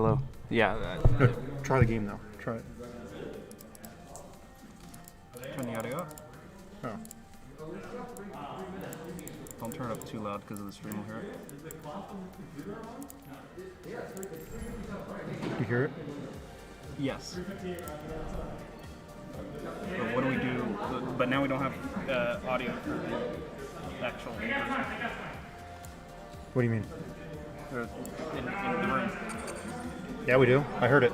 Hello. Yeah. Good. Try the game though. Try it. Turn the audio up. Oh. Don't turn it up too loud because of the stream will hear it. You hear it? Yes. But what do we do? But now we don't have audio for the actual What do you mean? in the room. Yeah, we do. I heard it.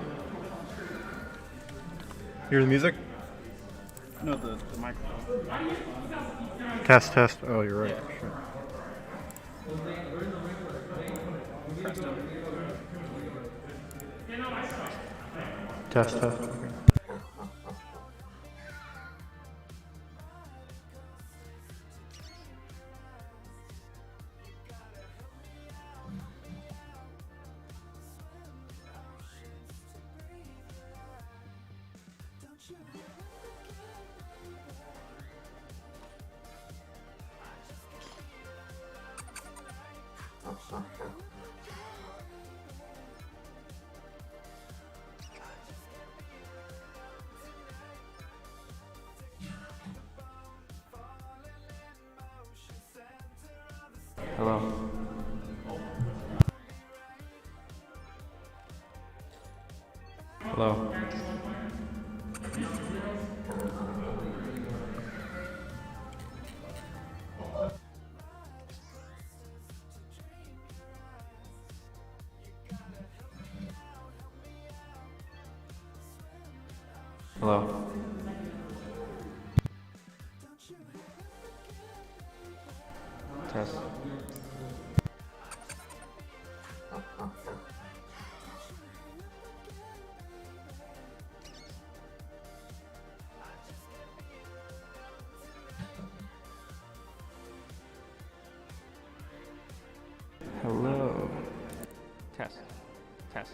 Hear the music? No, the microphone. Test, test. Oh, you're right. Yeah. Sure. Presto. Test, test. Okay. Hello. Hello. Hello. Test. Hello. Test. Test.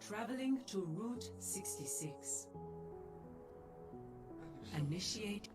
Traveling to Route 66. Initiate.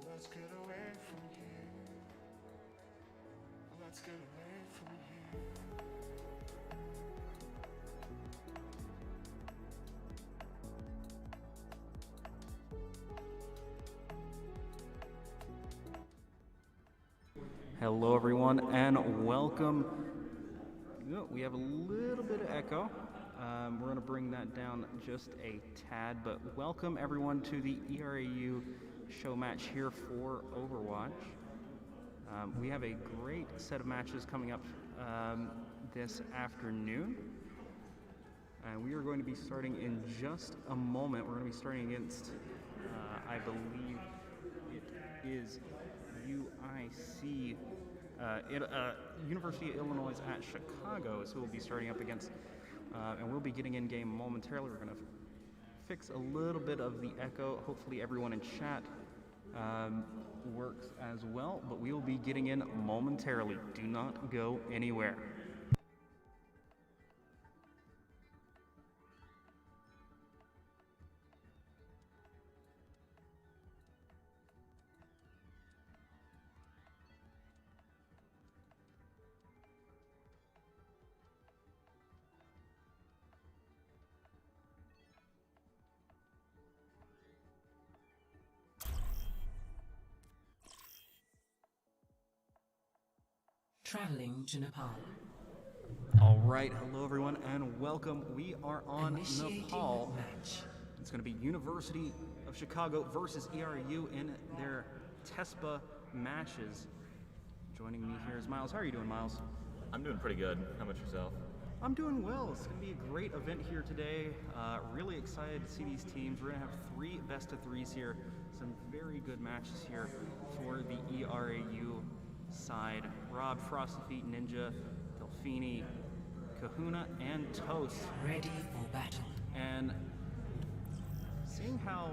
Let's get away from here. Let's get away from here. Hello, everyone, and welcome. We have a little bit of echo. We're going to bring that down just a tad, but welcome everyone to the ERAU Showmatch here for Overwatch. We have a great set of matches coming up this afternoon. And we are going to be starting in just a moment. We're going to be starting against, I believe it is UIC, University of Illinois at Chicago, so we'll be starting up against, and we'll be getting in game momentarily. We're going to fix a little bit of the echo. Hopefully everyone in chat works as well, but we will be getting in momentarily. Do not go anywhere. Traveling to Nepal. All right, hello everyone, and welcome. We are on Initiating Nepal. match. It's going to be University of Chicago versus ERAU in their TESPA matches. Joining me here is Miles. How are you doing, Miles? I'm doing pretty good. How about yourself? I'm doing well. It's going to be a great event here today. Really excited to see these teams. We're going to have 3 best-of-3s here. Some very good matches here for the ERAU side. Rob, Frosty Feet, Ninja, Delphini, Kahuna, and Toast. Ready for battle. And seeing how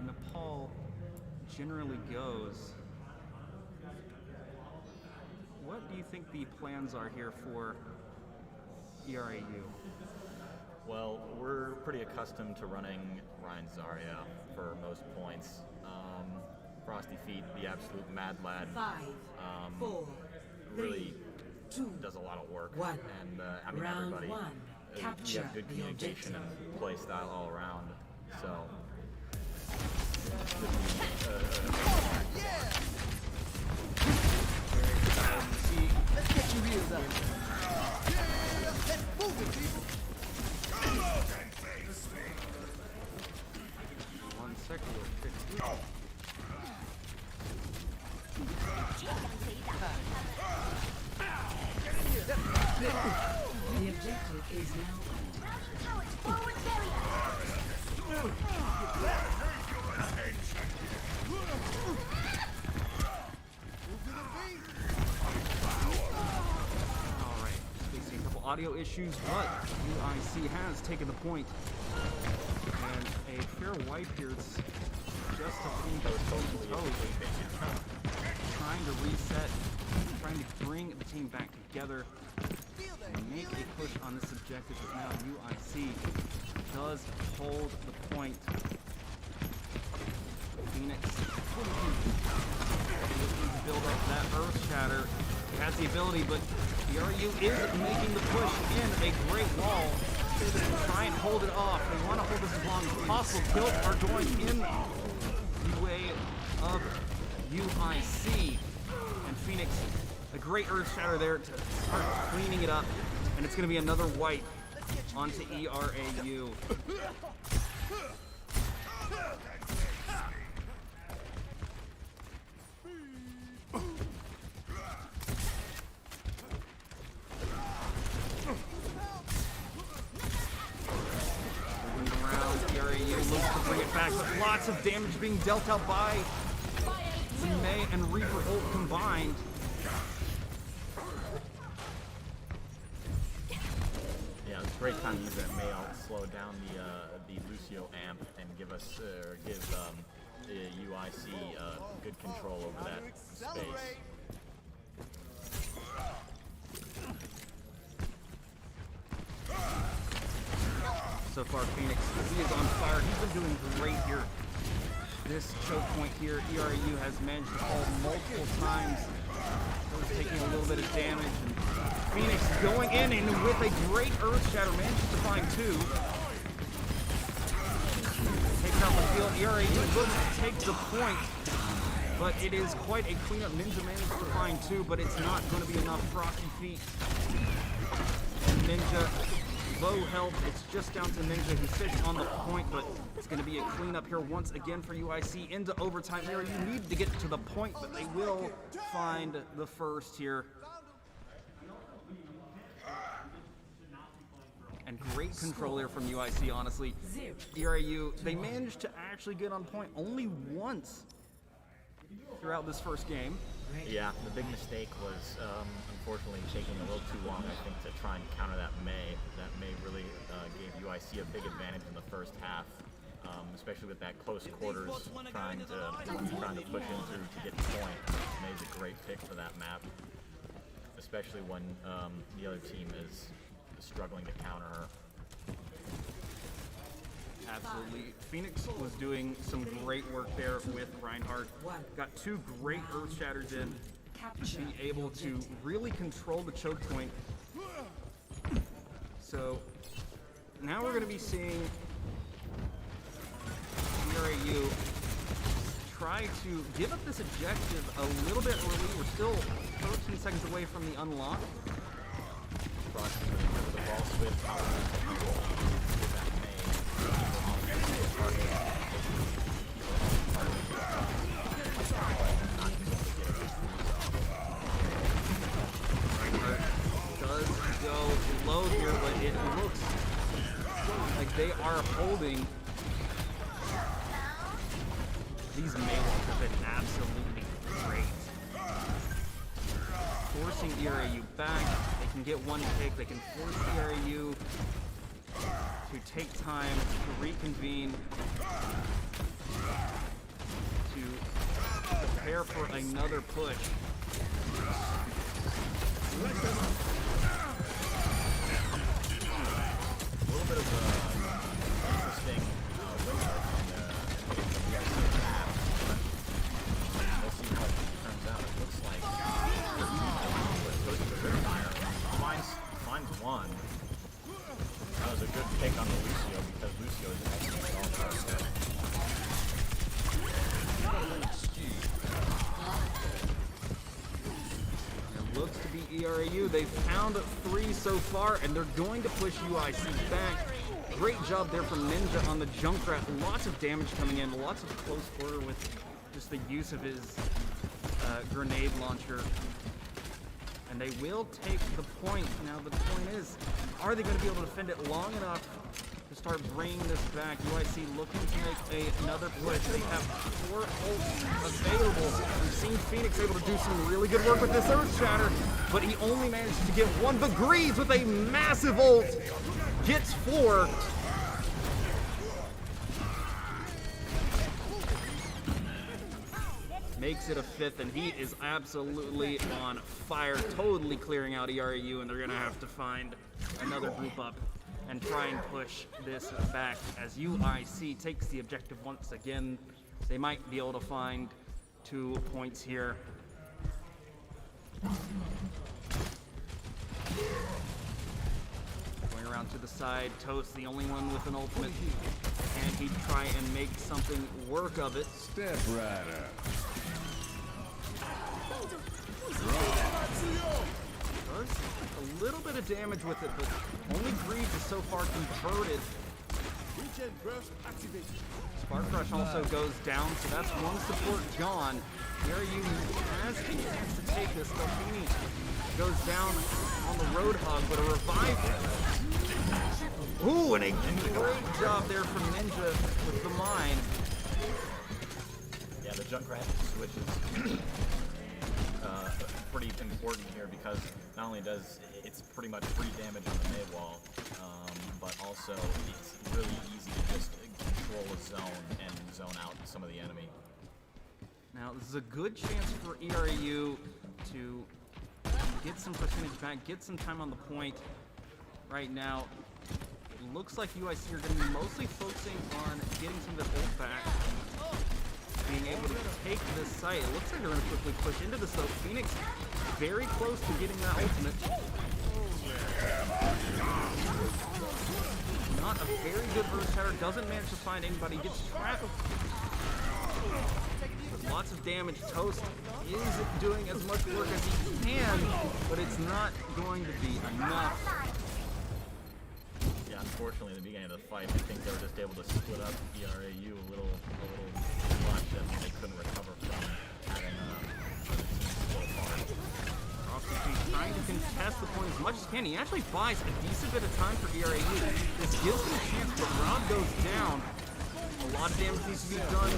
Nepal generally goes, what do you think the plans are here for ERAU? Well, we're pretty accustomed to running Ryan Zarya for most points. Frosty Feet, the absolute mad lad. 5, 4, really 3, 2, does a lot of work. 1. And I mean, Round everybody. 1. You Capture have good the communication objective. and play style all around. So. Let's get you healed up. Let's move it, people. 1 second, we'll fix it. The objective is now Alright, facing a couple audio issues, but UIC has taken the point. And a fair wipe here. It's just a trying to reset, trying to bring the team back together and make a push on this objective, but now UIC does hold the point. has the ability, but ERAU is making the push in. A great wall. Try and hold it off. They want to hold this as long as possible. Kills are going in the way of UIC. And Phoenix, a great Earth Shatter there to start cleaning it up. And it's going to be another wipe onto ERAU. Looks to bring it back, but lots of damage being dealt out by May and Reaper ult combined. Yeah, it's a great time to use that May ult, slow down the Lucio amp and give us the UIC good control over that space. So far, Phoenix, he is on fire. He's been doing great here. This choke point here, ERAU has managed to fall multiple times. He's taking a little bit of damage. And Phoenix going in and with a great Earth Shatter, manages to find two. Takes out the field. ERAU looks to take the point, but it is quite a cleanup. Ninja managed to find two, but it's not going to be enough. Frosty Feet and Ninja. Low health, it's just down to Ninja who sits on the point, but it's going to be a cleanup here once again for UIC into overtime. You need to get to the point, but they will find the first here. And great control here from UIC, honestly. ERAU, they managed to actually get on point only once throughout this first game. Yeah, the big mistake was unfortunately taking a little too long, I think, to try and counter that May. That May really gave UIC a big advantage in the first half, especially with that close quarters, trying to push in through to get the point. May's a great pick for that map, especially when the other team is struggling to counter her. Absolutely. Phoenix was doing some great work there with Reinhardt. Got two great Earth Shatters in. Being able to really control the choke point. So now we're going to be seeing ERAU try to give up this objective a little bit early. We're still 13 seconds away from the unlock. Frosty with the ball switch. Does go low here, but it looks like they are holding. These melees have been absolutely great. Forcing ERAU back. They can get one pick. They can force ERAU to take time to reconvene, to prepare for another push. A little bit of interesting window from the map. We'll see how it turns out. It looks like goes to the Ripfire. Finds one. That was a good pick on the Lucio because Lucio is an excellent golfer. Looks to be ERAU. They've found three so far, and they're going to push UIC back. Great job there from Ninja on the Junkrat. Lots of damage coming in, lots of close quarter with just the use of his grenade launcher. And they will take the point. Now the point is, are they going to be able to defend it long enough to start bringing this back? UIC looking to make another push. They have 4 ults available. We've seen Phoenix able to do some really good work with this Earth Shatter, but he only managed to get one. But Greaves with a massive ult gets 4. Makes it a 5th, and he is absolutely on fire, totally clearing out ERAU, and they're going to have to find another group up and try and push this back as UIC takes the objective once again. They might be able to find 2 points here. Going around to the side, Toast, the only one with an ultimate. Can he try and make something work of it? Step right up. Does a little bit of damage with it, but only Greaves is so far converted. Regen burst activated. Spark Rush also goes down, so that's one support gone. ERAU has a chance to take this. Delphini goes down on the Roadhog, but a revive. Ooh, and a great job there from Ninja with the mine. Yeah, the Junkrat switch is pretty important here because not only does it's pretty much free damage on the May wall, but also it's really easy to just control a zone and zone out some of the enemy. Now, this is a good chance for ERAU to get some percentage back, get some time on the point. Right now, it looks like UIC are going to be mostly focusing on getting some of the ult back, being able to take this site. It looks like they're going to quickly push into this, though. Phoenix very close to getting that ultimate. Not a very good burst shatter, doesn't manage to find anybody, gets trapped with lots of damage. Toast is doing as much work as he can, but it's not going to be enough. Yeah, unfortunately, in the beginning of the fight, I think they were just able to split up ERAU a little much, and they couldn't recover from having other teams split apart. He's trying to contest the point as much as he can. He actually buys a decent bit of time for ERAU. This gives him a chance, but Rob goes down. A lot of damage needs to be done.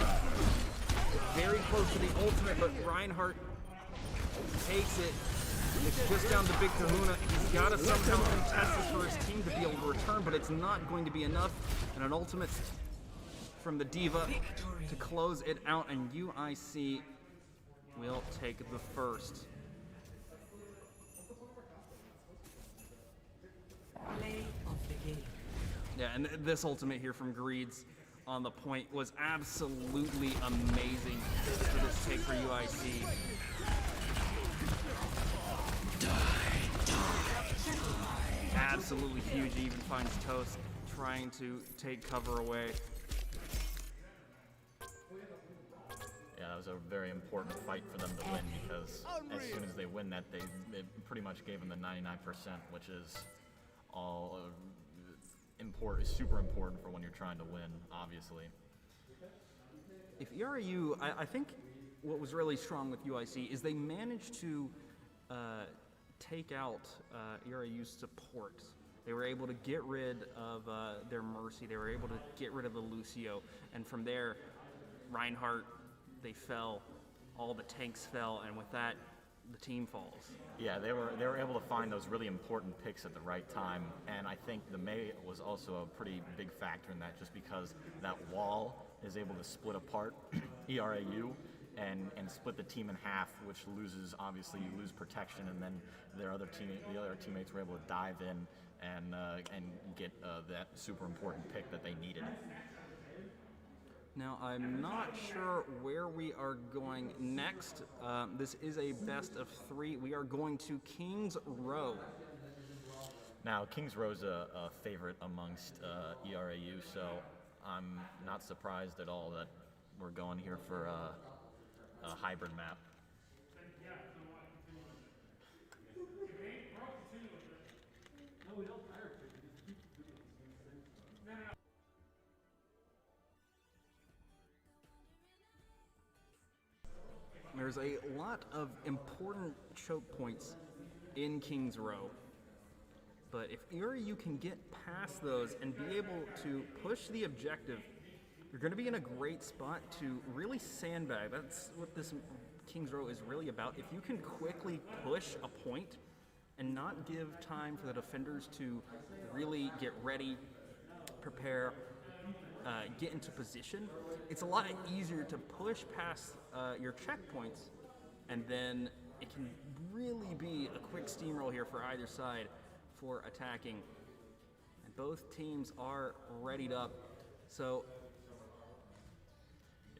Very close to the ultimate, but Reinhardt takes it. It's just down to Big Kahuna. He's got to somehow contest this for his team to be able to return, but it's not going to be enough. And an ultimate from the Diva to close it out, and UIC will take the first. Play of the game. Yeah, and this ultimate here from Greeds on the point was absolutely amazing for this take for UIC. Absolutely huge. He even finds Toast trying to take cover away. Yeah, that was a very important fight for them to win because as soon as they win that, it pretty much gave them the 99%, which is all important, super important for when you're trying to win, obviously. If ERAU, I think what was really strong with UIC is they managed to take out ERAU's support. They were able to get rid of their Mercy. They were able to get rid of the Lucio. And from there, Reinhardt, they fell. All the tanks fell. And with that, the team falls. Yeah, they were able to find those really important picks at the right time. And I think the May was also a pretty big factor in that just because that wall is able to split apart ERAU and split the team in half, which loses, obviously, you lose protection, and then the other teammates were able to dive in and get that super important pick that they needed. Now, I'm not sure where we are going next. This is a best of 3. We are going to King's Row. Now, King's Row is a favorite amongst ERAU, so I'm not surprised at all that we're going here for a hybrid map. There's a lot of important choke points in King's Row. But if ERAU can get past those and be able to push the objective, you're going to be in a great spot to really sandbag. That's what this King's Row is really about. If you can quickly push a point and not give time for the defenders to really get ready, prepare, get into position, it's a lot easier to push past your checkpoints, and then it can really be a quick steamroll here for either side for attacking. And both teams are readied up. So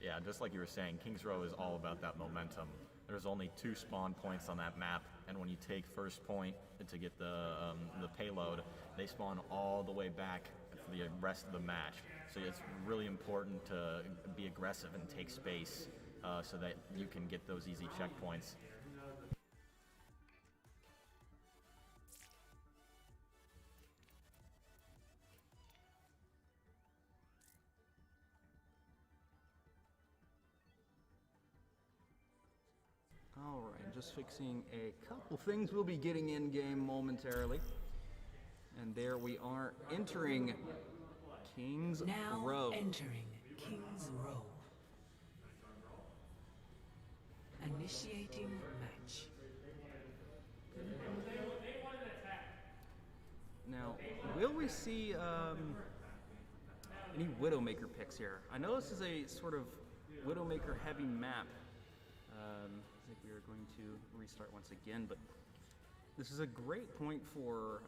yeah, just like you were saying, King's Row is all about that momentum. There's only 2 spawn points on that map, and when you take first point to get the payload, they spawn all the way back for the rest of the match. So it's really important to be aggressive and take space so that you can get those easy checkpoints. All right, just fixing a couple things. We'll be getting in game momentarily. And there we are entering King's Now Row. entering King's Row. Initiating match. Now, will we see any Widowmaker picks here? I know this is a sort of Widowmaker heavy map. I think we are going to restart once again, but this is a great point for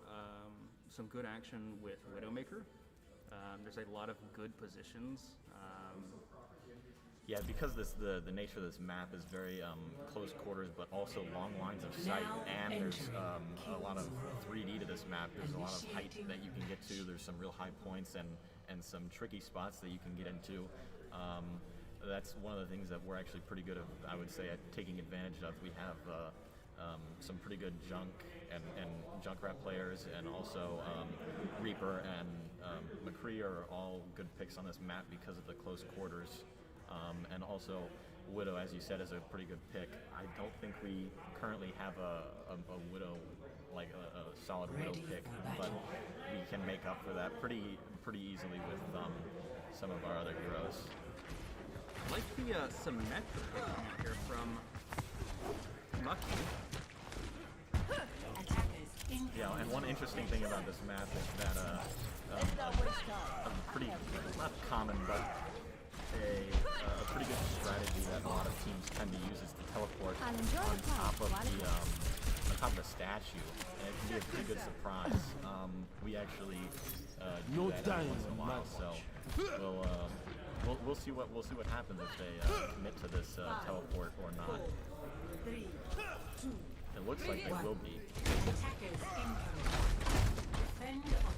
some good action with Widowmaker. There's a lot of good positions. Yeah, because the nature of this map is very close quarters, but also long lines of sight, and there's a lot of 3D to this map. There's a lot of height that you can get to. There's some real high points and some tricky spots that you can get into. That's one of the things that we're actually pretty good at, I would say, at taking advantage of. We have some pretty good junk and Junkrat players, and also Reaper and McCree are all good picks on this map because of the close quarters. And also Widow, as you said, is a pretty good pick. I don't think we currently have a Widow, like a solid Widow pick, but we can make up for that pretty easily with some of our other heroes. I like the Symmetra pick coming out here from Mucky. Yeah, and one interesting thing about this map is that a pretty, not common, but a pretty good strategy that a lot of teams tend to use is to teleport on top of the statue, and it can be a pretty good surprise. We actually do that every once in a while, so we'll see what happens if they commit to this teleport or not. It looks like they will be.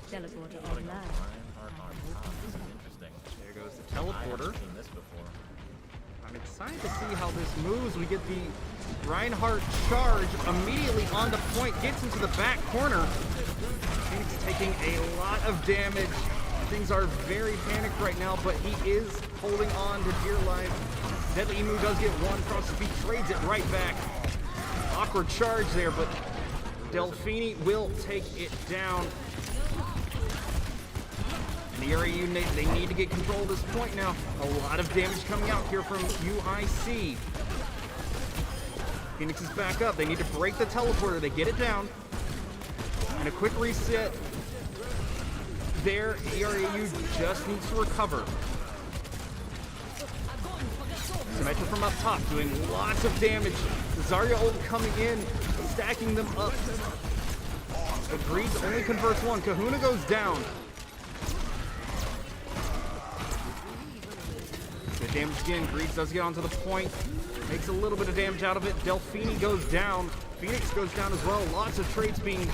Teleporter Putting online. Reinhardt on top. This is interesting. There goes the I teleporter. haven't seen this before. I'm excited to see how this moves. We get the Reinhardt charge immediately on the point, gets into the back corner. Phoenix taking a lot of damage. Things are very panicked right now, but he is holding on to dear life. Deadly Emu does get one across the feet, trades it right back. Awkward charge there, but Delphini will take it down. And the ERAU, they need to get control of this point now. A lot of damage coming out here from UIC. Phoenix is back up. They need to break the teleporter. They get it down. And a quick reset. There, ERAU just needs to recover. Symmetra from up top, doing lots of damage. The Zarya ult coming in, stacking them up. But Greed's only converts one. Kahuna goes down. Good damage again. Greed does get onto the point. Makes a little bit of damage out of it. Delphini goes down. Phoenix goes down as well. Lots of trades being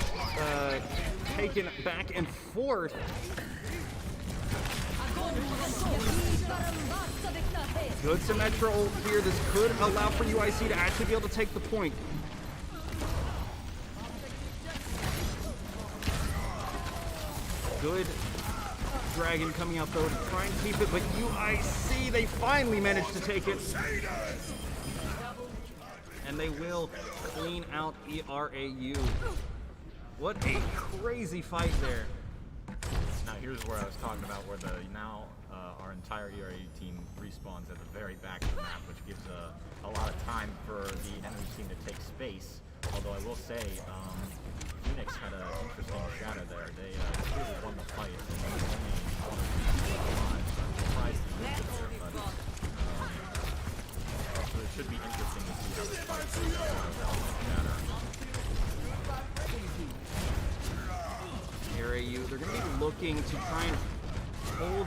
taken back and forth. Good Symmetra ult here. This could allow for UIC to actually be able to take the point. Good Dragon coming out though to try and keep it, but UIC, they finally managed to take it. And they will clean out ERAU. What a crazy fight there. Now here's where I was talking about where our entire ERAU team respawns at the very back of the map, which gives a lot of time for the enemy team to take space. Although I will say, Phoenix had an interesting shadow there. They really won the fight, and they only one or two people alive. So I'm surprised they missed it there, but so it should be interesting to see how this fight plays out without the shadow. ERAU, they're going to be looking to try and hold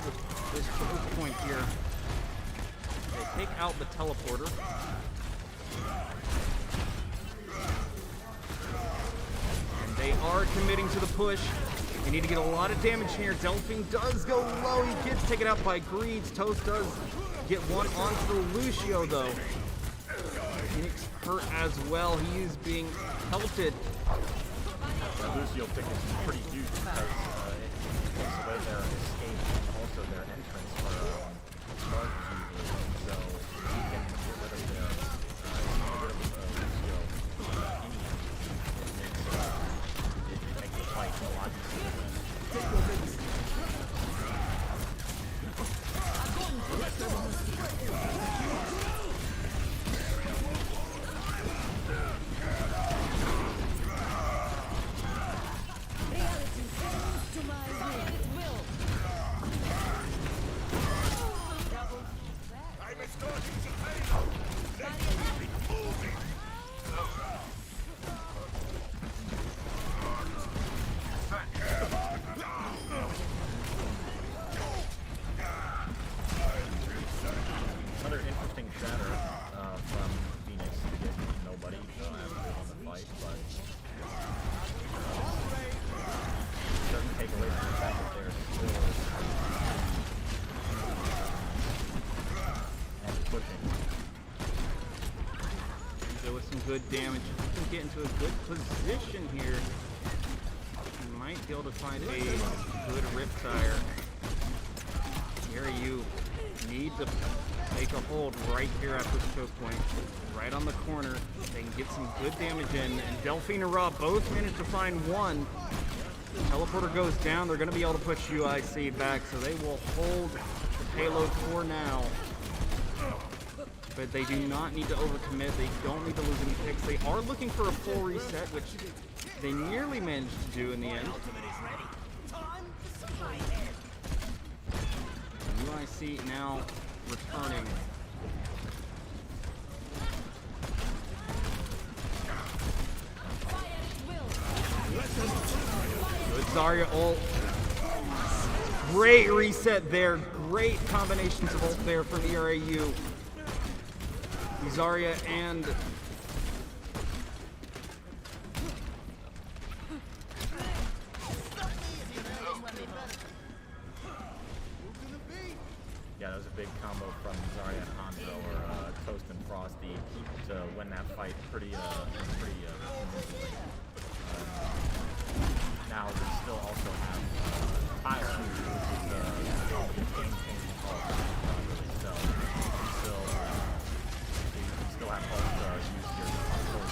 this triple point here. They take out the teleporter. They are committing to the push. They need to get a lot of damage here. Delphine does go low. He gets taken out by Greeds. Toast does get one onto the Lucio, though. Phoenix hurt as well. He is being pelted. Lucio pick is pretty huge because it takes away their escape and also their entrance for charges usually. So he can get rid of their Lucio it makes the fight a lot easier. Another interesting shatter from Phoenix to get nobody after on the fight, but it doesn't take away from the fact that they're still and pushing. There was some good damage. If we can get into a good position here, we might be able to find a good Riptire. ERAU need to take a hold right here at this choke point, right on the corner. They can get some good damage in, and Delphine and Rob both managed to find one. Teleporter goes down. They're going to be able to push UIC back, so they will hold the payload for now. But they do not need to overcommit. They don't need to lose any picks. They are looking for a full reset, which they nearly managed to do in the end. UIC now returning. Good Zarya ult. Great reset there. Great combinations of ult there from ERAU. Zarya and Yeah, that was a big combo from Zarya and Hanzo, or Toast and Frosty, to win that fight pretty convincingly. Now we still also have Tyler, which is a game-changing call, so still have both used here to control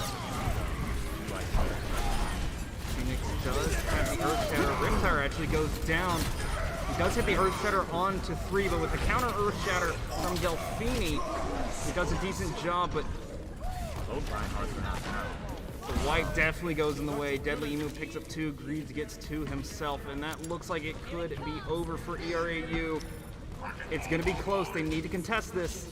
Phoenix does have the Earth Shatter. Riptire actually goes down. He does hit the Earth Shatter onto 3, but with the counter Earth Shatter from Delphine, he does a decent job, but both Reinhardt's are knocked out. the white definitely goes in the way. Deadly Emu picks up 2, Greaves gets 2 himself, and that looks like it could be over for ERAU. It's going to be close. They need to contest this.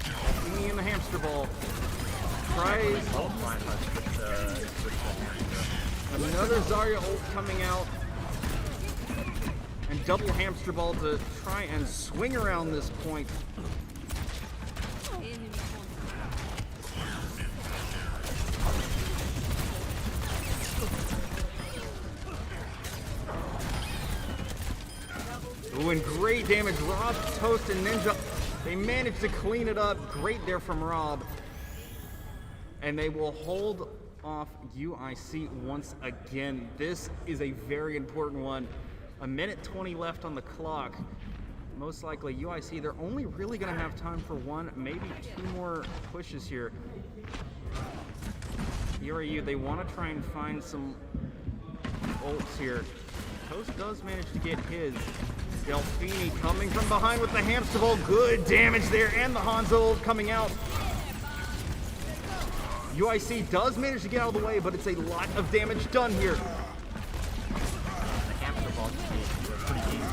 Delphine in the hamster ball. Tries Both Reinhardt's switched the hamster. another Zarya ult coming out. And double hamster ball to try and swing around this point. Ooh, and great damage. Rob, Toast, and Ninja, they managed to clean it up. Great there from Rob. And they will hold off UIC once again. This is a very important one. 1:20 left on the clock. Most likely UIC, they're only really going to have time for 1, maybe 2 more pushes here. ERAU, they want to try and find some ults here. Toast does manage to get his. Delphine coming from behind with the hamster ball. Good damage there, and the Hanzo ult coming out. UIC does manage to get out of the way, but it's a lot of damage done here. The hamster ball can be pretty easy to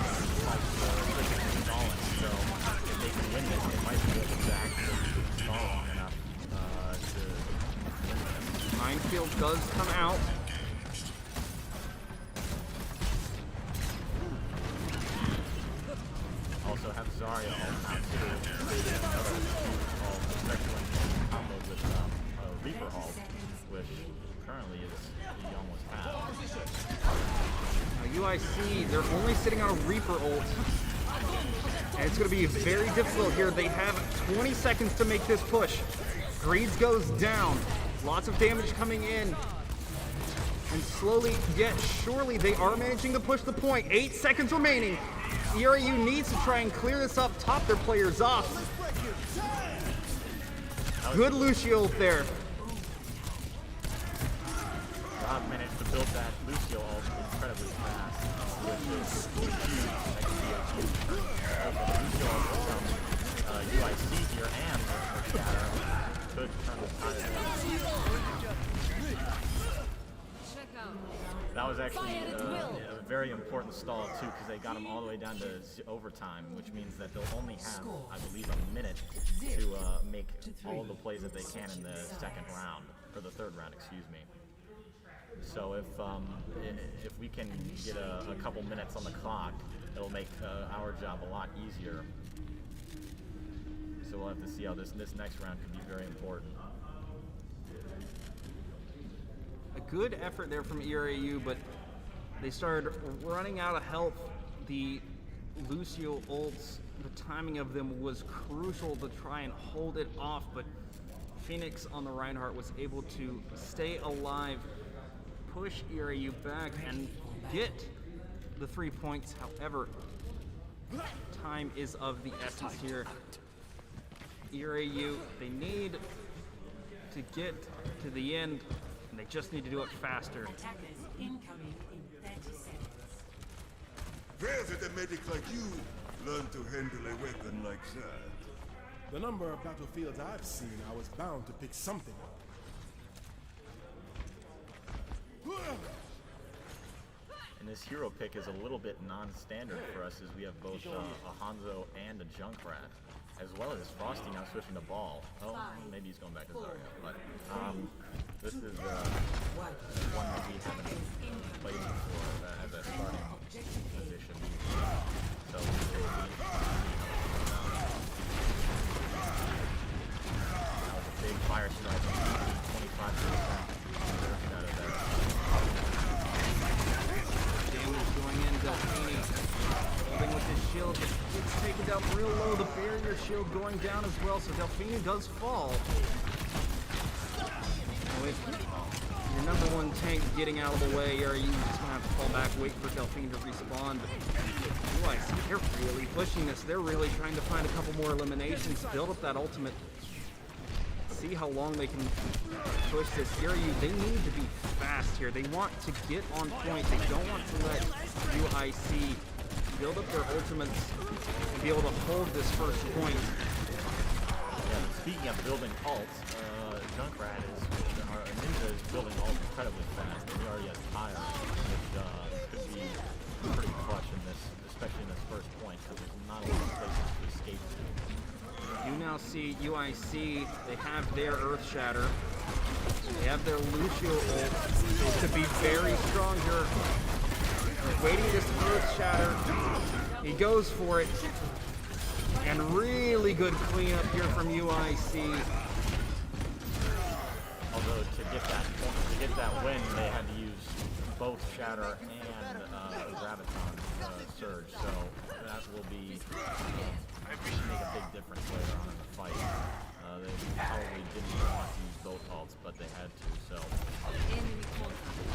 fight for Stalin, so if they can win this, they might be able to actually stall long enough to win this. Minefield does come out. Also have Zarya all out too. Another huge ult, especially when combos with Reaper Halt, which currently is he almost has. Now UIC, they're only sitting on a Reaper ult. And it's going to be very difficult here. They have 20 seconds to make this push. Greaves goes down. Lots of damage coming in. And slowly yet surely they are managing to push the point. 8 seconds remaining. ERAU needs to try and clear this up, top their players off. Good Lucio ult there. Rob managed to build that Lucio ult incredibly fast, which is huge. That could be a huge turn. Lucio ult from UIC here and Shatter could turn the tide. That was actually a very important stall too, because they got him all the way down to overtime, which means that they'll only have, I believe, a minute to make all the plays that they can in the second round, or the third round, excuse me. So if we can get a couple minutes on the clock, it'll make our job a lot easier. So we'll have to see how this next round could be very important. A good effort there from ERAU, but they started running out of health. The Lucio ults, the timing of them was crucial to try and hold it off, but Phoenix on the Reinhardt was able to stay alive, push ERAU back, and get the 3 points. However, time is of the essence here. ERAU, they need to get to the end, and they just need to do it faster. Attackers incoming in 30 seconds. Where did a medic like you learn to handle a weapon like that? The number of battlefields I've seen, I was bound to pick something up. And this hero pick is a little bit non-standard for us, as we have both a Hanzo and a Junkrat, as well as Frosty now switching the ball. Oh, maybe he's going back to Zarya, but this is one that we haven't played before as a starting position. So that was a big fire strike, 25% out of that. Damage going in, Delphini holding with his shield, gets taken down real low, the barrier shield going down as well, so Delphini does fall. With your number one tank getting out of the way, are you just gonna have to fall back, wait for Delphine to respawn? But UIC, they're really pushing this. They're really trying to find a couple more eliminations, build up that ultimate, see how long they can push this. ERAU, they need to be fast here. They want to get on point. They don't want to let UIC build up their ultimates and be able to hold this first point. Yeah, speaking of building ults, Junkrat our Ninja is building ults incredibly fast. He already has fire, which could be pretty clutch in this, especially in this first point, because there's not a lot of places to escape to. You now see UIC, they have their Earth Shatter. They have their Lucio ult. They could be very strong here. They're waiting this Earth Shatter. He goes for it. And really good cleanup here from UIC. Although to get that win, they had to use both Shatter and Graviton Surge, so that will be make a big difference later on in the fight. They probably didn't want to use both ults, but they had to. So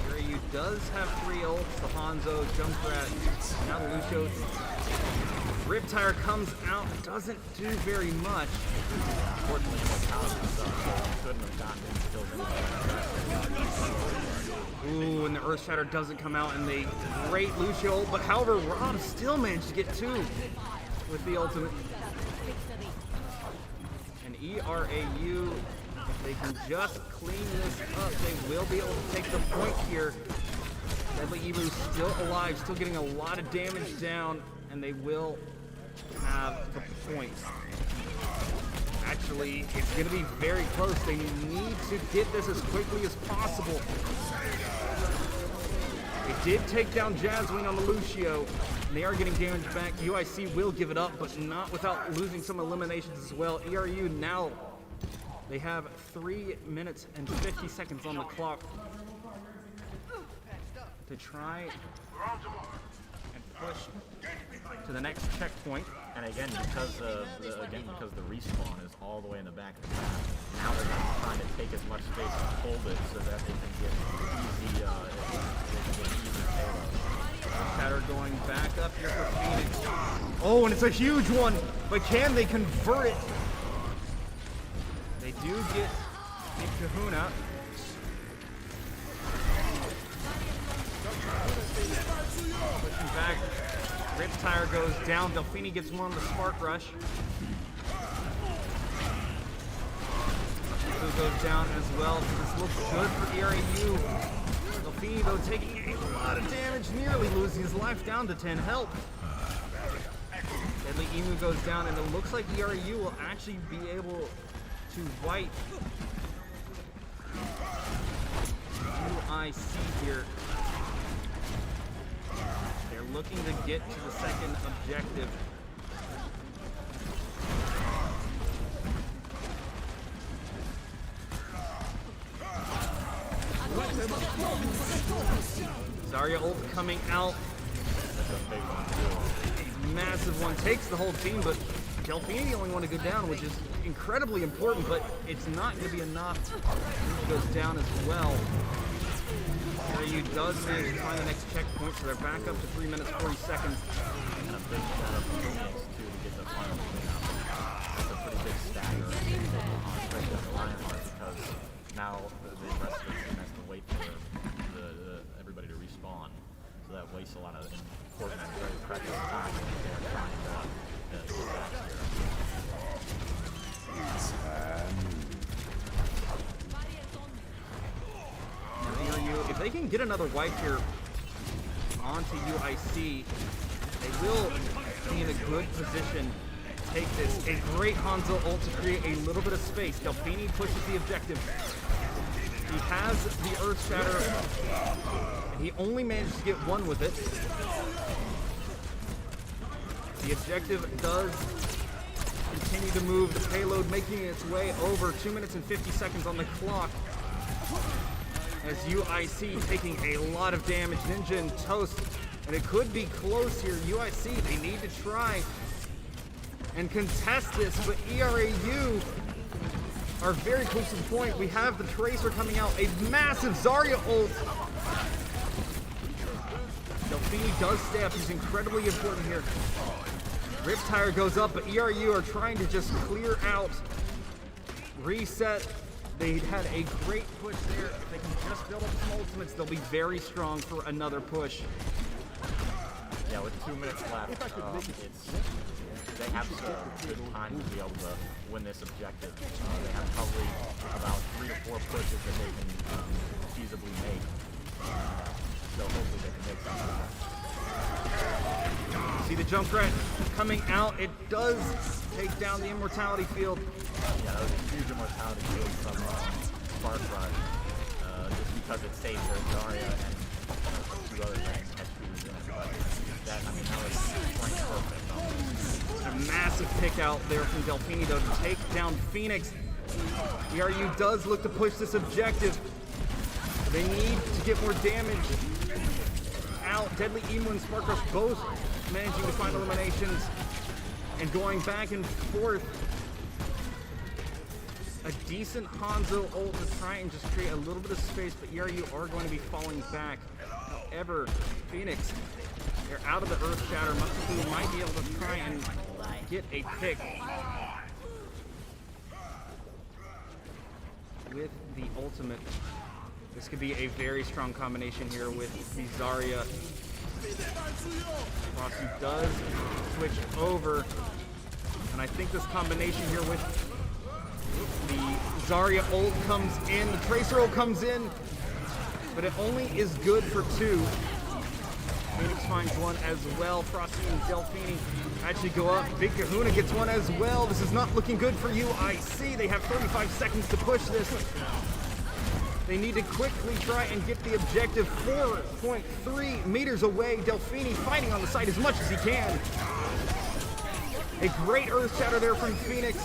ERAU does have 3 ults: the Hanzo, Junkrat, now the Lucio. Riptire comes out, doesn't do very much. Unfortunately, Mortality comes up, so we couldn't have gotten his kills anyway. Ooh, and the Earth Shatter doesn't come out, and they great Lucio ult, but however, Rob still managed to get 2 with the ultimate. And ERAU, if they can just clean this up, they will be able to take the point here. Deadly Evu still alive, still getting a lot of damage down, and they will have the points. Actually, it's going to be very close. They need to get this as quickly as possible. They did take down Jazzwing on the Lucio, and they are getting damage back. UIC will give it up, but not without losing some eliminations as well. ERAU now, They have 3 minutes and 50 seconds on the clock to try and push to the next checkpoint. And again, because the respawn is all the way in the back of the map, now they're trying to take as much space and hold it so that they can get easy payload. Shatter going back up here for Phoenix. Oh, and it's a huge one, but can they convert it? They do get Big Kahuna. Pushing back. Riptire goes down. Delphini gets one on the Spark Rush. Who goes down as well. This looks good for ERAU. Delphini, though, taking a lot of damage, nearly losing his life down to 10 health. Deadly Emu goes down, and it looks like ERAU will actually be able to wipe UIC here. They're looking to get to the second objective. Zarya ult coming out. That's a big one too. A massive one, takes the whole team, but Delphini the only one to go down, which is incredibly important, but it's not going to be enough. He goes down as well. ERAU does manage to find the next checkpoint, so they're back up to 3 minutes 40 seconds. And a big shout out to Phoenix too to get the final clean out. That's a pretty big stagger, especially on the Lionheart, because now the rest of the team has to wait for everybody to respawn. So that wastes a lot of important and very precious time when they're trying to get back here. If they can get another wipe here onto UIC, they will be in a good position to take this. A great Hanzo ult to create a little bit of space. Delphini pushes the objective. He has the Earth Shatter, and he only managed to get one with it. The objective does continue to move. The payload making its way over. 2 minutes and 50 seconds on the clock. As UIC taking a lot of damage. Ninja and Toast, and it could be close here. UIC, they need to try and contest this, but ERAU are very close to the point. We have the Tracer coming out, a massive Zarya ult. Delphini does stay up, he's incredibly important here. Riptire goes up, but ERAU are trying to just clear out, reset. They had a great push there. If they can just build up some ultimates, they'll be very strong for another push. Yeah, with 2 minutes left, they have good time to be able to win this objective. They have probably about 3 to 4 pushes that they can feasibly make. So hopefully they can make something. See the Junkrat coming out. It does take down the Immortality Field. Yeah, that was a huge immortality field from Spark Rush, just because it saved their Zarya and 2 other things. But that, I mean, that was point perfect. A massive pick out there from Delphini, though, to take down Phoenix. ERAU does look to push this objective. They need to get more damage out. Deadly Emu and Spark Rush both managing to find eliminations and going back and forth. A decent Hanzo ult to try and just create a little bit of space, but ERAU are going to be falling back. However, Phoenix, they're out of the Earth Shatter. Must might be able to try and get a pick with the ultimate. This could be a very strong combination here with the Zarya. Frosty does switch over, and I think this combination here with the Zarya ult comes in, the Tracer ult comes in, but it only is good for 2. Phoenix finds one as well. Frosty and Delphini actually go up. Big Kahuna gets one as well. This is not looking good for UIC. They have 35 seconds to push this. They need to quickly try and get the objective 4.3 meters away. Delphini fighting on the side as much as he can. A great Earth Shatter there from Phoenix.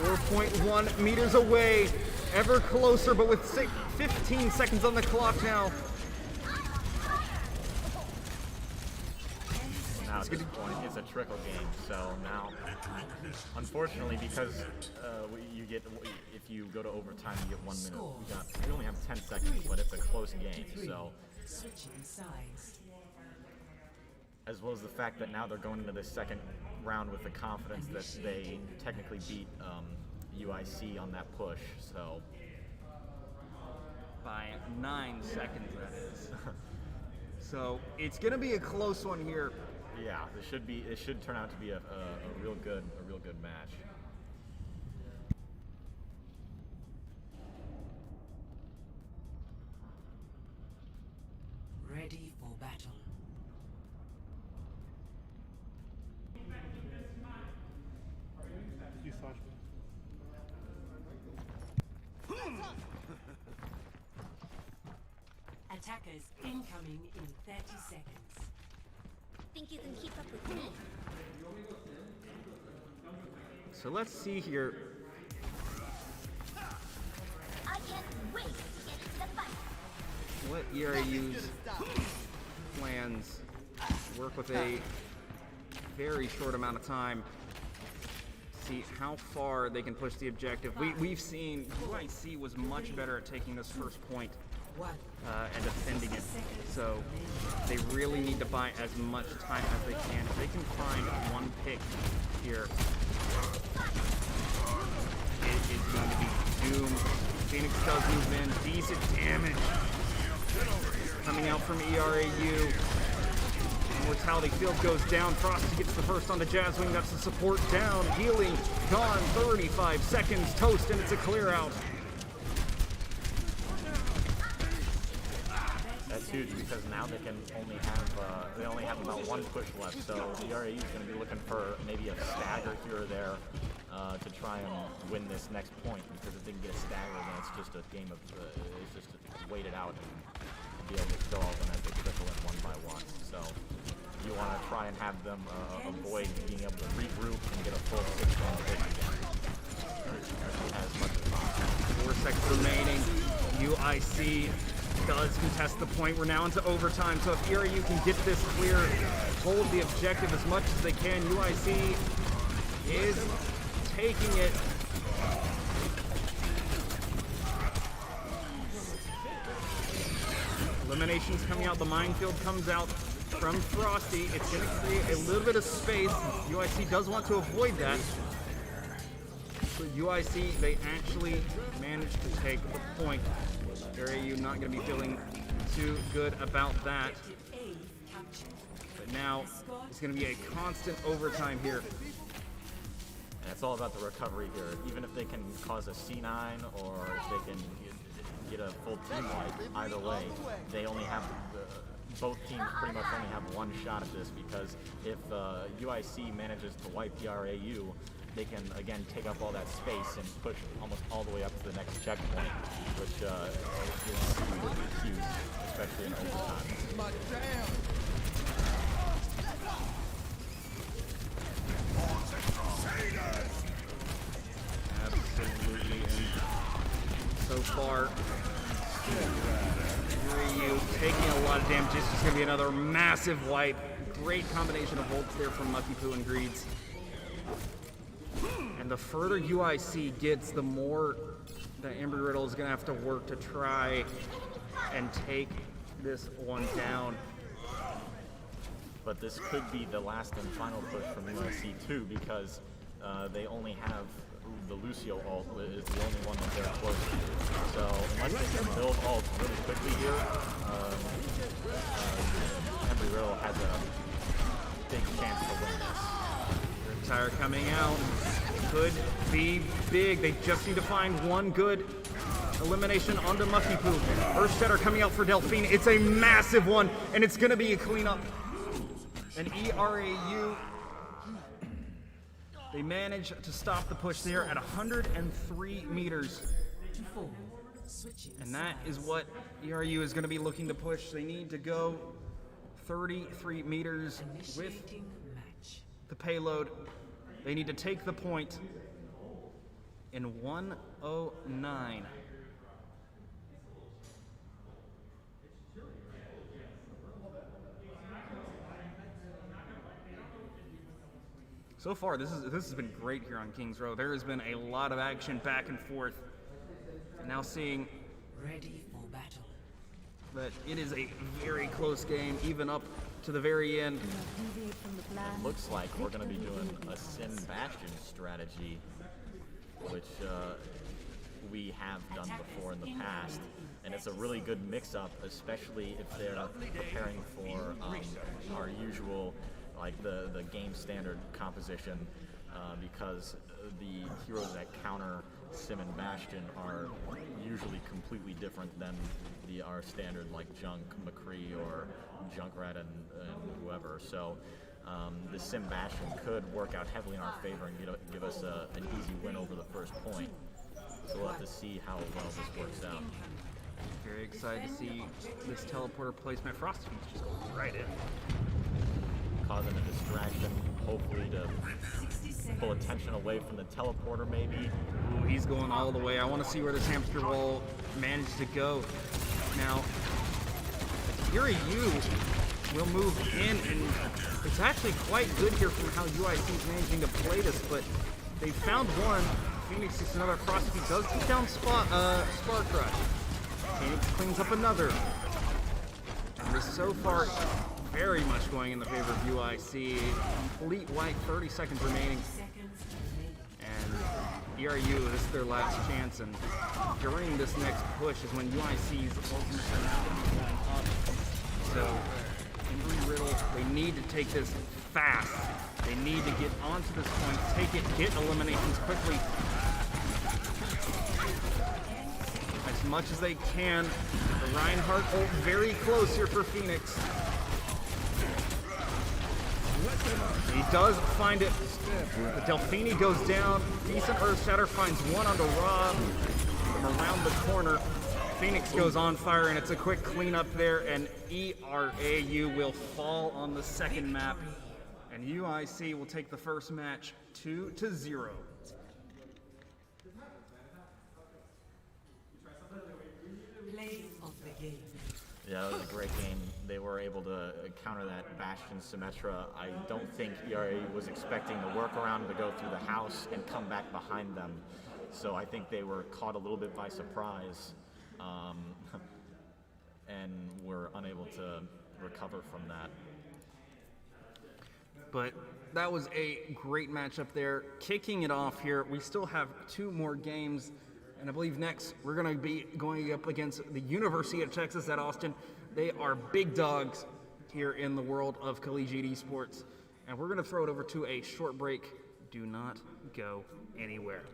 4.1 meters away, ever closer, but with 15 seconds on the clock now. Now at this point, it's a trickle game. So now, unfortunately, because you get, if you go to overtime, you get 1 minute. We only have 10 seconds, but it's a close game. So, Switching sides. as well as the fact that now they're going into the second round with the confidence that they technically beat UIC on that push. So, By 9 seconds, that is. So it's gonna be a close one here. yeah, it should turn out to be a real good match. Ready for battle. Attackers incoming in 30 seconds. Think you can keep up with me? So let's see here. I can't wait to get into the fight. What ERAU's plans work with a very short amount of time. See how far they can push the objective. We've seen UIC was much better at taking this first point and defending it. So they really need to buy as much time as they can. If they can find one pick here, it is going to be doomed. Phoenix does move in, decent damage coming out from ERAU. Mortality field goes down. Frosty gets the first on the Jazzwing. That's the support down. Healing gone. 35 seconds. Toast, and it's a clear out. That's huge because now they only have about one push left. So ERAU is going to be looking for maybe a stagger here or there to try and win this next point. Because if they can get a stagger, then it's just a game of it's just wait it out and be able to go out and as they trickle in one by one. So you want to try and have them avoid being able to regroup and get a full 6-round push again as much as possible. 4 seconds remaining. UIC does contest the point. We're now into overtime. So if ERAU can get this clear, hold the objective as much as they can, UIC is taking it. Eliminations coming out. The minefield comes out from Frosty. It's going to create a little bit of space. UIC does want to avoid that. So UIC, they actually managed to take the point. ERAU not going to be feeling too good about that. But now it's going to be a constant overtime here. And it's all about the recovery here. Even if they can cause a C9 or if they can get a full team wipe, either way, they only have both teams pretty much only have one shot at this because if UIC manages to wipe ERAU, they can again take up all that space and push almost all the way up to the next checkpoint, which is huge, especially in overtime. Absolutely. And so far, ERAU taking a lot of damage. This is going to be another massive wipe. Great combination of bolts there from Mucky Poo and Greeds. And the further UIC gets, the more that Embry Riddle is going to have to work to try and take this one down. But this could be the last and final push from UIC too, because they only have the Lucio ult is the only one that they're close to. So unless they can build ult really quickly here, Embry Riddle has a big chance to win this. Tire coming out. Could be big. They just need to find one good elimination onto Mucky Poo. Earthshatter coming out for Delphine. It's a massive one, and it's going to be a cleanup. And ERAU, they manage to stop the push there at 103 meters. And that is what ERAU is going to be looking to push. They need to go 33 meters with the payload. They need to take the point in 109. So far, this has been great here on Kings Row. There has been a lot of action back and forth. And now seeing Ready for battle. that it is a very close game, even up to the very end. It looks like we're going to be doing a Sim Bastion strategy, which we have done before in the past. And it's a really good mix-up, especially if they're preparing for our usual, like the game standard composition, because the heroes that counter Sim and Bastion are usually completely different than our standard, like Junk, McCree, or Junkrat and whoever. So the Sim Bastion could work out heavily in our favor and give us an easy win over the first point. So we'll have to see how well this works out. Very excited to see this teleporter placement. Frosty just goes right in. Causing a distraction, hopefully to pull attention away from the teleporter maybe. Ooh, he's going all the way. I want to see where this hamster wall managed to go. Now, ERAU will move in, and it's actually quite good here from how UIC is managing to play this, but they found one. Phoenix gets another. Frosty does keep down Spark Rush. Phoenix cleans up another. And this so far very much going in the favor of UIC. Complete white, 30 seconds remaining. And ERAU, this is their last chance, and during this next push is when UIC's ultimate are now going to be going up. So, Embry Riddle, they need to take this fast. They need to get onto this point, take it, get eliminations quickly. As much as they can. The Reinhardt ult very close here for Phoenix. He does find it. The Delphini goes down. Decent Earth Shatter finds one onto Rob from around the corner. Phoenix goes on fire, and it's a quick cleanup there, and ERAU will fall on the second map, and UIC will take the first match 2-0. Play of the game. Yeah, that was a great game. They were able to counter that Bastion Symmetra. I don't think ERAU was expecting the workaround to go through the house and come back behind them. So I think they were caught a little bit by surprise and were unable to recover from that. But that was a great matchup there. Kicking it off here, we still have 2 more games. And I believe next we're going to be going up against the University of Texas at Austin. They are big dogs here in the world of collegiate esports. And we're going to throw it over to a short break. Do not go anywhere.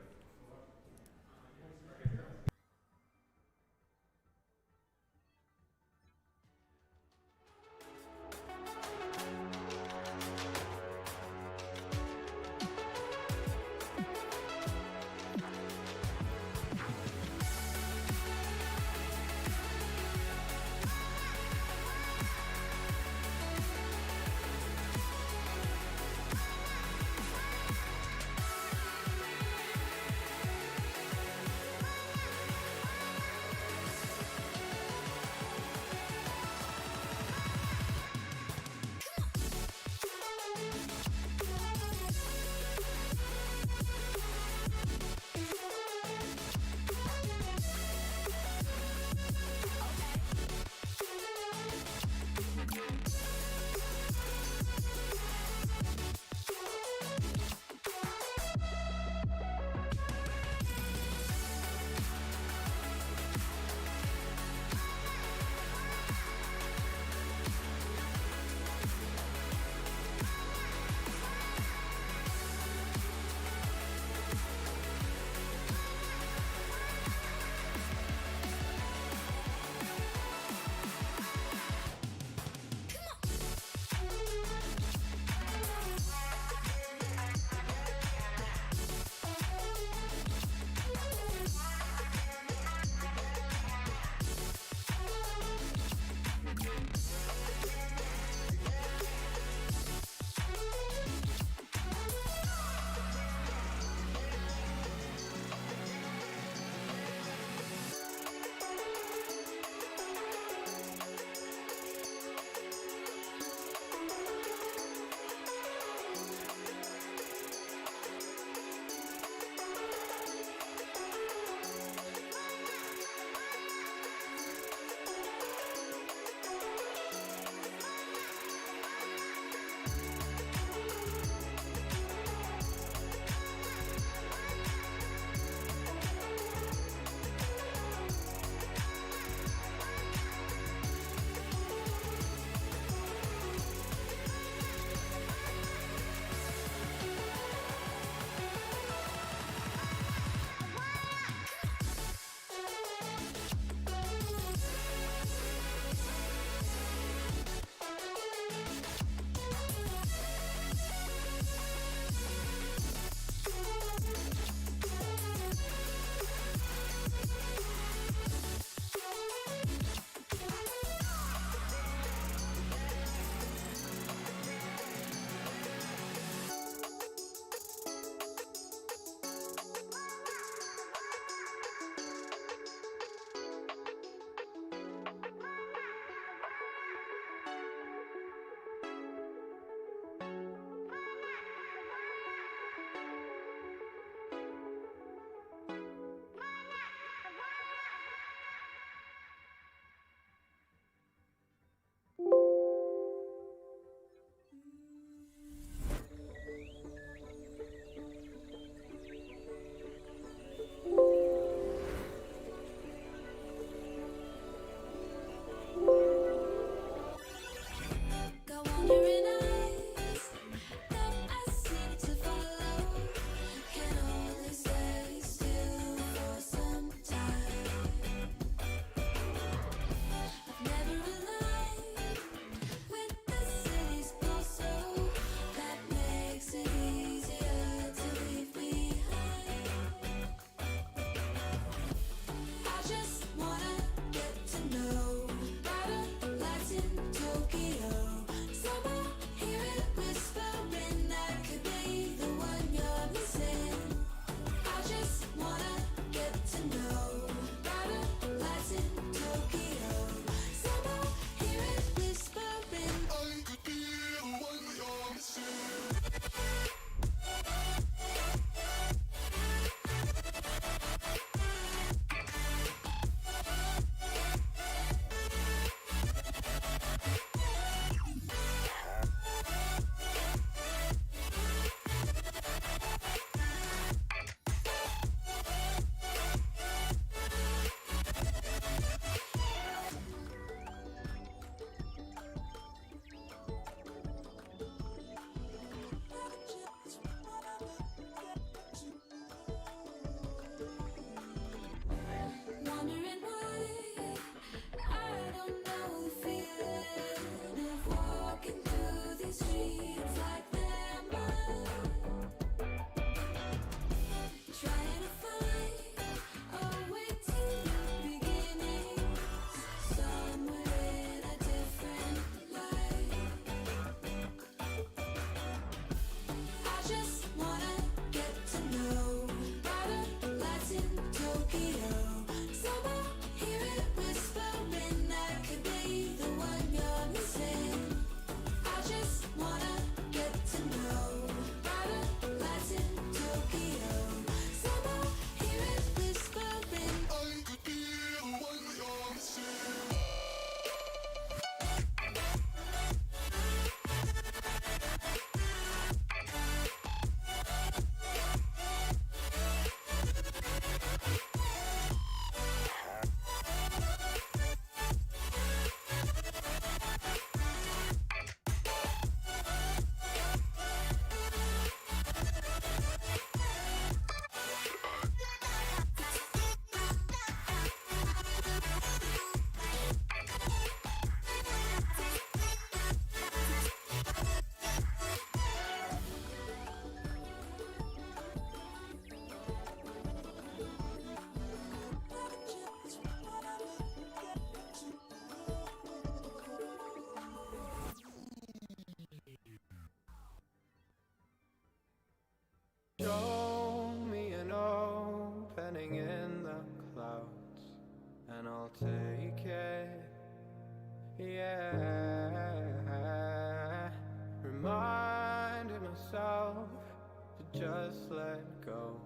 just let go.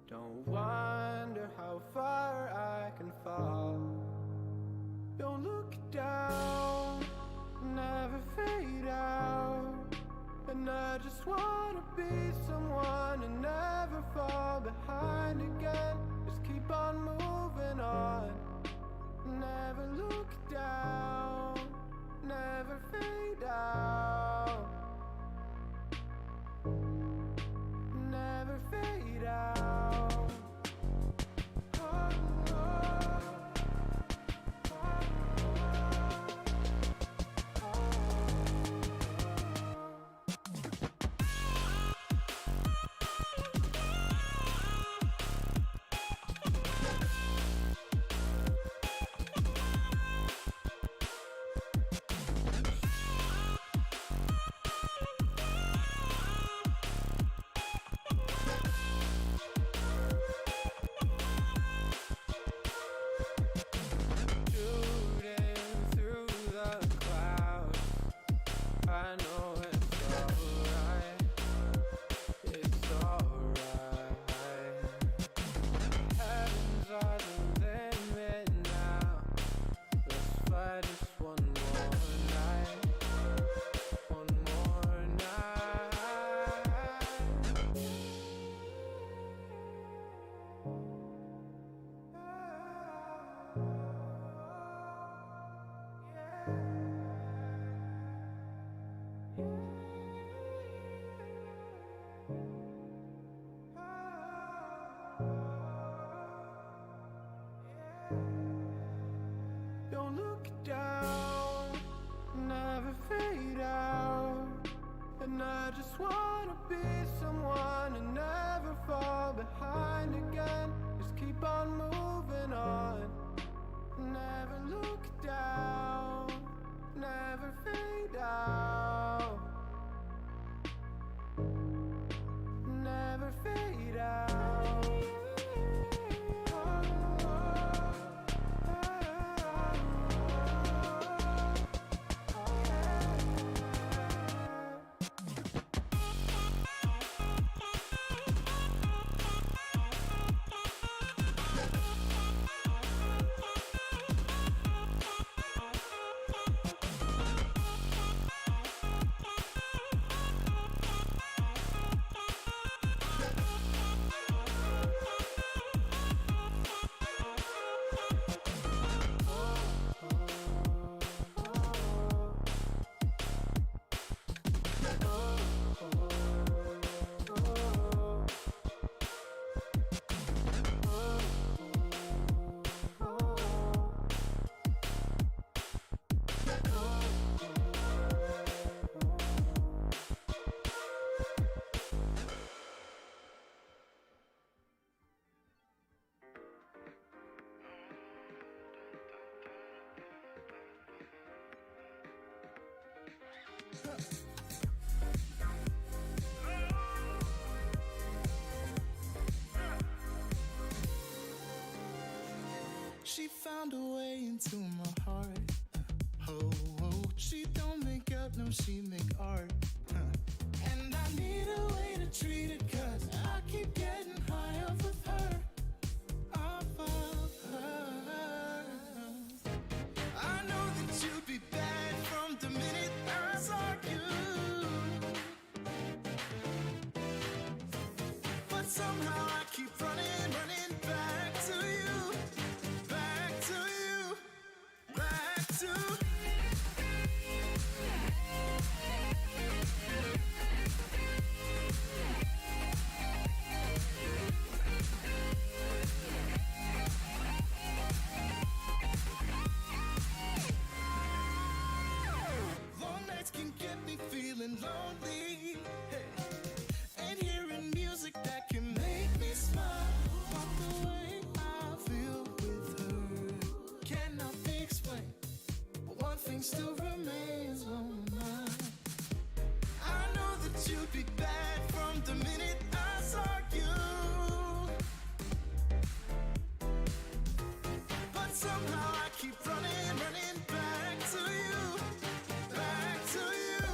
Don't wonder how far I can fall. Don't look down, never fade out. And I just wanna be someone and never fall behind again. Just keep on moving on. Never look down, never fade out. Never fade out. Oh, oh, oh, don't look down, never fade out. And I just wanna be someone and never fall behind again. Just keep on moving on. Never look down, never fade out. Never fade out. She found a way into my heart. Oh, oh, she don't make up, no, she make art. And I need a way to treat it, 'cause I keep getting high off of her. Off of her. I know that you'd be bad from the minute I saw you. But somehow I keep running, running back to you. Back to you. Back to long nights can get me feeling lonely. Hey. And hearing music that can make me smile. But the way I feel with her cannot be explained. But one thing still remains on my mind. I know that you'd be bad from the minute I saw you. But somehow I keep running, running back to you. Back to you.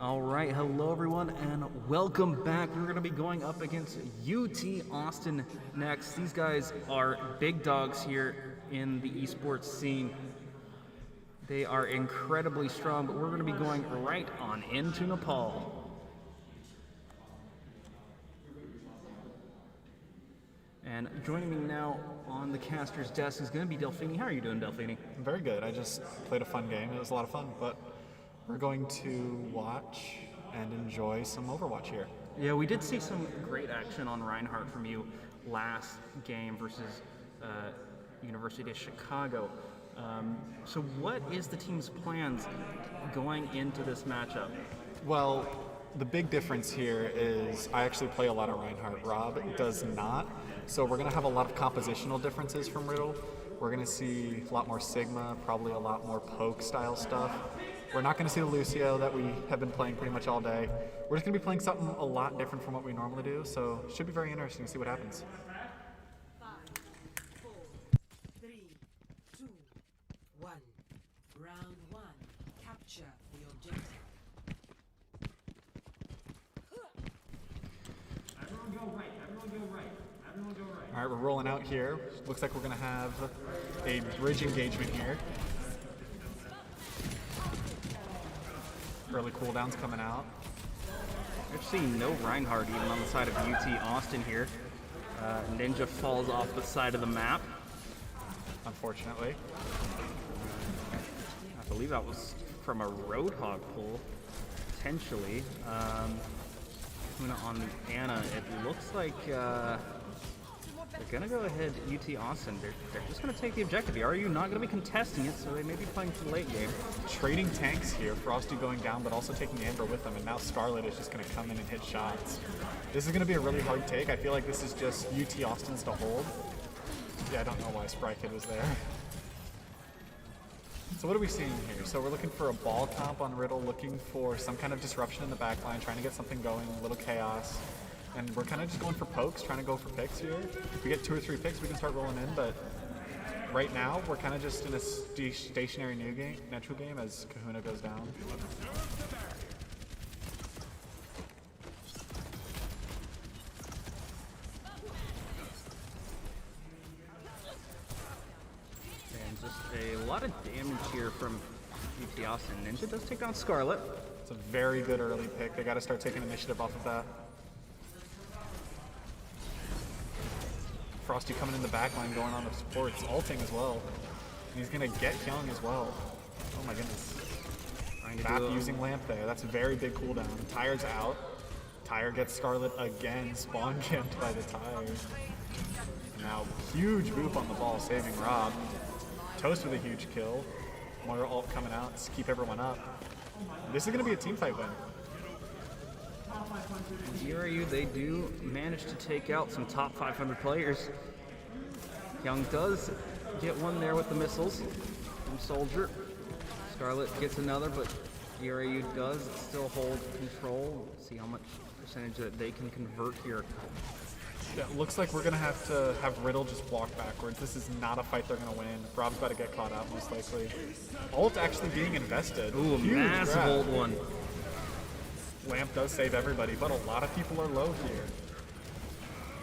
All right, hello everyone, and welcome back. We're going to be going up against UT Austin next. These guys are big dogs here in the esports scene. They are incredibly strong, but we're going to be going right on into Nepal. And joining me now on the caster's desk is going to be Delphini. How are you doing, Delphini? I'm very good. I just played a fun game. It was a lot of fun, but we're going to watch and enjoy some Overwatch here. Yeah, we did see some great action on Reinhardt from you last game versus University of Chicago. So what is the team's plans going into this matchup? Well, the big difference here is I actually play a lot of Reinhardt. Rob does not. So we're going to have a lot of compositional differences from Riddle. We're going to see a lot more Sigma, probably a lot more poke style stuff. We're not going to see the Lucio that we have been playing pretty much all day. We're just going to be playing something a lot different from what we normally do, so it should be very interesting to see what happens. 5, 4, 3, 2, 1. Round 1. Capture the objective. Everyone go right, everyone go right, everyone go right. All right, we're rolling out here. Looks like we're going to have a bridge engagement here. Early cooldowns coming out. We're seeing no Reinhardt even on the side of UT Austin here. Ninja falls off the side of the map. Unfortunately. I believe that was from a Roadhog pull, potentially. Kuna on the Anna. It looks like they're going to go ahead UT Austin. They're just going to take the objective. ERAU not going to be contesting it, so they may be playing for the late game. Trading tanks here. Frosty going down, but also taking Amber with them, and now Scarlet is just going to come in and hit shots. This is going to be a really hard take. I feel like this is just UT Austin's to hold. Yeah, I don't know why Spry Kid was there. So what are we seeing here? So we're looking for a ball comp on Riddle, looking for some kind of disruption in the backline, trying to get something going, a little chaos. And we're kind of just going for pokes, trying to go for picks here. If we get 2 or 3 picks, we can start rolling in, but right now, we're kind of just in a stationary neutral game as Kahuna goes down. And just a lot of damage here from UT Austin. Ninja does take down Scarlet. It's a very good early pick. They got to start taking initiative off of that. Frosty coming in the backline, going on the supports, ulting as well. And he's going to get Hyung as well. Oh my goodness. Bap using Lamp there. That's a very big cooldown. Tire's out. Tire gets Scarlet again, spawn camped by the Tire. Now, huge boop on the ball, saving Rob. Toast with a huge kill. Moira ult coming out to keep everyone up. This is going to be a team fight win. ERAU, they do manage to take out some top 500 players. Young does get one there with the missiles from Soldier. Scarlet gets another, but ERAU does still hold control. Let's see how much percentage that they can convert here. Yeah, it looks like we're going to have Riddle just walk backwards. This is not a fight they're going to win. Rob's about to get caught out, most likely. Ult actually being invested. Ooh, a massive ult one. Lamp does save everybody, but a lot of people are low here.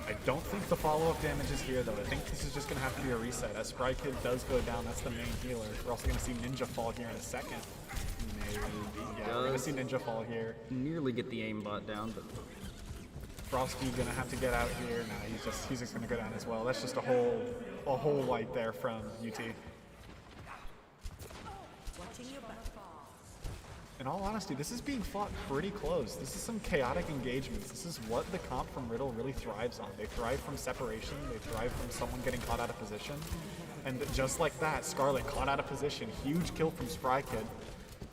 I don't think the follow-up damage is here, though. I think this is just going to have to be a reset. As Spry Kid does go down, that's the main healer. We're also going to see Ninja fall here in a second. Maybe. Yeah, we're going to see Ninja fall here. Nearly get the aimbot down, but Frosty gonna have to get out here. Nah, he's just gonna go down as well. That's just a whole light there from UT. In all honesty, this is being fought pretty close. This is some chaotic engagements. This is what the comp from Riddle really thrives on. They thrive from separation. They thrive from someone getting caught out of position. And just like that, Scarlet caught out of position. Huge kill from Spry Kid.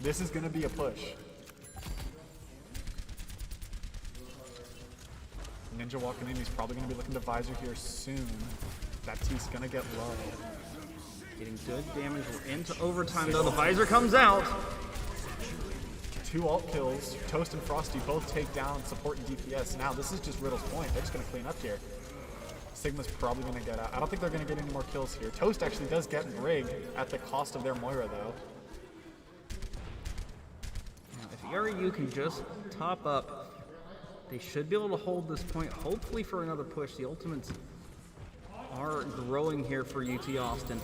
This is gonna be a push. Ninja walking in, he's probably going to be looking to visor here soon. That T's going to get low. Getting good damage. We're into overtime though. The visor comes out. 2 ult kills. Toast and Frosty both take down support and DPS. Now this is just Riddle's point. They're just going to clean up here. Sigma's probably going to get out. I don't think they're going to get any more kills here. Toast actually does get Brig at the cost of their Moira though. Now, if If ERAU can just top up, they should be able to hold this point, hopefully for another push. The ultimates are growing here for UT Austin.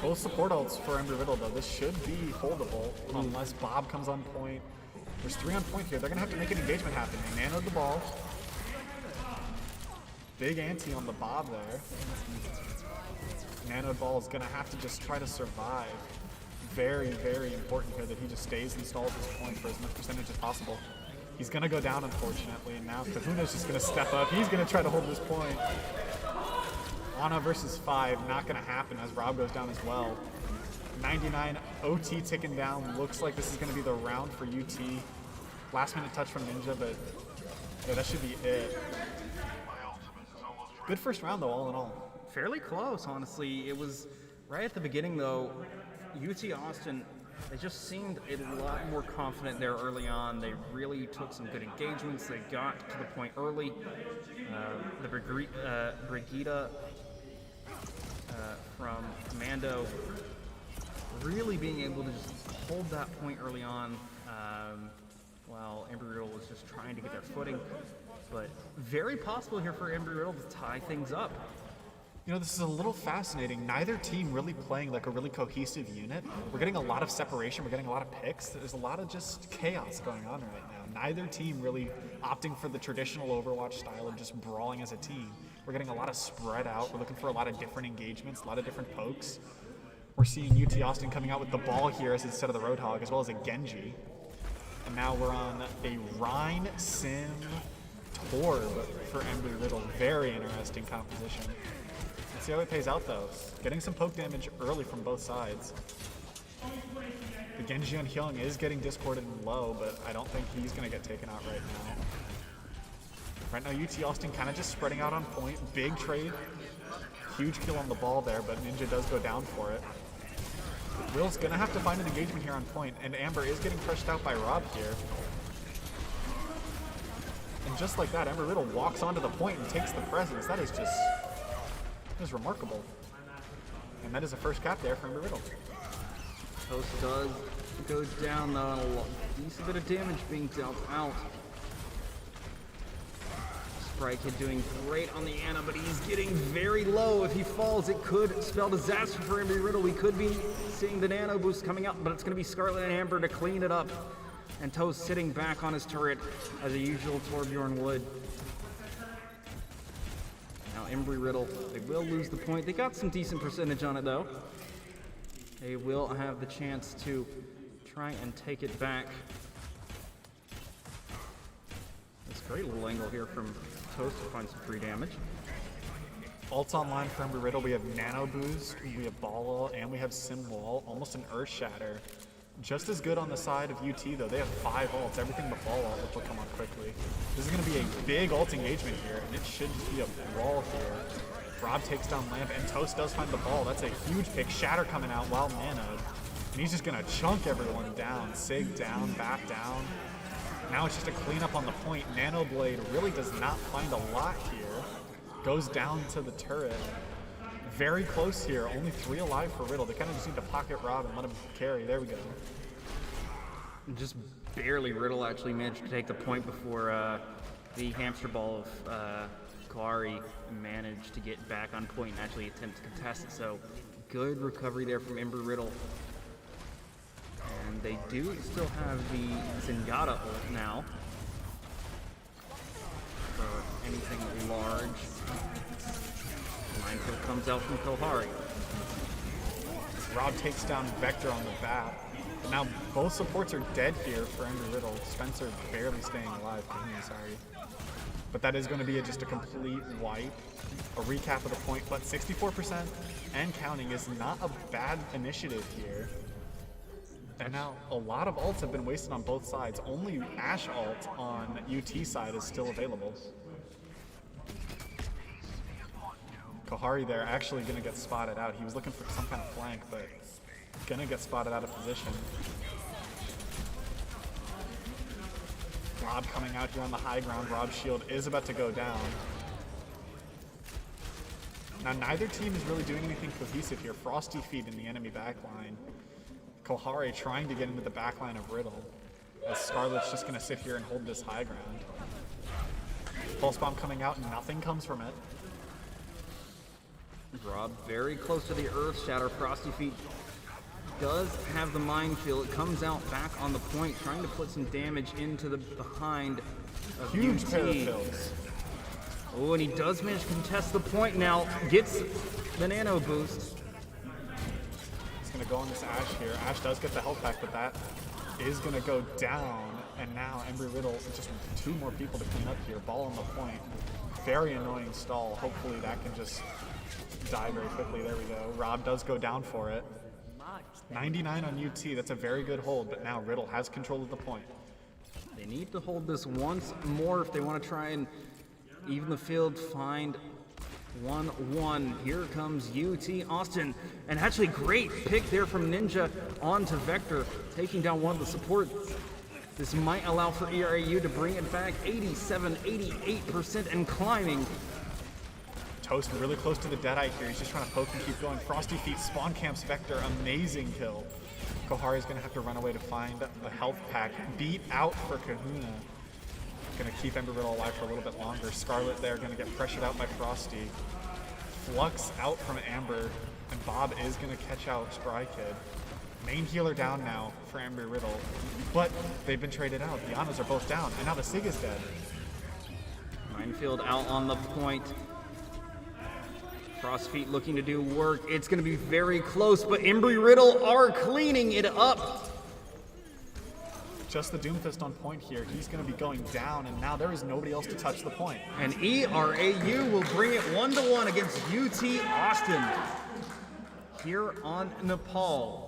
Both support ults for Embry Riddle though. This should be holdable unless Bob comes on point. There's 3 on point here. They're gonna have to make an engagement happen. They nanoed the ball. Big ante on the Bob there. Nanoed ball is gonna have to just try to survive. Very, very important here that he just stays installed at this point for as much percentage as possible. He's gonna go down unfortunately, and now Kahuna's just gonna step up. He's gonna try to hold this point. Ana versus 5, not gonna happen as Rob goes down as well. 99 OT ticking down. Looks like this is gonna be the round for UT. Last minute touch from Ninja, but yeah, that should be it. Good first round though, all in all. Fairly close, honestly. It was right at the beginning though. UT Austin, they just seemed a lot more confident there early on. They really took some good engagements. They got to the point early. The Brigitte from Commando really being able to just hold that point early on while Embry Riddle was just trying to get their footing. But very possible here for Embry Riddle to tie things up. You know, this is a little fascinating. Neither team really playing like a really cohesive unit. We're getting a lot of separation. We're getting a lot of picks. There's a lot of just chaos going on right now. Neither team really opting for the traditional Overwatch style of just brawling as a team. We're getting a lot of spread out. We're looking for a lot of different engagements, a lot of different pokes. We're seeing UT Austin coming out with the ball here as instead of the Roadhog, as well as a Genji. And now we're on a Rhine Sim Torb for Embry Riddle. Very interesting composition. Let's see how it pays out though. Getting some poke damage early from both sides. The Genji on Hyung is getting discorded and low, but I don't think he's going to get taken out right now. Right now UT Austin kind of just spreading out on point. Big trade. Huge kill on the ball there, but Ninja does go down for it. Will's going to have to find an engagement here on point, and Amber is getting crushed out by Rob here. And just like that, Embry Riddle walks onto the point and takes the presence. That is just... That is remarkable. And that is a first cap there for Embry Riddle. Toast does go down though, and a decent bit of damage being dealt out. Sprite Kid doing great on the Ana, but he's getting very low. If he falls, it could spell disaster for Embry Riddle. We could be seeing the nano boost coming up, but it's going to be Scarlet and Amber to clean it up. And Toast sitting back on his turret as a usual Torbjorn would. Now Embry Riddle, they will lose the point. They got some decent percentage on it though. They will have the chance to try and take it back. It's a great little angle here from Toast to find some free damage. Ults online for Embry Riddle. We have Nano Boost, we have Ball Ult, and we have Sim Wall. Almost an Earth Shatter. Just as good on the side of UT though. They have 5 ults, everything but Ball Ult, which will come on quickly. This is going to be a big ult engagement here, and it should just be a brawl here. Rob takes down Lamp, and Toast does find the ball. That's a huge pick. Shatter coming out while nanoed. And he's just going to chunk everyone down. Sig down, back down. Now it's just a cleanup on the point. Nano Blade really does not find a lot here. Goes down to the turret. Very close here. Only 3 alive for Riddle. They kind of just need to pocket Rob and let him carry. There we go. Just barely Riddle actually managed to take the point before the hamster ball of Kari managed to get back on point and actually attempt to contest it. So good recovery there from Embry Riddle. And they do still have the Zenyatta ult now for anything large. Minefield comes out from Kohari. Rob takes down Vector on the bat. But now both supports are dead here for Embry Riddle. Spencer barely staying alive. Sorry. But that is going to be just a complete wipe. A recap of the point, but 64% and counting is not a bad initiative here. And now a lot of ults have been wasted on both sides. Only Ashe ult on UT side is still available. Kohari there actually going to get spotted out. He was looking for some kind of flank, but going to get spotted out of position. Rob coming out here on the high ground. Rob's shield is about to go down. Now neither team is really doing anything cohesive here. Frosty feet in the enemy backline. Kohari trying to get into the backline of Riddle. as Scarlet's just going to sit here and hold this high ground. Pulse Bomb coming out, nothing comes from it. Rob very close to the Earth Shatter. Frosty Feet does have the minefield. It comes out back on the point, trying to put some damage into the behind of Huge UT. pair of fills. Oh, and he does manage to contest the point now. Gets the nano boost. He's going to go on this Ashe here. Ashe does get the health back, but that is going to go down. And now Embry Riddle, just 2 more people to clean up here. Ball on the point. Very annoying stall. Hopefully that can just die very quickly. There we go. Rob does go down for it. 99 on UT. That's a very good hold, but now Riddle has control of the point. They need to hold this once more if they want to try and even the field, find 1-1. Here comes UT Austin. And actually great pick there from Ninja onto Vector, taking down one of the supports. This might allow for ERAU to bring it back 87, 88% and climbing. Toast really close to the Deadeye here. He's just trying to poke and keep going. Frosty Feet spawn camps Vector. Amazing kill. Kohari's going to have to run away to find a health pack. Beat out for Kahuna. Going to keep Embry Riddle alive for a little bit longer. Scarlet there going to get pressured out by Frosty. Flux out from Amber. And Bob is going to catch out Spry Kid. Main healer down now for Embry Riddle. But they've been traded out. The Anas are both down. And now the Sig is dead. Minefield out on the point. Frostfeet looking to do work. It's going to be very close, but Embry Riddle are cleaning it up. Just the Doomfist on point here. He's going to be going down, and now there is nobody else to touch the point. And ERAU will bring it 1-1 against UT Austin here on Nepal.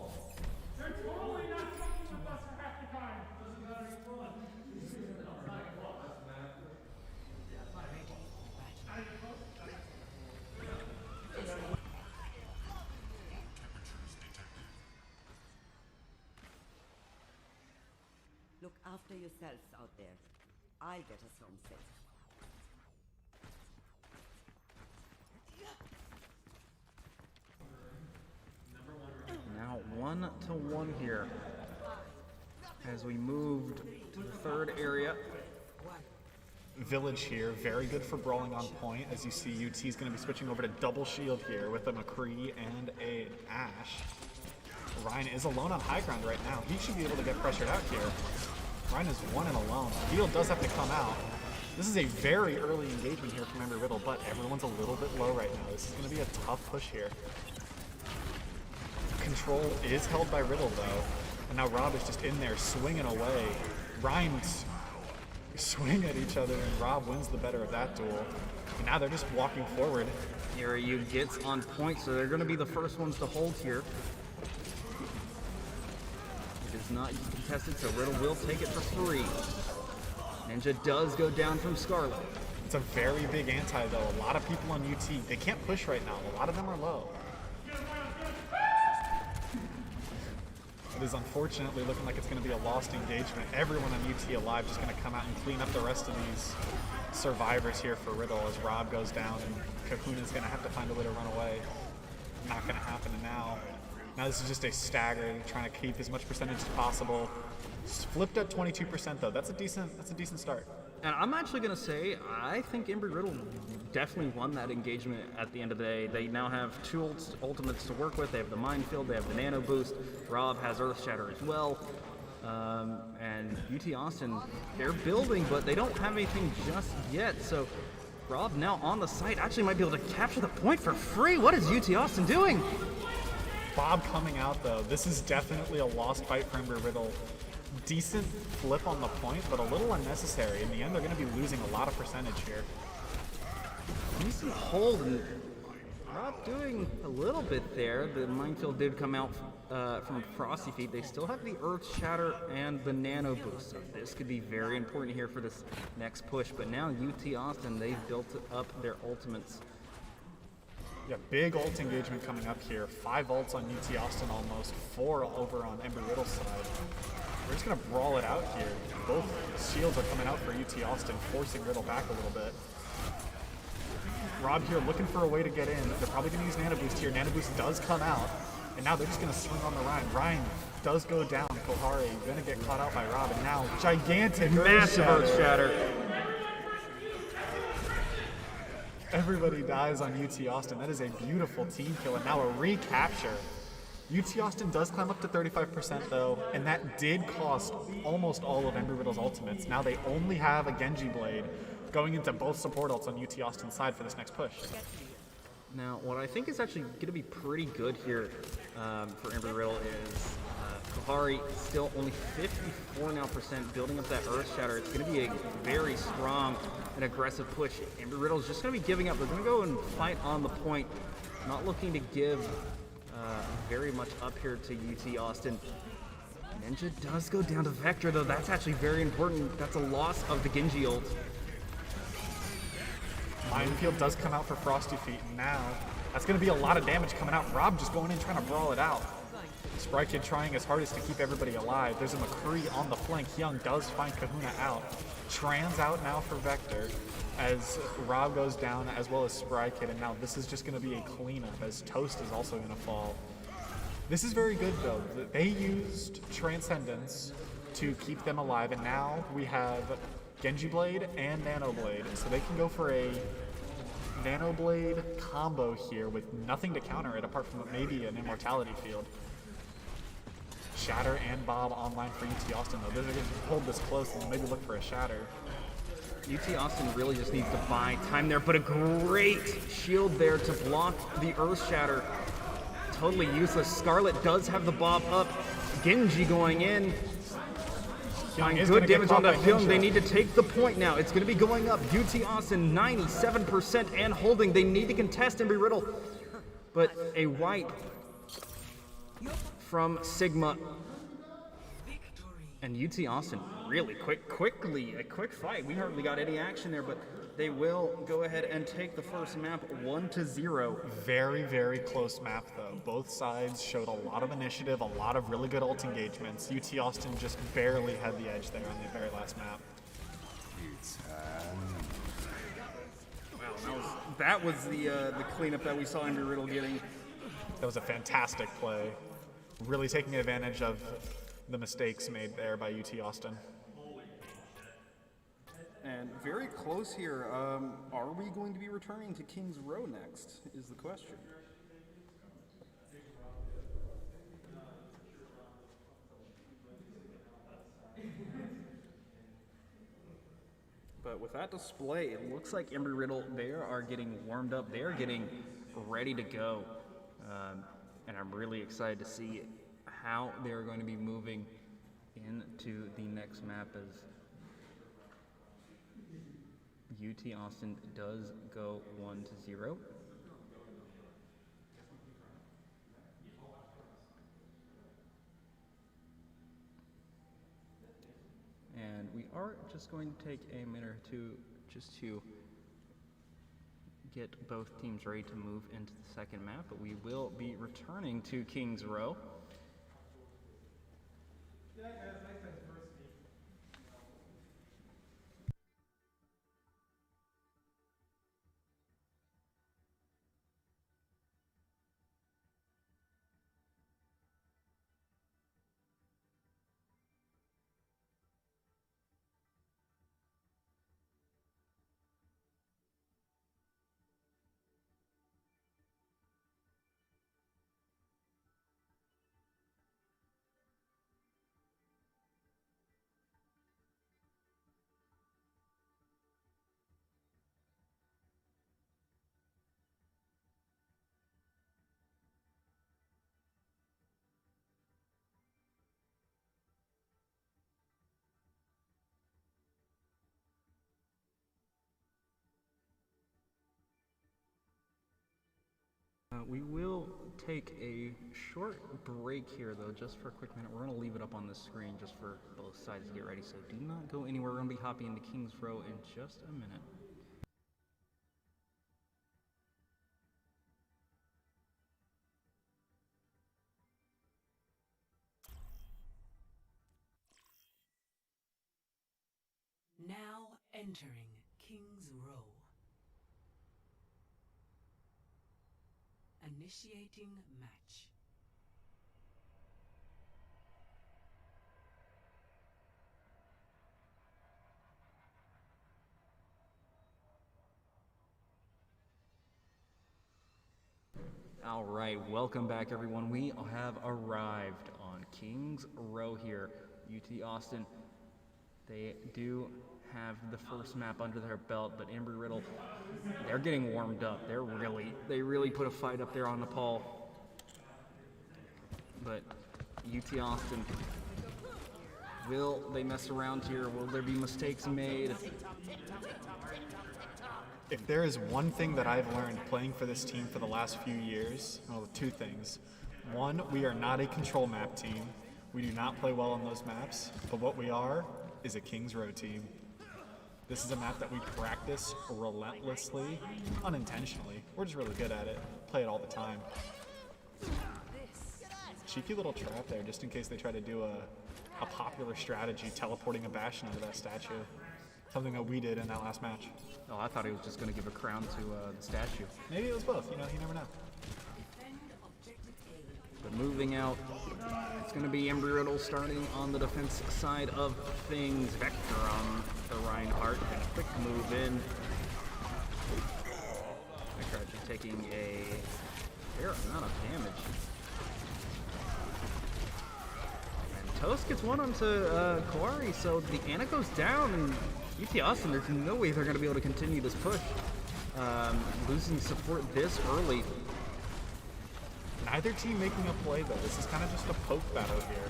Look after yourselves out there. I'll get us home safe. Now 1-1 here as we moved to the third area. Village here, very good for brawling on point. As you see, UT is going to be switching over to double shield here with a McCree and a Ashe. Ryan is alone on high ground right now. He should be able to get pressured out here. Ryan is 1 and alone. Field does have to come out. This is a very early engagement here from Embry Riddle, but everyone's a little bit low right now. This is going to be a tough push here. Control is held by Riddle though, and now Rob is just in there swinging away. Ryan's swing at each other, and Rob wins the better of that duel. And now they're just walking forward. ERAU gets on point, so they're going to be the first ones to hold here. It is not contested, so Riddle will take it for free. Ninja does go down from Scarlet. It's a very big anti though. A lot of people on UT, they can't push right now. A lot of them are low. It is unfortunately looking like it's going to be a lost engagement. Everyone on UT alive just going to come out and clean up the rest of these survivors here for Riddle as Rob goes down and Kahuna's going to have to find a way to run away. Not going to happen now. Now this is just a stagger, trying to keep as much percentage as possible. It's flipped at 22% though. That's a decent start. And I'm actually going to say, I think Embry Riddle definitely won that engagement at the end of the day. They now have 2 ultimates to work with. They have the Minefield, they have the Nano Boost. Rob has Earth Shatter as well. And UT Austin, they're building, but they don't have anything just yet. So Rob now on the site actually might be able to capture the point for free. What is UT Austin doing? Bob coming out though. This is definitely a lost fight for Embry Riddle. Decent flip on the point, but a little unnecessary. In the end, they're going to be losing a lot of percentage here. Decent hold, and Rob doing a little bit there. The Minefield did come out from Frosty Feet. They still have the Earth Shatter and the Nano Boost, so this could be very important here for this next push. But now UT Austin, they've built up their ultimates. Yeah, big ult engagement coming up here. 5 ults on UT Austin almost, 4 over on Embry Riddle's side. We're just going to brawl it out here. Both shields are coming out for UT Austin, forcing Riddle back a little bit. Rob here looking for a way to get in. They're probably going to use Nano Boost here. Nano Boost does come out, and now they're just going to swing on the Ryan. Ryan does go down. Kohari gonna get caught out by Rob, and now gigantic Massive Earth Shatter. Everybody dies on UT Austin. That is a beautiful team kill, and now a recapture. UT Austin does climb up to 35% though, and that did cost almost all of Embry Riddle's ultimates. Now they only have a Genji Blade going into both support ults on UT Austin's side for this next push. Now, what I think is actually going to be pretty good here for Embry Riddle is Kohari still only 54% now, building up that Earth Shatter. It's going to be a very strong and aggressive push. Embry Riddle is just going to be giving up. They're going to go and fight on the point, not looking to give very much up here to UT Austin. Ninja does go down to Vector, though. That's actually very important. That's a loss of the Genji ult. Minefield does come out for Frosty Feet, and now that's going to be a lot of damage coming out. Rob just going in trying to brawl it out. Spry Kid trying his hardest to keep everybody alive. There's a McCree on the flank. Young does find Kahuna out. Trans out now for Vector as Rob goes down, as well as Spry Kid, and now this is just going to be a cleanup as Toast is also going to fall. This is very good though. They used Transcendence to keep them alive, and now we have Genji Blade and Nano Blade, so they can go for a Nano Blade combo here with nothing to counter it apart from maybe an Immortality Field. Shatter and Bob online for UT Austin though. They're going to hold this close and maybe look for a Shatter. UT Austin really just needs to buy time there, but a great shield there to block the Earth Shatter. Totally useless. Scarlet does have the Bob up. Genji going in. Doing good damage on the Hyung. They need to take the point now. It's going to be going up. UT Austin 97% and holding. They need to contest Embry Riddle. But a wipe from Sigma. And UT Austin really quickly, a quick fight. We hardly got any action there, but they will go ahead and take the first map 1-0. Very, very close map though. Both sides showed a lot of initiative, a lot of really good ult engagements. UT Austin just barely had the edge there on the very last map. Wow, that was the cleanup that we saw Embry Riddle getting. That was a fantastic play. Really taking advantage of the mistakes made there by UT Austin. And very close here. Are we going to be returning to King's Row next, is the question. But with that display, it looks like Embry Riddle, they are getting warmed up. They are getting ready to go. And I'm really excited to see how they're going to be moving into the next map as UT Austin does go 1-0. And we are just going to take a minute or two just to get both teams ready to move into the second map, but we will be returning to King's Row. We will take a short break here, though, just for a quick minute. We're going to leave it up on the screen just for both sides to get ready, so do not go anywhere. We're going to be hopping into King's Row in just a minute. Now entering King's Row. Initiating match. All right, welcome back, everyone. We have arrived on Kings Row here, UT Austin. They do have the first map under their belt, but Embry-Riddle, they're getting warmed up. They really put a fight up there on Nepal. But UT Austin, will they mess around here? Will there be mistakes made? If there is one thing that I've learned playing for this team for the last few years, well, two things. One, we are not a control map team. We do not play well on those maps, but what we are is a Kings Row team. This is a map that we practice relentlessly, unintentionally. We're just really good at it. Play it all the time. Cheeky little trap there, just in case they try to do a popular strategy, teleporting a Bastion into that statue. Something that we did in that last match. Oh, I thought he was just going to give a crown to the statue. Maybe it was both, you know, you never know. But moving out, it's going to be Embry-Riddle starting on the defense side of things. Vector on the Reinhardt, and a quick move in. Vector actually taking a fair amount of damage. And Toast gets one onto Kawari, so the Ana goes down, and UT Austin, there's no way they're going to be able to continue this push. Losing support this early. Neither team making a play though. This is kind of just a poke battle here.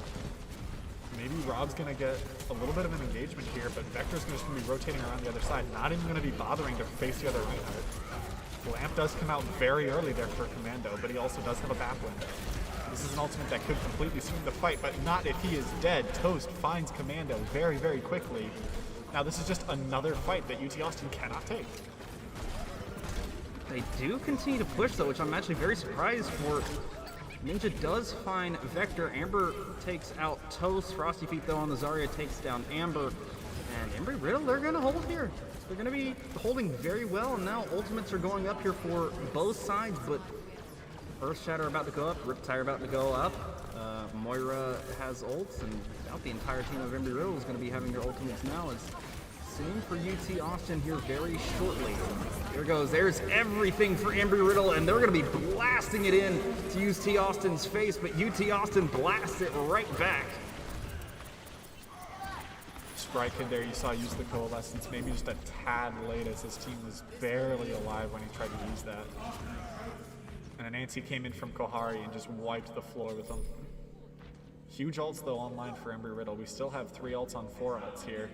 Maybe Rob's going to get a little bit of an engagement here, but Vector's just going to be rotating around the other side, not even going to be bothering to face the other Reinhardt. Lamp does come out very early there for Commando, but he also does have a back window. This is an ultimate that could completely swing the fight, but not if he is dead. Toast finds Commando very, very quickly. Now this is just another fight that UT Austin cannot take. They do continue to push though, which I'm actually very surprised for. Ninja does find Vector. Amber takes out Toast. Frosty Feet though on the Zarya takes down Amber. And Embry-Riddle, they're going to hold here. They're going to be holding very well, and now ultimates are going up here for both sides, but Earth Shatter about to go up, Riptide about to go up. Moira has ults, and about the entire team of Embry-Riddle is going to be having their ultimates now. It's soon for UT Austin here very shortly. There goes, there's everything for Embry-Riddle, and they're going to be blasting it in to UT Austin's face, but UT Austin blasts it right back. Sprite Kid there, you saw use the Coalescence, maybe just a tad late as his team was barely alive when he tried to use that. And Nancy came in from Kohari and just wiped the floor with them. Huge ults though online for Embry-Riddle. We still have 3 ults on 4 ults here.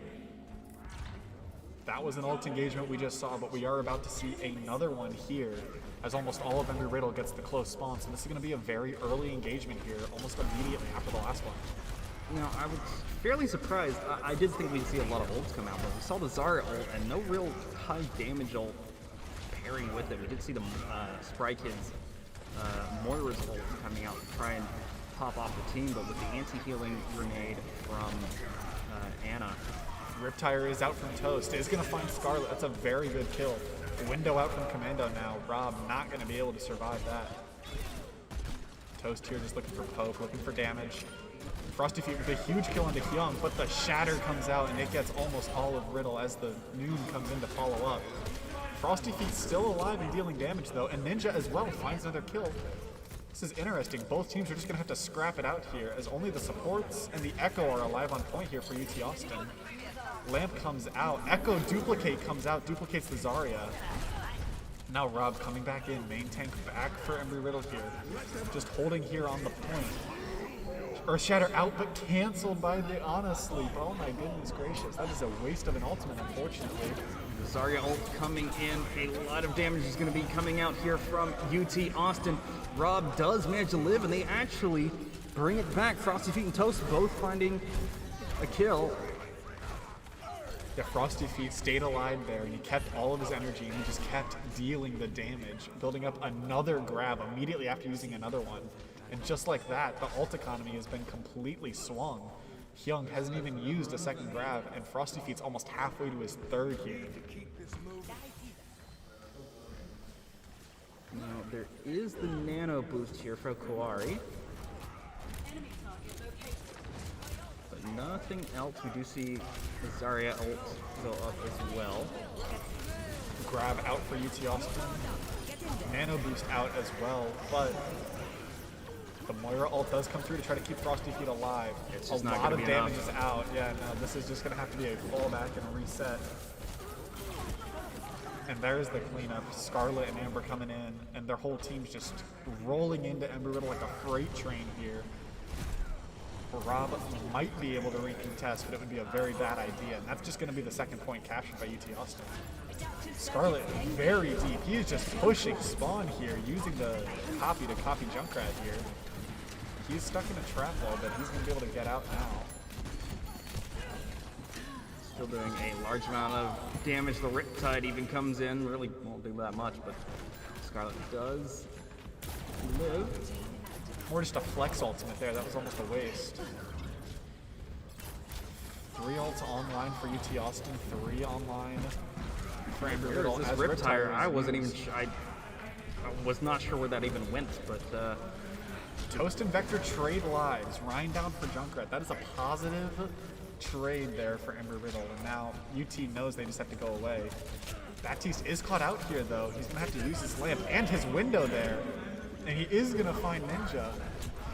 That was an ult engagement we just saw, but we are about to see another one here as almost all of Embry-Riddle gets the close spawn. So this is going to be a very early engagement here, almost immediately after the last one. You know, I was fairly surprised. I did think we'd see a lot of ults come out, but we saw the Zarya ult and no real high damage ult pairing with it. We did see the Spry Kids, Moira's ult coming out to try and pop off the team, but with the anti-healing grenade from Ana. Riptire is out from Toast. Is going to find Scarlet. That's a very good kill. Window out from Commando now. Rob not going to be able to survive that. Toast here just looking for poke, looking for damage. Frosty Feet with a huge kill into Hyung, but the Shatter comes out and it gets almost all of Riddle as the Noon comes in to follow up. Frosty Feet still alive and dealing damage though, and Ninja as well finds another kill. This is interesting. Both teams are just going to have to scrap it out here as only the supports and the Echo are alive on point here for UT Austin. Lamp comes out. Echo Duplicate comes out, duplicates the Zarya. Now Rob coming back in, main tank back for Embry-Riddle here. Just holding here on the point. Earth Shatter out, but canceled by the Ana sleep. Oh my goodness gracious. That is a waste of an ultimate, unfortunately. The Zarya ult coming in. A lot of damage is going to be coming out here from UT Austin. Rob does manage to live, and they actually bring it back. Frosty Feet and Toast both finding a kill. Yeah, Frosty Feet stayed alive there, and he kept all of his energy, and he just kept dealing the damage, building up another grab immediately after using another one. And just like that, the ult economy has been completely swung. Hyung hasn't even used a second grab, and Frosty Feet's almost halfway to his third here. Now, there is the nano boost here for Kawari. But nothing else. We do see the Zarya ult go up as well. Grab out for UT Austin. Nano boost out as well, but the Moira ult does come through to try to keep Frosty Feet alive. It's a just not lot gonna of be damage enough. is out. Yeah, no, this is just going to have to be a fallback and a reset. And there's the cleanup. Scarlet and Amber coming in, and their whole team's just rolling into Ember Riddle like a freight train here. Rob might be able to recontest, but it would be a very bad idea. And that's just going to be the second point captured by UT Austin. Scarlet very deep. He is just pushing Spawn here, using the copy to copy Junkrat here. He's stuck in a trap wall, but he's going to be able to get out now. Still doing a large amount of damage. The Riptide even comes in. Really won't do that much, but Scarlet does live. More just a flex ultimate there. That was almost a waste. 3 ults online for UT Austin. 3 online for Ember Riddle. This As Riptide, I wasn't even. used. I was not sure where that even went, but. Toast and Vector trade lives. Ryan down for Junkrat. That is a positive trade there for Ember Riddle. And now UT knows they just have to go away. Baptiste is caught out here though. He's gonna have to use his lamp and his window there. And he is gonna find Ninja.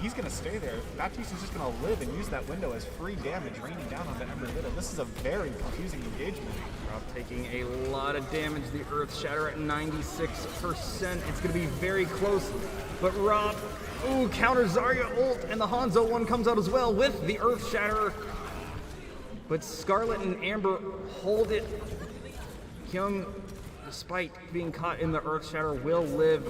He's gonna stay there. Baptiste is just gonna live and use that window as free damage raining down onto Ember Riddle. This is a very confusing engagement. Rob taking a lot of damage. The Earth Shatter at 96%. It's gonna be very close, but Rob, ooh, counter Zarya ult, and the Hanzo one comes out as well with the Earth Shatter. But Scarlet and Amber hold it. Kyung, despite being caught in the Earth Shatter, will live.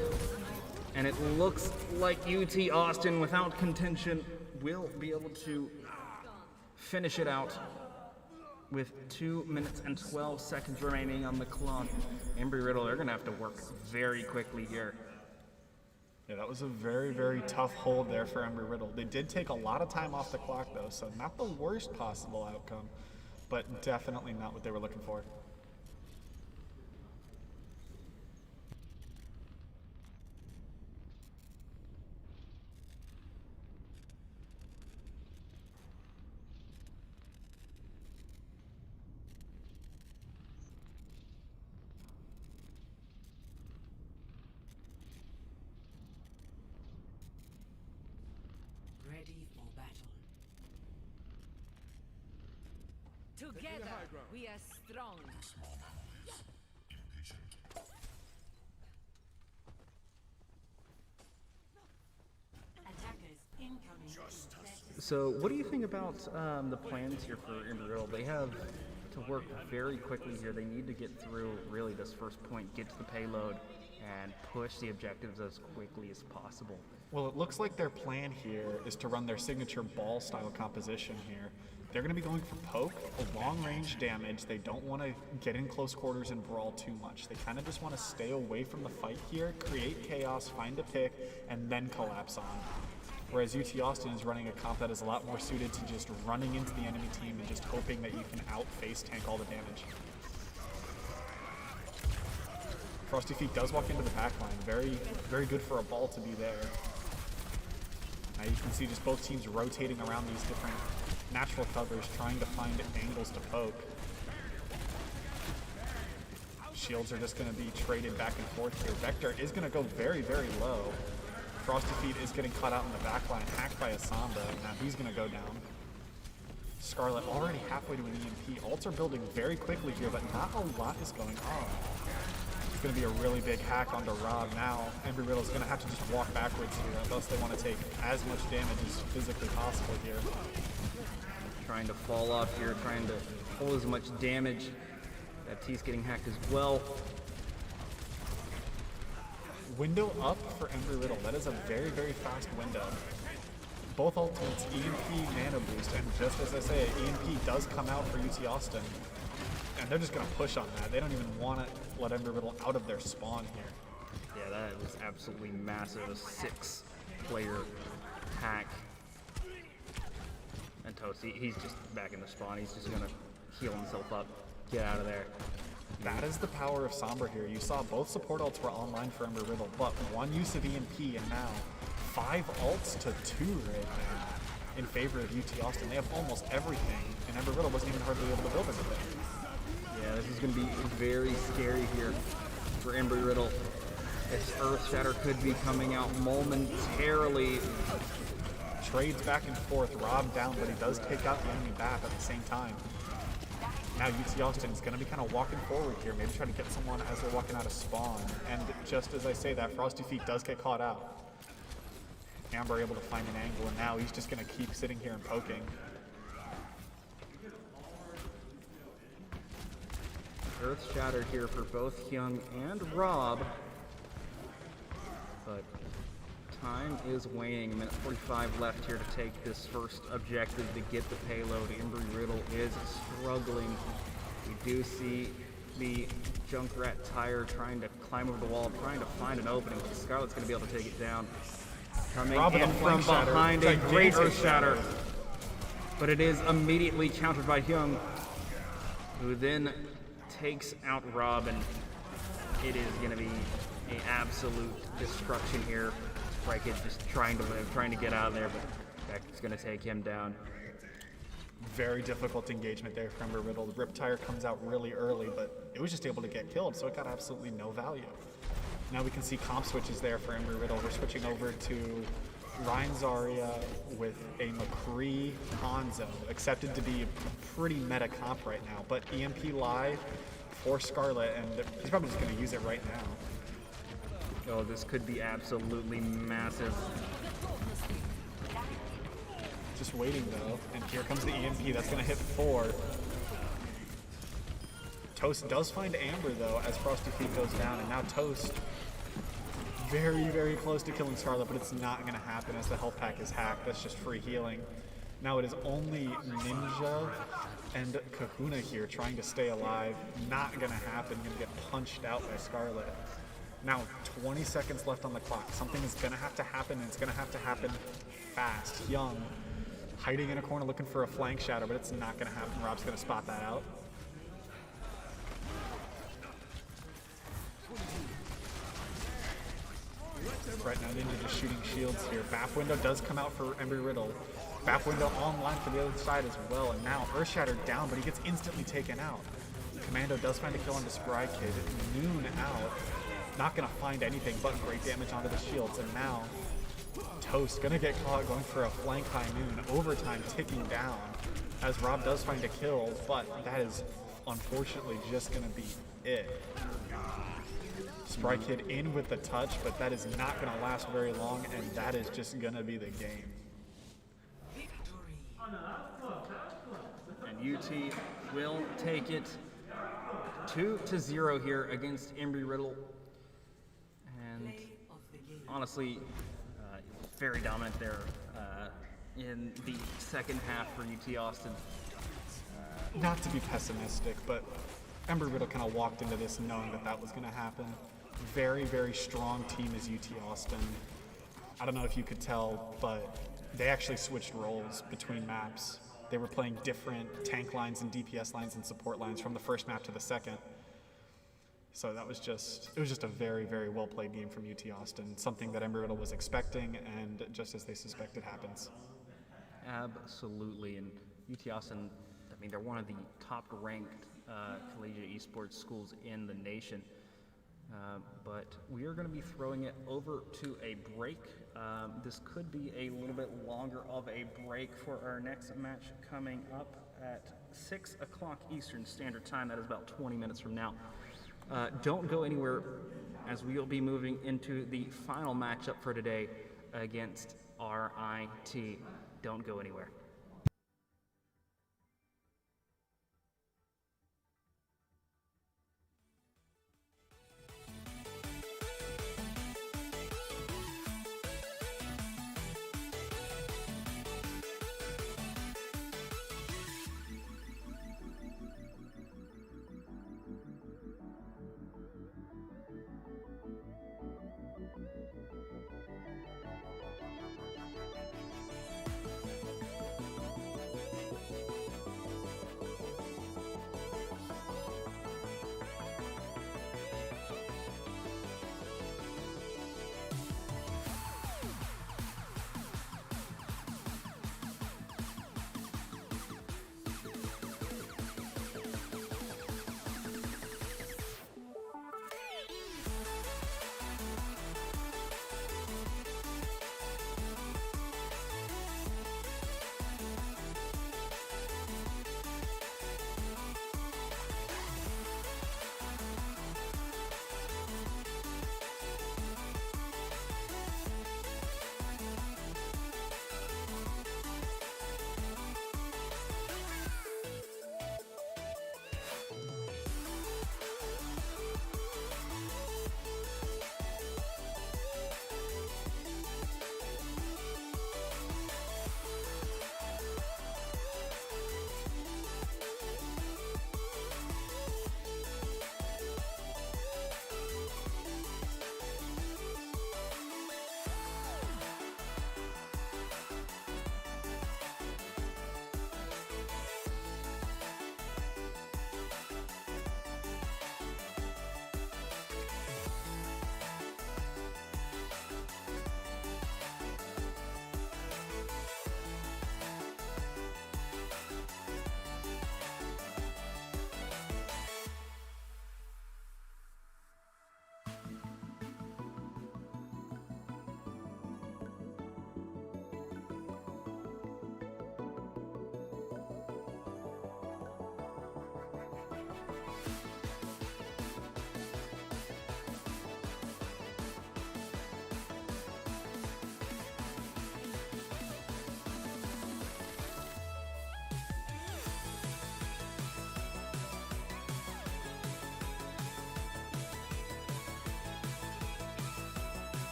And it looks like UT Austin, without contention, will be able to finish it out with 2 minutes and 12 seconds remaining on the clock. Ember Riddle, they're going to have to work very quickly here. Yeah, that was a very, very tough hold there for Ember Riddle. They did take a lot of time off the clock though, so not the worst possible outcome, but definitely not what they were looking for. Ready for battle. Together, we are strong. Attackers incoming. So what do you think about the plans here for Ember Riddle? They have to work very quickly here. They need to get through really this first point, get to the payload, and push the objectives as quickly as possible. Well, it looks like their plan here is to run their signature ball style composition here. They're going to be going for poke, a long range damage. They don't want to get in close quarters and brawl too much. They kind of just want to stay away from the fight here, create chaos, find a pick, and then collapse on. Whereas UT Austin is running a comp that is a lot more suited to just running into the enemy team and just hoping that you can out-face tank all the damage. Frosty Feet does walk into the backline. Very, very good for a ball to be there. Now you can see just both teams rotating around these different natural covers, trying to find angles to poke. Shields are just going to be traded back and forth here. Vector is going to go very, very low. Frosty Feet is getting caught out in the backline, hacked by Asamba. Now he's going to go down. Scarlet already halfway to an EMP. Ults are building very quickly here, but not a lot is going on. It's going to be a really big hack onto Rob now. Ember Riddle is going to have to just walk backwards here, unless they want to take as much damage as physically possible here. Trying to fall off here, trying to pull as much damage. Baptiste getting hacked as well. Window up for Ember Riddle. That is a very, very fast window. Both ultimates, EMP, Nano Boost, and just as I say, EMP does come out for UT Austin. And they're just going to push on that. They don't even want to let Ember Riddle out of their spawn here. Yeah, that was absolutely massive. A 6-player hack. And Toast, he's just back in the spawn. He's just going to heal himself up. Get out of there. That is the power of Sombra here. You saw both support ults were online for Ember Riddle, but one use of EMP, and now 5 ults to 2 right now in favor of UT Austin. They have almost everything, and Ember Riddle wasn't even hardly able to build anything. Yeah, this is going to be very scary here for Ember Riddle. This Earth Shatter could be coming out momentarily. Trades back and forth, Rob down, but he does take out the enemy BAP at the same time. Now UT Austin is going to be kind of walking forward here, maybe trying to get someone as they're walking out of spawn. And just as I say that, Frosty Feet does get caught out. Amber able to find an angle, and now he's just going to keep sitting here and poking. Earth Shatter here for both Hyung and Rob. But time is waning. A minute 45 left here to take this first objective to get the payload. Embry Riddle is struggling. We do see the Junkrat Tire trying to climb over the wall, trying to find an opening. Scarlet's going to be able to take it down. Coming in from behind, a great Earth Shatter. But it is immediately countered by Hyung, who then takes out Rob, and it is going to be an absolute destruction here. Sprykid just trying to live, trying to get out of there, but Beck's going to take him down. Very difficult engagement there from Embry Riddle. The Riptire comes out really early, but it was just able to get killed, so it got absolutely no value. Now we can see comp switches there for Embry Riddle. We're switching over to Ryan Zarya with a McCree Hanzo, accepted to be a pretty meta comp right now, but EMP live for Scarlet, and he's probably just going to use it right now. Oh, this could be absolutely massive. Just waiting though, and here comes the EMP. That's going to hit 4. Toast does find Amber though as Frosty Feet goes down, and now Toast very, very close to killing Scarlet, but it's not going to happen as the health pack is hacked. That's just free healing. Now it is only Ninja and Kahuna here trying to stay alive. Not going to happen. Going to get punched out by Scarlet. Now 20 seconds left on the clock. Something is going to have to happen, and it's going to have to happen fast. Young hiding in a corner looking for a flank shadow, but it's not going to happen. Rob's going to spot that out. Right now, Ninja just shooting shields here. BAP window does come out for Embry Riddle. BAP window online for the other side as well, and now Earth Shatter down, but he gets instantly taken out. Commando does find a kill on the Sprykid. Noon out. Not going to find anything but great damage onto the shields, and now Toast going to get caught going for a flank high Noon. Overtime ticking down as Rob does find a kill, but that is unfortunately just going to be it. Sprykid in with the touch, but that is not going to last very long, and that is just going to be the game. And UT will take it 2-0 here against Embry Riddle. And honestly, very dominant there in the second half for UT Austin. Not to be pessimistic, but Embry Riddle kind of walked into this knowing that that was going to happen. Very, very strong team is UT Austin. I don't know if you could tell, but they actually switched roles between maps. They were playing different tank lines and DPS lines and support lines from the first map to the second. So that was just, it was just a very, very well played game from UT Austin. Something that Embry Riddle was expecting, and just as they suspected happens. Absolutely, and UT Austin, I mean, they're one of the top ranked collegiate esports schools in the nation. But we are going to be throwing it over to a break. This could be a little bit longer of a break for our next match coming up at 6 o'clock Eastern Standard Time. That is about 20 minutes from now. Don't go anywhere as we will be moving into the final matchup for today against RIT. Don't go anywhere.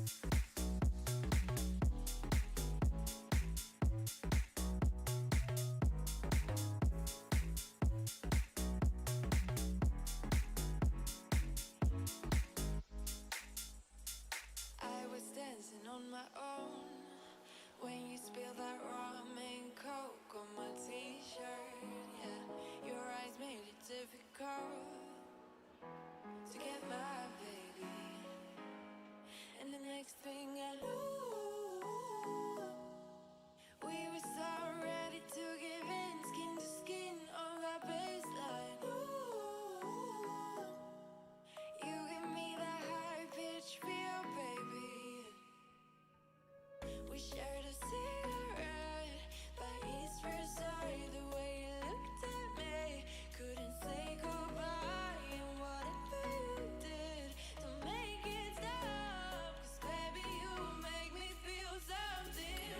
I was dancing on my own when you spilled that rum and coke on my t-shirt. Yeah, your eyes made it difficult to get my baby. And the next thing I knew, we were so ready to give in, skin to skin on that baseline. Ooh, you give me that high pitch feel, baby. We shared a cigarette by East Versailles. The way you looked at me, couldn't say goodbye. And whatever you did to make it stop, 'cause baby you make me feel something.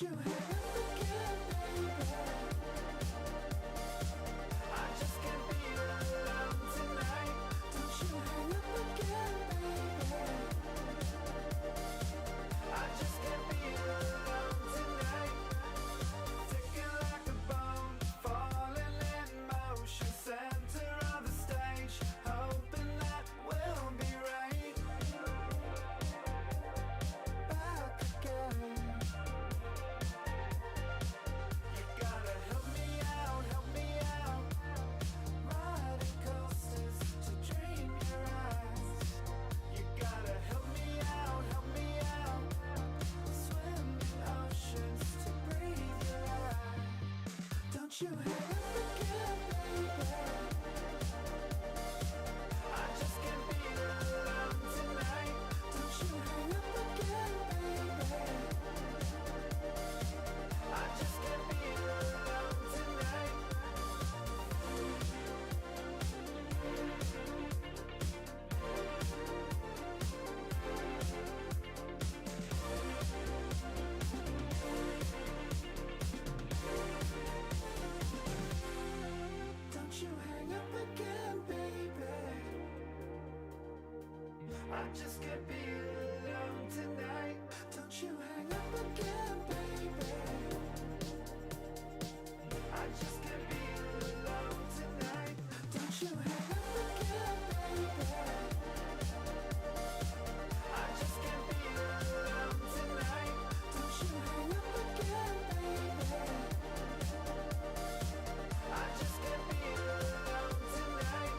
Don't you hang up again, baby. I just can't be alone tonight. Don't you hang up again, baby. I just can't be alone tonight. Ticking like a bomb, falling in motion, center of the stage, hoping that we'll be right. Back again. You gotta help me out, help me out. Riding coasters to dream your eyes. You gotta help me out, help me out. Swim in oceans to breathe your life. Don't you hang up again, baby. I just can't be alone tonight. Don't you hang up again, baby. I just can't be alone tonight. Don't you hang up again, baby. I just can't be alone tonight. Don't you hang up again, baby. I just can't be alone tonight. Don't you hang up again, baby. I just can't be alone tonight. Don't you hang up again, baby. I just can't be alone tonight.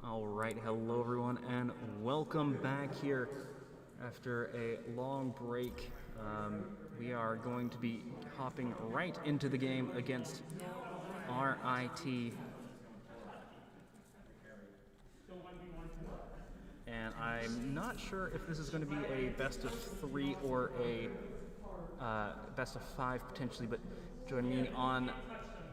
All right, hello everyone, and welcome back here after a long break. We are going to be hopping right into the game against RIT. And I'm not sure if this is going to be a best of 3 or a best of 5 potentially, but joining me on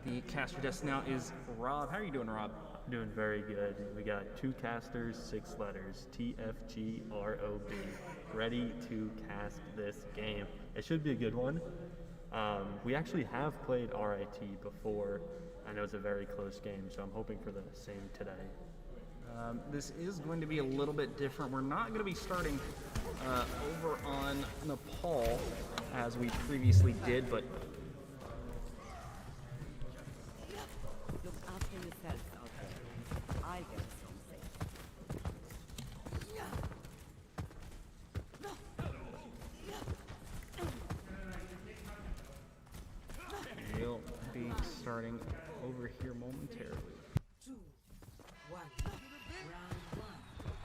the caster desk now is Rob. How are you doing, Rob? Doing very good. We got 2 casters, 6 letters, TFGROB, ready to cast this game. It should be a good one. We actually have played RIT before, and it was a very close game, so I'm hoping for the same today. This is going to be a little bit different. We're not going to be starting over on Nepal as we previously did, but Look after yourself out there. I'll get us home safe. we'll be starting over here momentarily. 2, 1. Round 1.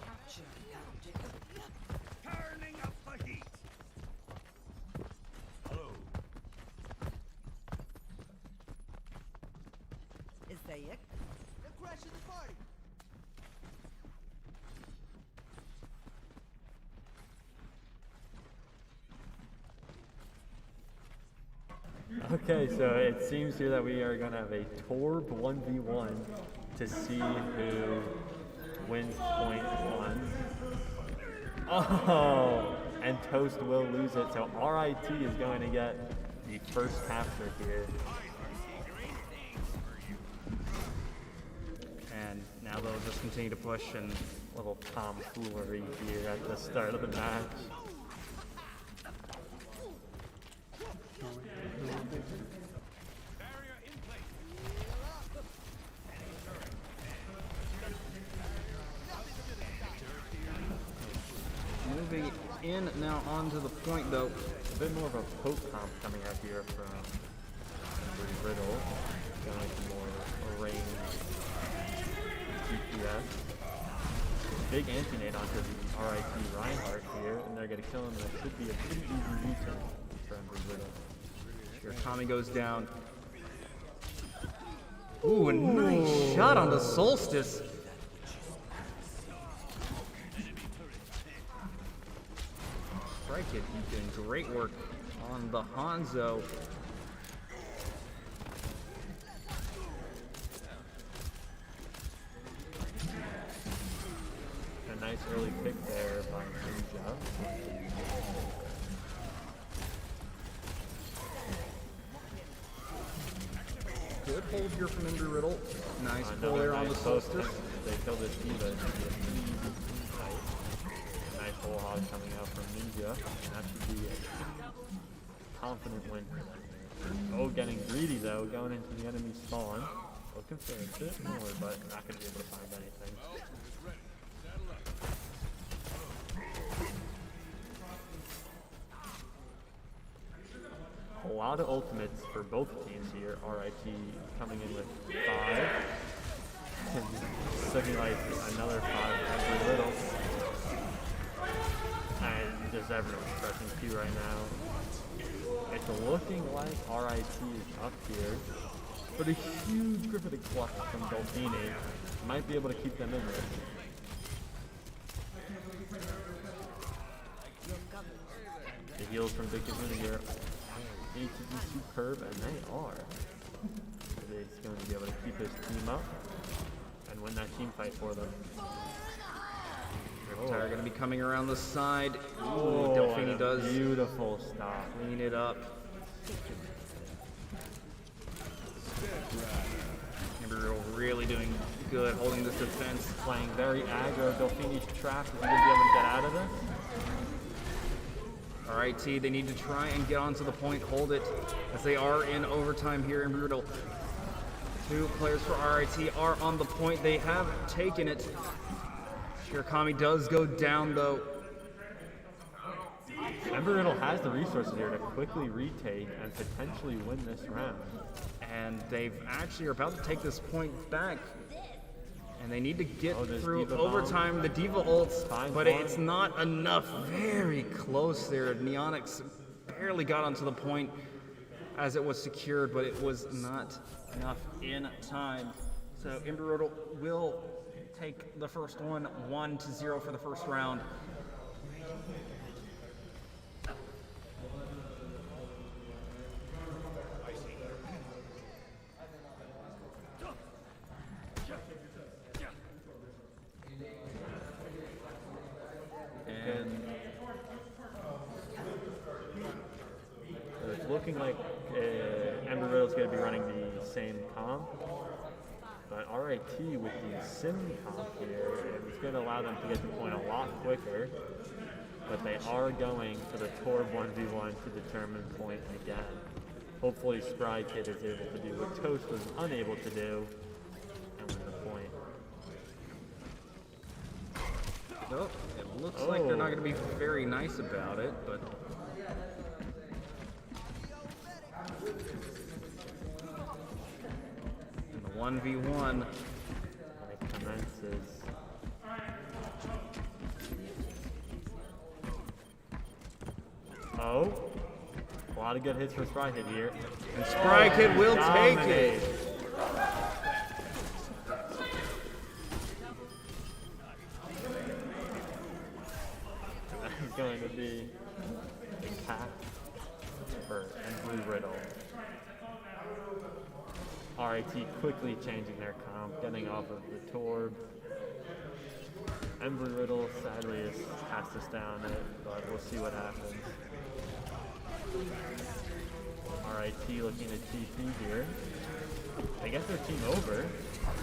Capture the objective. Turning up the heat. Hello. Is that it? They're crashing the party. Okay, so it seems here that we are going to have a Torb 1v1 to see who wins point 1. Oh, and Toast will lose it, so RIT is going to get the first capture here. And now they'll just continue to push and Little tomfoolery here at the start of the match. moving in now onto the point though. A bit more of a poke comp coming out here from Riddle. Going for more range DPS. Big anti-nade onto the RIT Reinhardt here, and they're going to kill him. That should be a pretty easy return for Riddle. Here Tommy goes down. Ooh, a nice shot on the Solstice. Strike it, he's doing great work on the Hanzo. A nice early pick there by Ninja. Good hold here from Ender Riddle. Nice pull there on the Solstice. They killed this Diva. Nice whole hog coming out from Ninja. That should be a confident win for them here. Oh, getting greedy though, going into the enemy spawn. Looking for a bit more, but not going to be able to find anything. A lot of ultimates for both teams here. RIT coming in with 5. Simulate another 5 every little. And just everyone's pressing Q right now. It's looking like RIT is up here. But a huge Griffitic Clutch from Dolphini might be able to keep them in there. The heals from Big Kahuna here. Need to be superb, and they are. He's going to be able to keep his team up and win that team fight for them. Riptide going to be coming around the side. Oh, Dolphini does beautiful stop. Clean it up. Embry really doing good, holding this defense. Playing very aggro. Delphini's trapped. Is he going to be able to get out of this? RIT, they need to try and get onto the point, hold it, as they are in overtime here in Brutal. Two players for RIT are on the point. They have taken it. Shirakami does go down, though. Embry has the resources here to quickly retake and potentially win this round. And they've actually are about to take this point back. And they need to get through overtime. The Diva ults, but it's not enough. Very close there. Neonix barely got onto the point as it was secured, but it was not enough in time. So Embry will take the first one, 1-0 for the first round. It's looking like Embry is going to be running the same comp, but RIT with the sim comp here, it's going to allow them to get to the point a lot quicker, but they are going to the Torb 1v1 to determine point again. Hopefully Spry Kid is able to do what Toast was unable to do and win the point. Nope, it looks like they're not going to be very nice about it, but... And the 1v1 commences. Oh, a lot of good hits for Spry Kid here. And Spry Kid will take it. That is going to be a cap for Embry Riddle. RIT quickly changing their comp, getting off of the Torb. Embry Riddle sadly has to down it, but we'll see what happens. RIT looking at TP here. They get their team over.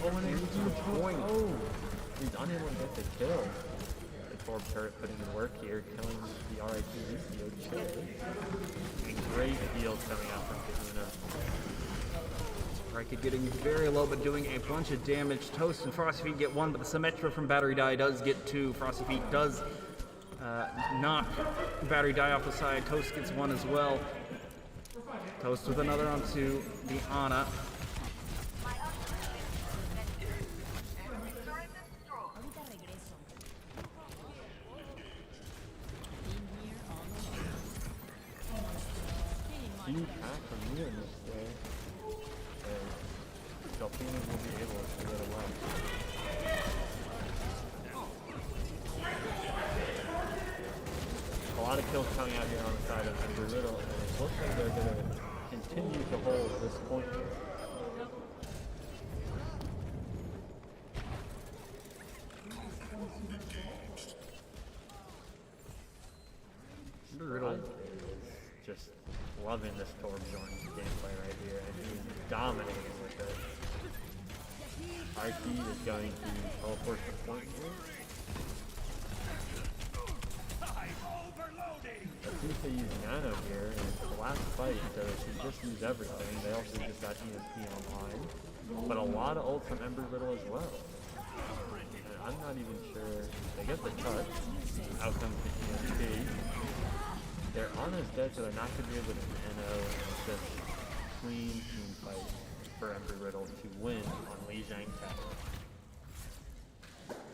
Oh, and they do the point. Oh, he's unable to get the kill. The Torb turret putting in work here, killing the RIT Lucio chill. And great deals coming out from Kahuna. Raikid getting very low, but doing a bunch of damage. Toast and Frosty Feet get one, but the Symmetra from Battery Die does get two. Frosty Feet does knock Battery Die off the side. Toast gets one as well. Toast with another onto the Ana. Huge hack from here in this day. Delphine will be able to get away. A lot of kills coming out here on the side of Embry Riddle, and it looks like they're going to continue to hold this point here. Embry Riddle is just loving this Torbjorn gameplay right here, and he's dominating with it. RT is going to teleport the point here. I think they use Nano here, and it's the last fight, so they should just use everything. They also just got EMP online, but a lot of ults from Embry Riddle as well. And I'm not even sure. They get the touch. Out comes the EMP. They're on his dead, so they're not going to be able to NO, and it's just clean team fight for Embry Riddle to win on Li Zhang Tower.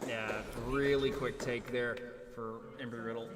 Yeah, really quick take there for Embry Riddle.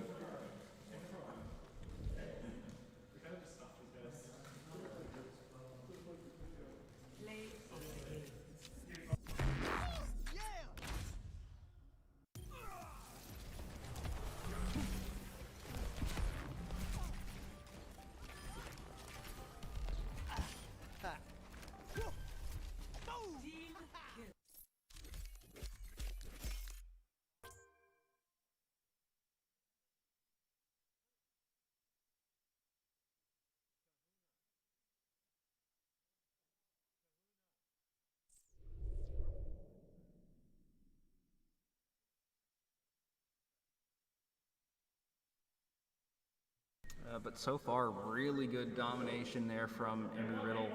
But so far, really good domination there from Embry Riddle.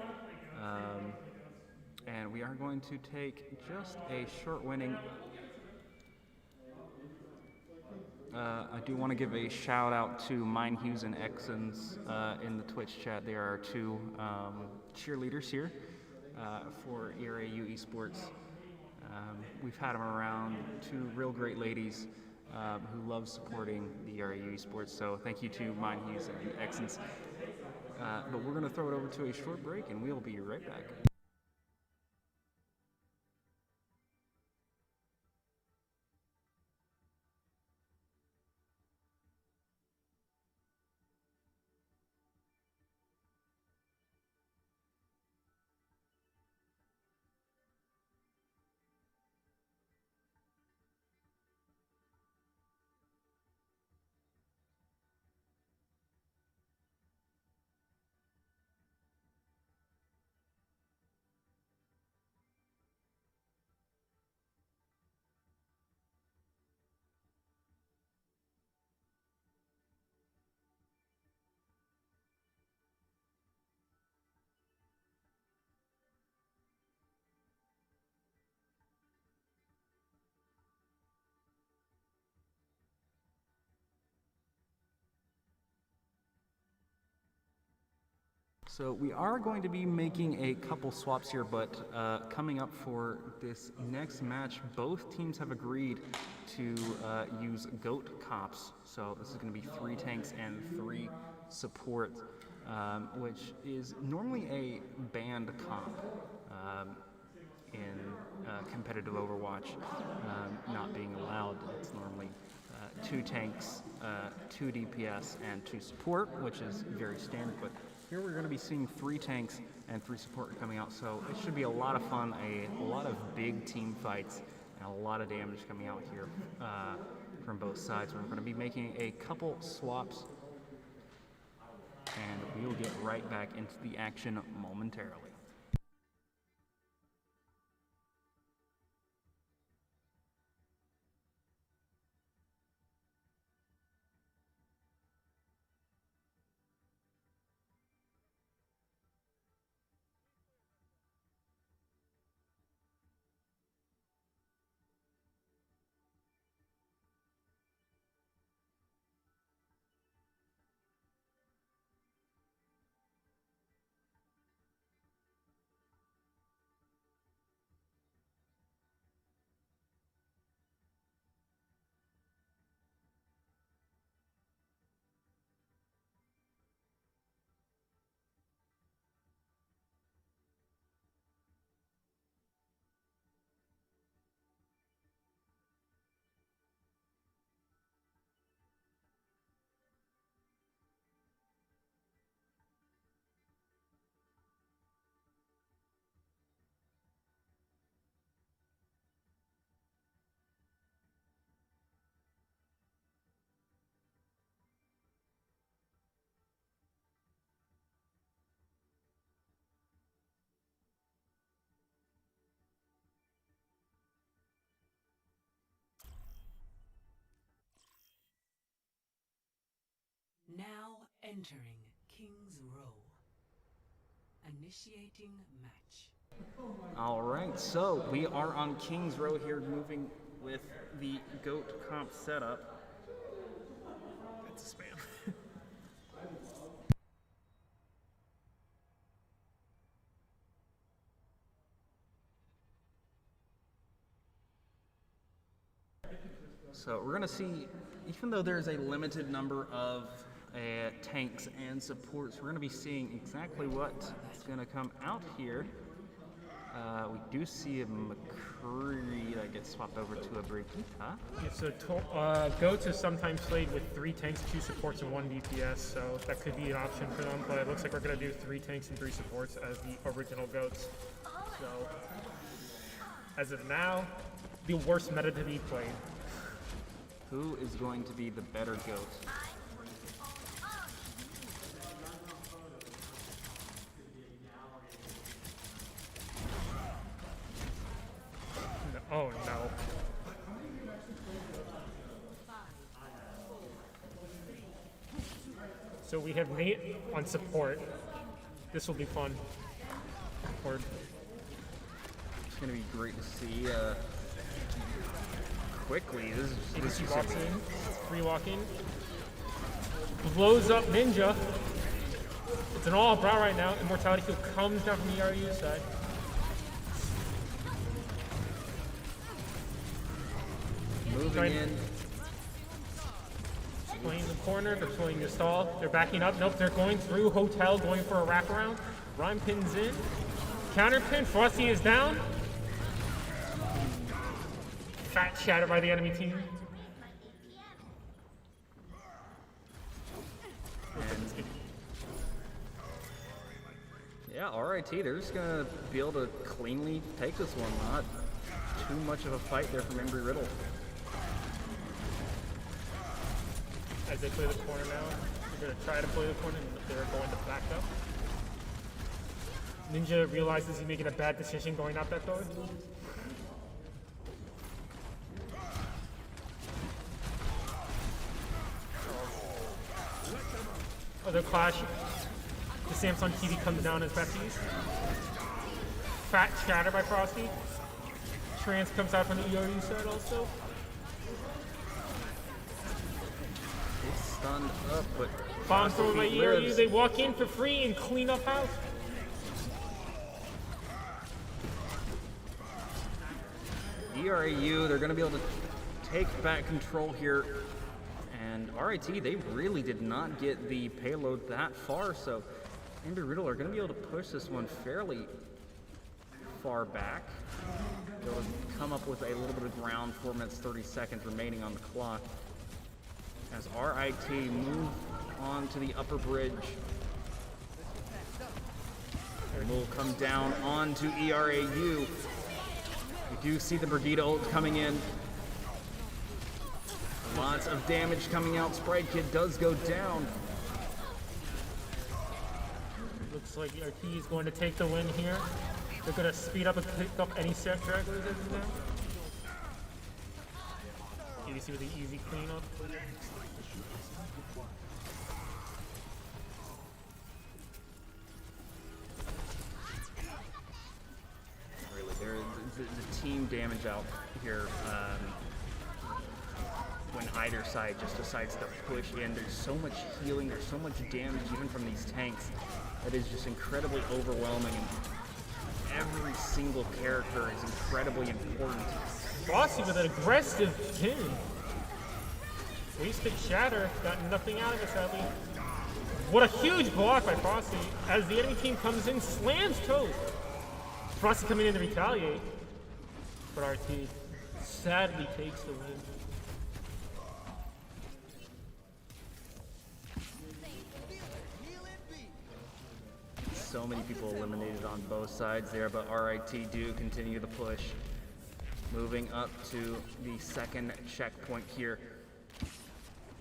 And we are going to take just a short winning. I do want to give a shout out to Mine Hughes and Exons in the Twitch chat. They are our two cheerleaders here for ERAU Esports. We've had them around, two real great ladies who love supporting the ERAU Esports. So thank you to Mine Hughes and Exons. But we're going to throw it over to a short break, and we'll be right back. So we are going to be making a couple swaps here, but coming up for this next match, both teams have agreed to use GOAT comps. So this is going to be 3 tanks and 3 support, which is normally a banned comp in competitive Overwatch, not being allowed. It's normally 2 tanks, 2 DPS, and 2 support, which is very standard. But here we're going to be seeing 3 tanks and 3 support coming out, so it should be a lot of fun, a lot of big team fights, and a lot of damage coming out here from both sides. We're going to be making a couple swaps, and we will get right back into the action momentarily. Now entering King's Row. Initiating match. All right, so we are on King's Row here, moving with the GOAT comp setup. That's a spam. So we're gonna see, even though there's a limited number of tanks and supports, we're gonna be seeing exactly what is gonna come out here. We do see a McCree that gets swapped over to a Brigitte. Yeah, so GOATs is sometimes played with 3 tanks, 2 supports, and 1 DPS, so that could be an option for them, but it looks like we're going to do 3 tanks and 3 supports as the original GOATs. So, as of now, the worst meta to be played. Who is going to be the better GOAT? Oh no. So we have Nate on support. This will be fun. Or It's gonna be great to see. Quickly, this ABC is walks gonna be- in, free walking, blows up Ninja. It's an all brawl right now. Immortality Field comes down from the ERAU side. Moving in. Playing the corner, they're playing the stall. They're backing up. Nope, they're going through Hotel, going for a wraparound. Rhyme pins in. Counter pin, Frosty is down. Fat shatter by the enemy team. Yeah, RIT, they're just gonna be able to cleanly take this one. Not too much of a fight there from Embry Riddle. As they play the corner now, they're going to try to play the corner, and they're going to back up. Ninja realizes he's making a bad decision going out that door. Other clash. The Samsung TV comes down as Pepsi's. Fat shatter by Frosty. Trance comes out from the ERAU side also. It's stunned up, but Bomb thrown by ERAU. lives. They walk in for free and clean up house. ERAU, they're going to be able to take back control here. And RIT, they really did not get the payload that far, so Embry Riddle are going to be able to push this one fairly far back. They'll come up with a little bit of ground, 4 minutes 30 seconds remaining on the clock. As RIT move on to the upper bridge. And will come down onto ERAU. We do see the Brigida ult coming in. Lots of damage coming out. Sprite Kid does go down. Looks like ERT is going to take the win here. They're going to speed up and pick up any set stragglers as of now. ABC with the easy cleanup. Really, the team damage out here when either side just decides to push in. There's so much healing, there's so much damage even from these tanks that is just incredibly overwhelming. And every single character is incredibly important. Frosty with an aggressive pin. Wasted shatter, got nothing out of it sadly. What a huge block by Frosty as the enemy team comes in, slams toes. Frosty coming in to retaliate, but RT sadly takes the win. So many people eliminated on both sides there, but RIT do continue the push. Moving up to the second checkpoint here.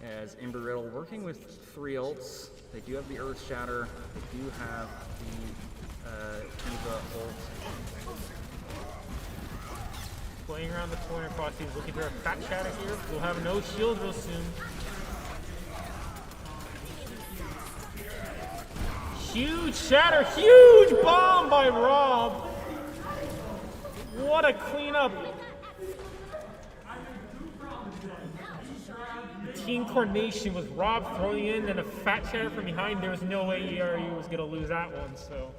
As Embry Riddle working with 3 ults. They do have the Earth Shatter. They do have the Eva ult. Playing around the corner, Frosty's looking for a fat shatter here. We'll have no shield real soon. Huge shatter, huge bomb by Rob. What a cleanup. Team coordination with Rob throwing in and a fat shatter from behind. There was no way ERAU was going to lose that one, so.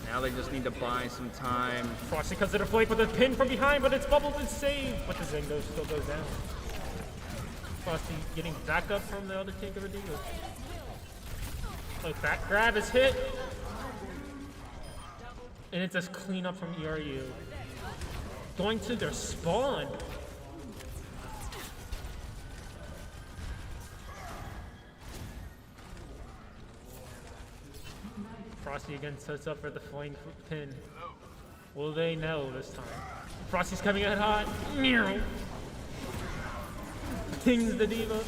Now they just need to buy some time. Frosty comes to the flank with a pin from behind, but it's bubbled and saved. But the Zengo still goes down. Frosty getting back up from the other take of a deal. Like that grab is hit. And it's just clean up from ERAU. Going to their spawn. Frosty again sets up for the flank pin. Will they know this time? Frosty's coming out hot. Meow. Pings the Diva.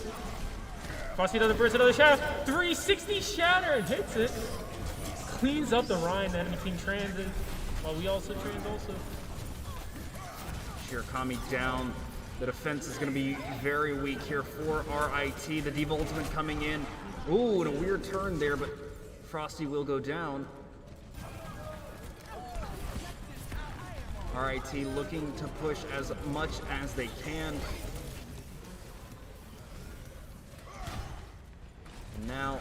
Frosty does a burst, another shatter. 360 shatter and hits it. Cleans up the Ryan, the enemy team transit. While we also trans also. Shirakami down. The defense is going to be very weak here for RIT. The Diva Ultimate coming in. Ooh, and a weird turn there, but Frosty will go down. RIT looking to push as much as they can. And now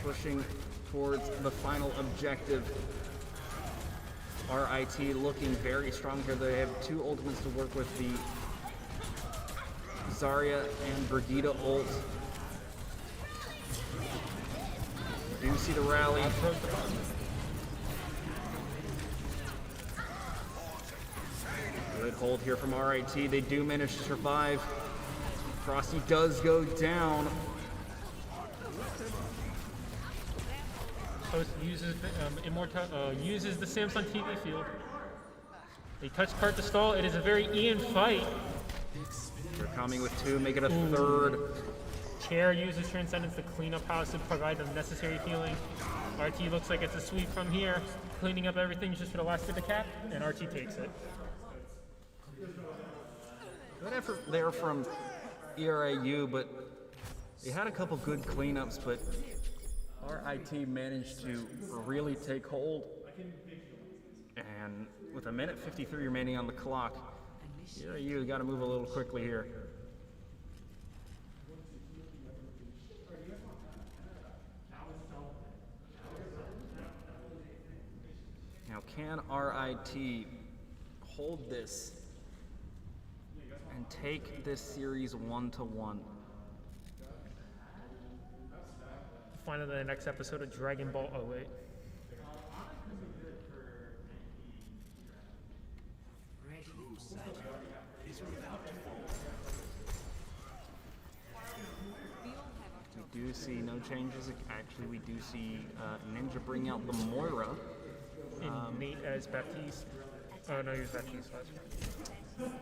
pushing towards the final objective. RIT looking very strong here. They have two ultimates to work with, the Zarya and Brigitte ult. Do see the rally. Good hold here from RIT. They do manage to survive. Frosty does go down. Host uses uses the Samsung TV field. They touch cart to stall. It is a very Ian fight. They're coming with two, make it a third. Chair uses Transcendence to clean up house to provide the necessary healing. RT looks like it's a sweep from here, cleaning up everything just for the last bit of cap, and RT takes it. Good effort there from ERAU, but they had a couple good cleanups, but RIT managed to really take hold. And with a minute 53 remaining on the clock, ERAU got to move a little quickly here. Now, can RIT hold this and take this series 1-1? Find out in the next episode of Dragon Ball 08. We do see no changes. Actually, we do see Ninja bring out the Moira. And Nate as Baptiste. Oh no, he was Baptiste last year.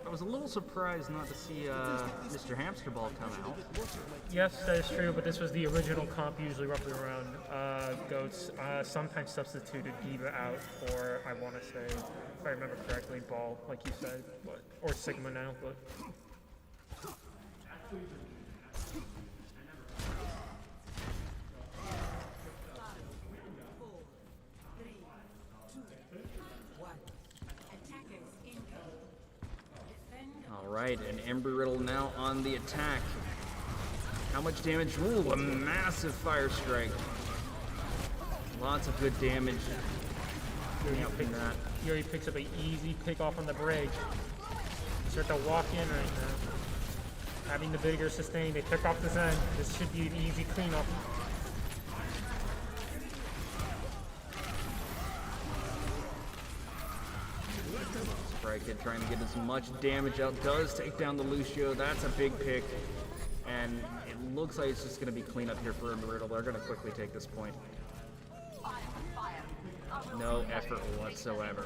I was a little surprised not to see Mr. Hamsterball come out. Yes, that is true, but this was the original comp, usually roughly around goats. Sometimes substituted Diva out for, I want to say, if I remember correctly, Ball, like you said, but, or Sigma now, but. Alright, and Embry Riddle now on the attack. How much damage? Ooh, a massive fire strike. Lots of good damage. He already picks up an easy pick off on the bridge. Start to walk in right now. Having the bigger sustain, they pick off the Zen. This should be an easy cleanup. Sprite Kid trying to get as much damage out. Does take down the Lucio. That's a big pick. And it looks like it's just going to be cleanup here for Embry Riddle. They're going to quickly take this point. No effort whatsoever.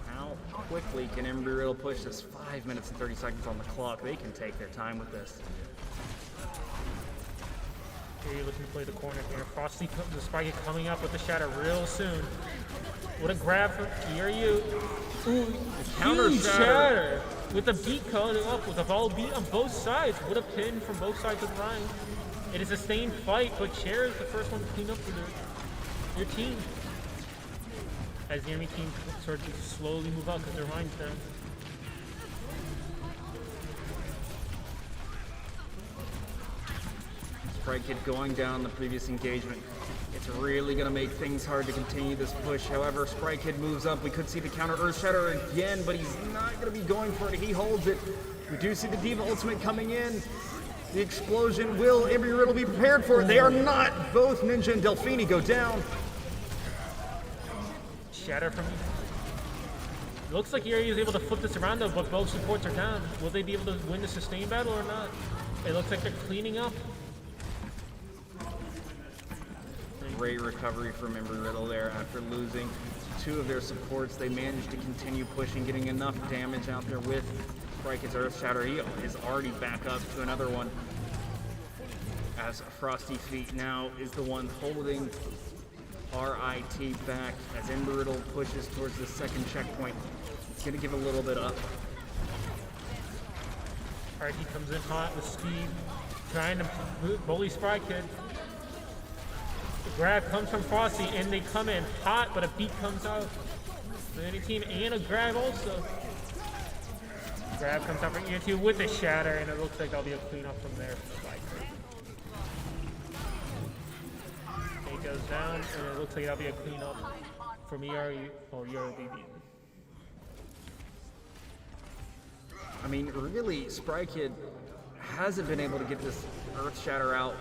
Now, how quickly can Embry Riddle push this? 5 minutes and 30 seconds on the clock. They can take their time with this. Here you're looking to play the corner here. Frosty, the Spike coming up with the shatter real soon. What a grab for ERAU. Ooh, counter huge shatter. With the beat coming up, with a ball beat on both sides. What a pin from both sides of the line. It is a sustained fight, but Chair is the first one to clean up for your team. As the enemy team sort of slowly move out because their line's down. Sprite Kid going down the previous engagement. It's really going to make things hard to continue this push. However, Sprite Kid moves up. We could see the counter Earth Shatter again, but he's not going to be going for it. He holds it. We do see the Diva Ultimate coming in. The explosion. Will Embry Riddle be prepared for it? They are not. Both Ninja and Delphini go down. Shatter from... It looks like ERAU is able to flip this around though, but both supports are down. Will they be able to win the sustain battle or not? It looks like they're cleaning up. Great recovery from Embry Riddle there after losing two of their supports. They managed to continue pushing, getting enough damage out there with Sprite Kid's Earth Shatter. He is already back up to another one. As Frosty Feet now is the one holding RIT back as Embry pushes towards the second checkpoint. He's going to give a little bit up. Alright, he comes in hot with speed, trying to bully Spry Kid. The grab comes from Frosty, and they come in hot, but a beat comes out. The enemy team and a grab also. Grab comes out from ERAU with the shatter, and it looks like there'll be a cleanup from there. It goes down, and it looks like that'll be a cleanup from ERAU or ERAU. I mean, really, Spry Kid hasn't been able to get this Earth Shatter out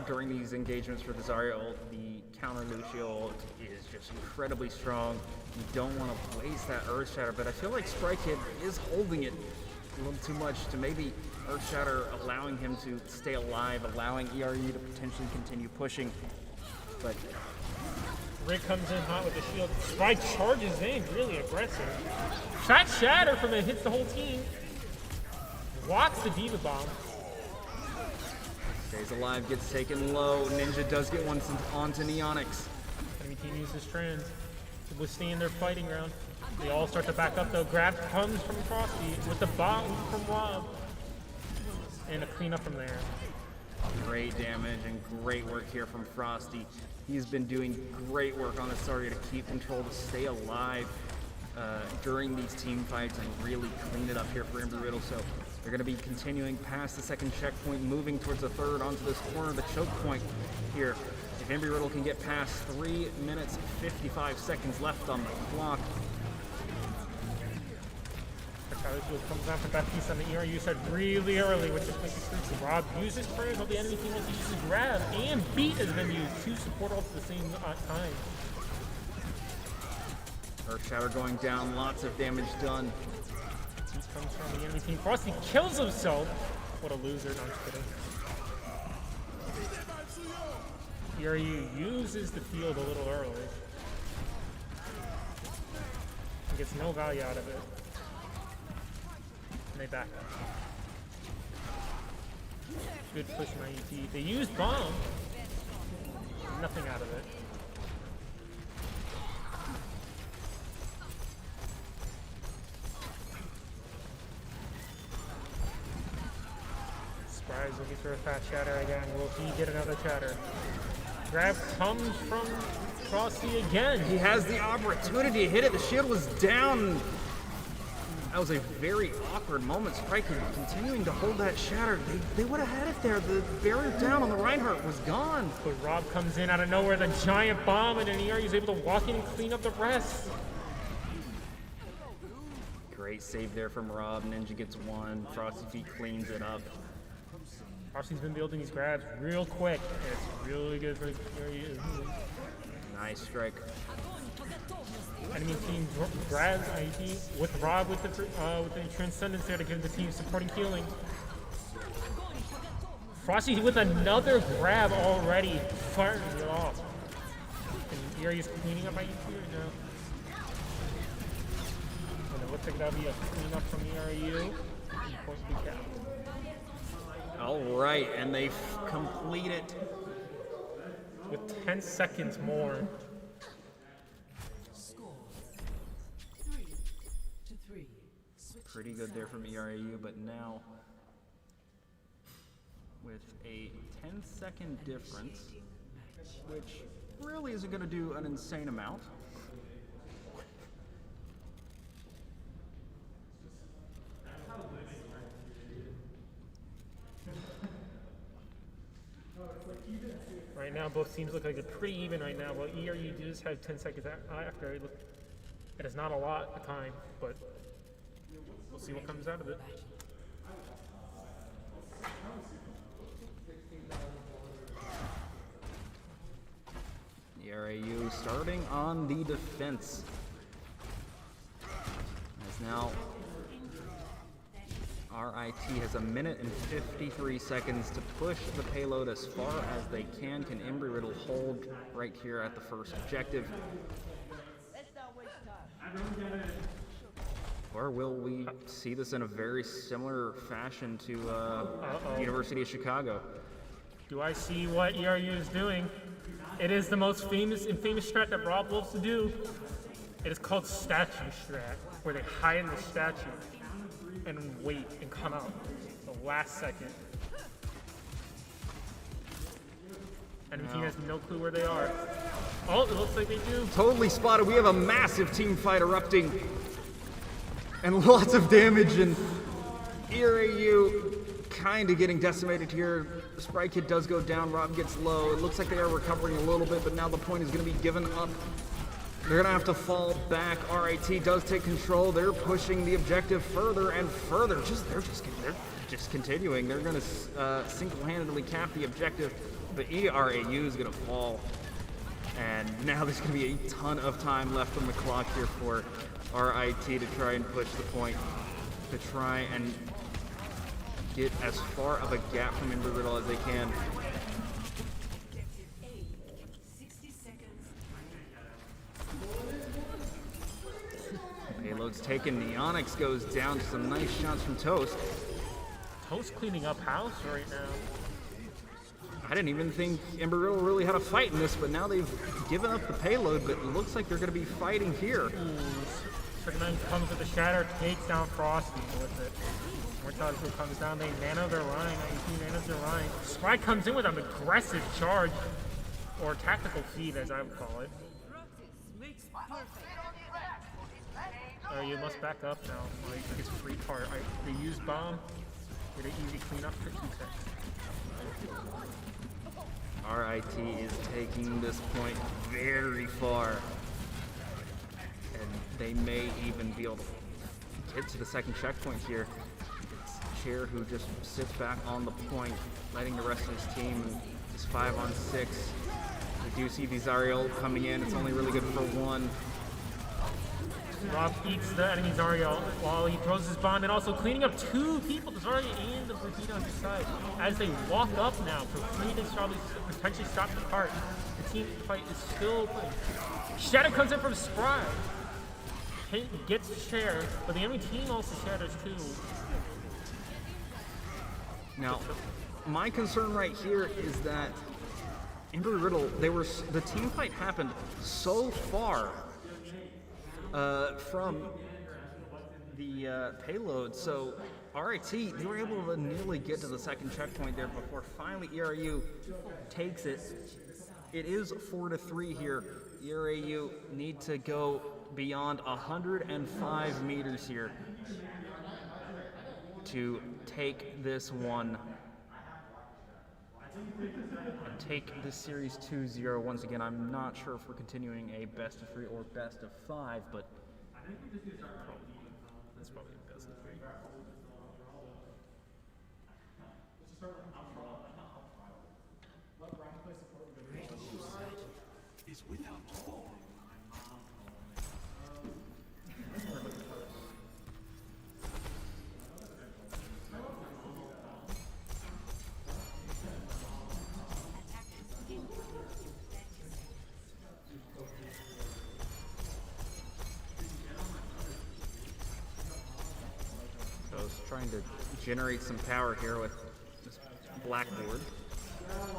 during these engagements for the Zarya ult. The counter Lucio ult is just incredibly strong. You don't want to waste that Earth Shatter, but I feel like Spry Kid is holding it a little too much to maybe Earth Shatter allowing him to stay alive, allowing ERAU to potentially continue pushing. But Rick comes in hot with the shield. Spry charges in, really aggressive. Shot shatter from it, hits the whole team. Blocks the Diva Bomb. Stays alive, gets taken low. Ninja does get one onto Neonix. Enemy team uses trans to withstand their fighting round. They all start to back up though. Grab comes from Frosty with the bomb from Rob. And a cleanup from there. Great damage and great work here from Frosty. He's been doing great work on this Zarya to keep control, to stay alive during these team fights and really clean it up here for Embry. So they're going to be continuing past the second checkpoint, moving towards the third onto this corner of the choke point here. If Embry can get past 3 minutes 55 seconds left on the clock. Comes out for that piece on the ERAU side really early, which is making sense. Rob uses prayers while the enemy team wants to use the grab, and beat has been used. 2 support ults at the same time. Earth Shatter going down, lots of damage done. He comes from the enemy team. Frosty kills himself. What a loser, no, I'm just kidding. ERAU uses the field a little early. And gets no value out of it. And they back up. Good push from IET. They used bomb. Nothing out of it. Spry's looking for a fat shatter again. Will he get another shatter? Grab comes from Frosty again. He has the opportunity to hit it. The shield was down. That was a very awkward moment. Spry Kid continuing to hold that shatter. They would have had it there. The barrier down on the Reinhardt was gone. But Rob comes in out of nowhere, the giant bomb, and then ERAU is able to walk in and clean up the rest. Great save there from Rob. Ninja gets one. Frosty Feet cleans it up. Frosty's been building these grabs real quick, and it's really good for ERAU. Nice strike. Enemy team grabs IT with Rob with the Transcendence there to give the team supporting healing. Frosty with another grab already, firing it off. And ERAU's cleaning up IT right now. And it looks like that'll be a cleanup from ERAU. Point to be capped. All right, and they complete it. With 10 seconds more. Pretty good there from ERAU, but now with a 10-second difference, which really isn't going to do an insane amount. Right now, both teams look like they're pretty even right now. Well, ERAU does have 10 seconds after. It is not a lot of time, but we'll see what comes out of it. ERAU starting on the defense. As now RIT has 1 minute and 53 seconds to push the payload as far as they can. Can Embry hold right here at the first objective? Or will we see this in a very similar fashion to the University of Chicago? Do I see what ERAU is doing? It is the most famous strat that Rob loves to do. It is called statue strat, where they hide in the statue and wait and come out the last second. Enemy team has no clue where they are. Oh, it looks like they do. Totally spotted. We have a massive team fight erupting. And lots of damage, and ERAU kind of getting decimated here. Sprite Kid does go down, Rob gets low. It looks like they are recovering a little bit, but now the point is going to be given up. They're going to have to fall back. RIT does take control. They're pushing the objective further and further. They're just continuing. They're going to single-handedly cap the objective, but ERAU is going to fall. And now there's going to be a ton of time left on the clock here for RIT to try and push the point, to try and get as far of a gap from Embry-Riddle as they can. Payload's taken. The Onyx goes down. Some nice shots from Toast. Toast cleaning up house right now. I didn't even think Embry-Riddle really had a fight in this, but now they've given up the payload, but it looks like they're going to be fighting here. Second man comes with the Shatter, takes down Frosty with it. Mortality comes down, they nano their line, 18 nanos their line. Sprite comes in with an aggressive charge, or tactical feed as I would call it. You must back up now, like it's free part. They use bomb, get an easy cleanup for 2 seconds. RIT is taking this point very far, and they may even be able to get to the second checkpoint here. It's Chair who just sits back on the point, letting the rest of his team. It's 5-on-6. We do see the Zariel coming in. It's only really good for one. Rob eats the enemy Zariel while he throws his bomb, and also cleaning up 2 people, the Zariel and the Brigitte on his side. As they walk up now for free, they probably potentially stop the cart. The team fight is still playing. Shadow comes in from Sprite. Gets the share, but the enemy team also shatters too. Now, my concern right here is that Embry-Riddle, the team fight happened so far from the payload, so RIT, they were able to nearly get to the second checkpoint there before finally ERAU takes it. It is 4-3 here. ERAU need to go beyond 105 meters here to take this one and take this series 2-0. Once again, I'm not sure if we're continuing a best of 3 or best of 5, but that's probably a best of 3. Is without form. So I was trying to generate some power here with this blackboard.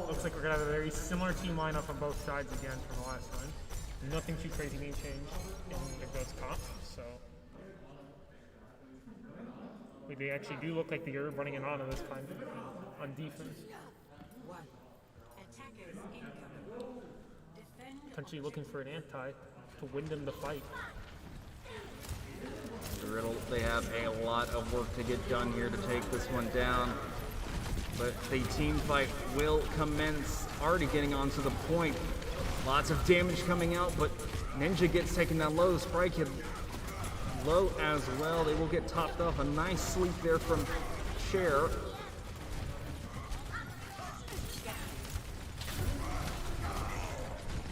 Looks like we're gonna have a very similar team lineup on both sides again from the last time. Nothing too crazy being changed in the Goats comp, so they actually do look like they're running an auto this time on defense. Potentially looking for an anti to win them the fight. Riddle, they have a lot of work to get done here to take this one down. But the team fight will commence, already getting onto the point. Lots of damage coming out, but Ninja gets taken down low. Sprite Kid low as well. They will get topped off. A nice sleep there from Cher.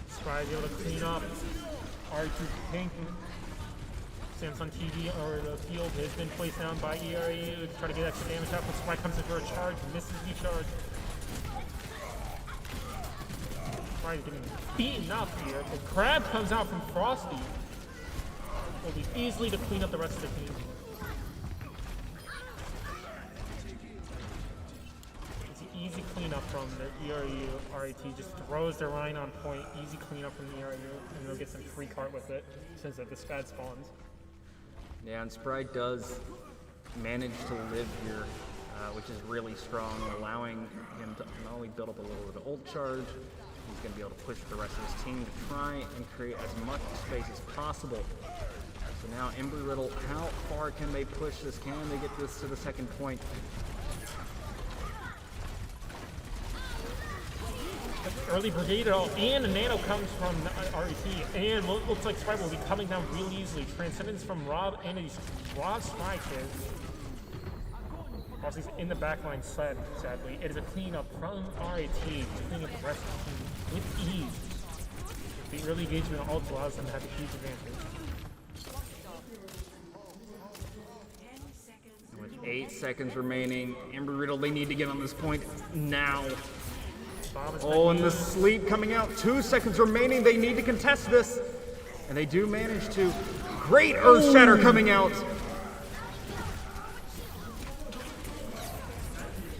Sprite able to clean up. R2 Pink stands on TV or the field has been placed down by ERAU to try to get extra damage out, but Sprite comes in for a charge, misses the charge. Sprite getting beaten up here, but Crab comes out from Frosty. Will be easily to clean up the rest of the team. easy cleanup from the ERU. RAT just throws their Rhine on point, easy cleanup from the ERU, and they'll get some free cart with it since the Scad spawns. Yeah, and Spry does manage to live here, which is really strong, allowing him to not only build up a little bit of ult charge, he's going to be able to push the rest of his team to try and create as much space as possible. So now Embry Riddle, how far can they push this? Can they get this to the second point? Early Brigade and a nano comes from RET, and looks like Spry will be coming down real easily. Transcendence from Rob and these Rob Spry kids. Also, he's in the backline sadly. It is a cleanup from RAT to clean up the rest of the team with ease. The early engagement also allows them to have a huge advantage. With 8 seconds remaining, Embry Riddle, they need to get on this point now. Oh, and the sleep coming out. 2 seconds remaining. They need to contest this. And they do manage to. Great Earth Shatter coming out.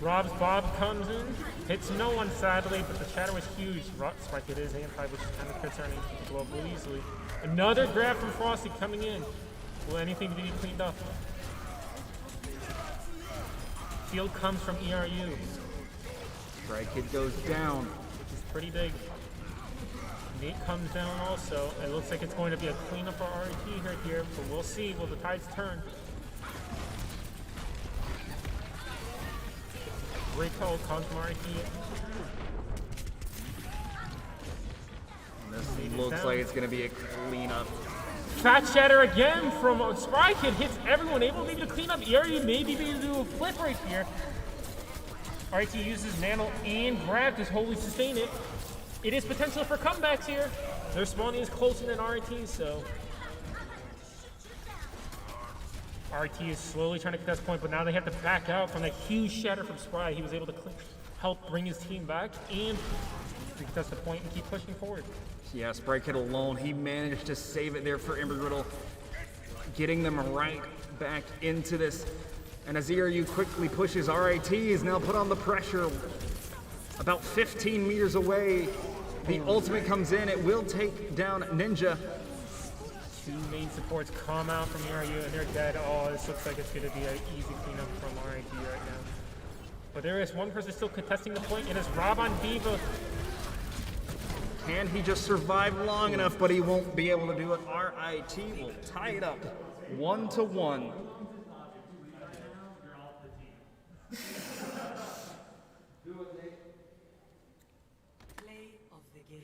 Rob's Bob comes in, hits no one sadly, but the shatter was huge. Spike hit his anti, which is kind of concerning. He can blow up really easily. Another grab from Frosty coming in. Will anything be cleaned up? Field comes from ERU. Spry Kid goes down. Which is pretty big. Nate comes down also. It looks like it's going to be a cleanup for RET right here, but we'll see. Will the tides turn? Great call comes from RET. This looks like it's going to be a cleanup. Fat Shatter again from Spry Kid hits everyone, able maybe to clean up. ERU maybe able to do a flip right here. RT uses Nano and Grab to wholly sustain it. It is potential for comebacks here. Their spawning is closer than RT, so. RT is slowly trying to contest point, but now they have to back out from that huge shatter from Spry. He was able to help bring his team back and contest the point and keep pushing forward. Yeah, Spry Kid alone, he managed to save it there for Embry Riddle, getting them right back into this. And as ERU quickly pushes, RAT is now put on the pressure. About 15 meters away, the ultimate comes in. It will take down Ninja. 2 main supports come out from ERU and they're dead. Oh, this looks like it's going to be an easy cleanup from RAT right now. But there is one person still contesting the point. It is Rob on Diva. Can he just survive long enough? But he won't be able to do it. RIT will tie it up 1-1. Play of the game.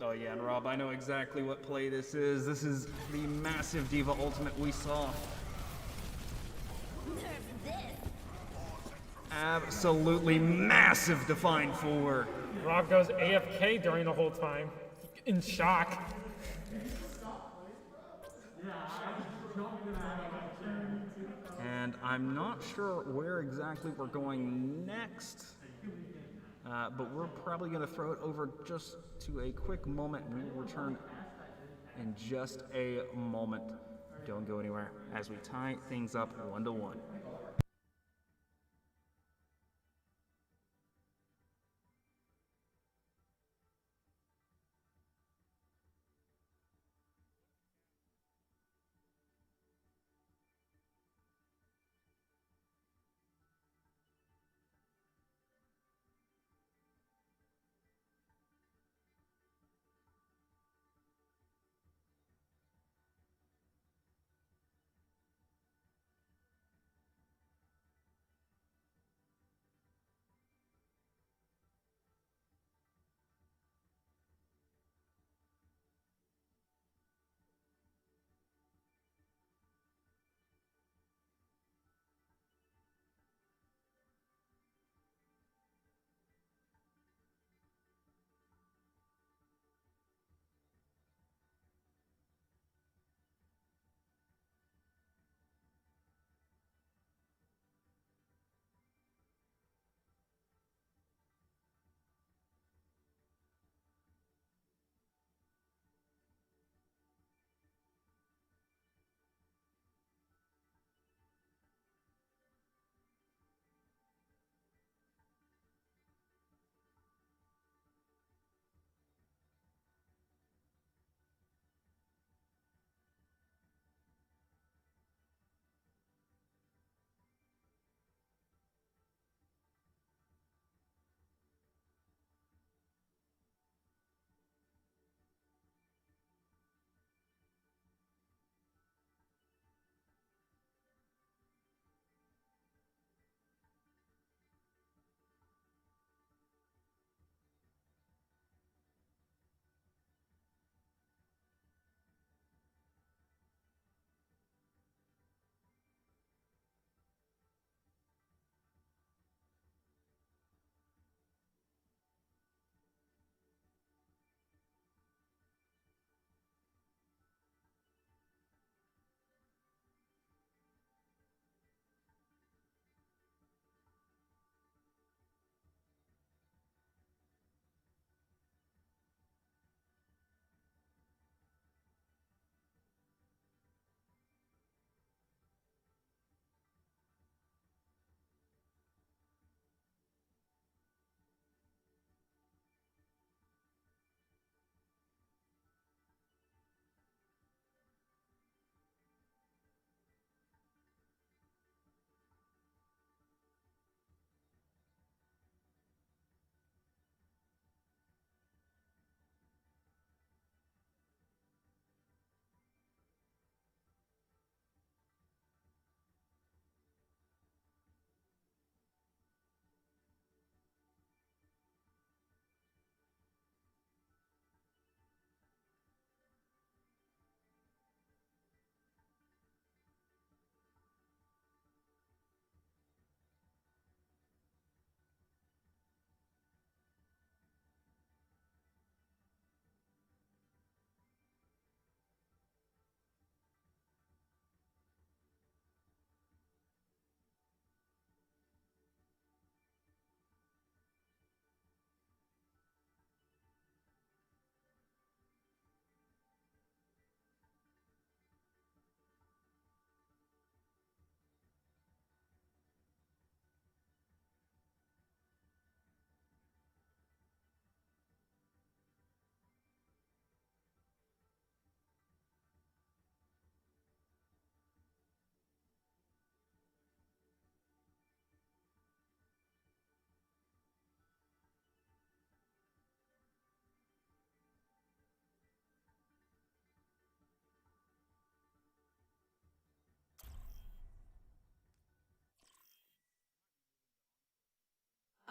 Oh yeah, and Rob, I know exactly what play this is. This is the massive Diva ultimate we saw. Absolutely massive Define 4. Rob goes AFK during the whole time, in shock. And I'm not sure where exactly we're going next, but we're probably going to throw it over just to a quick moment. We will return in just a moment. Don't go anywhere as we tie things up 1-1.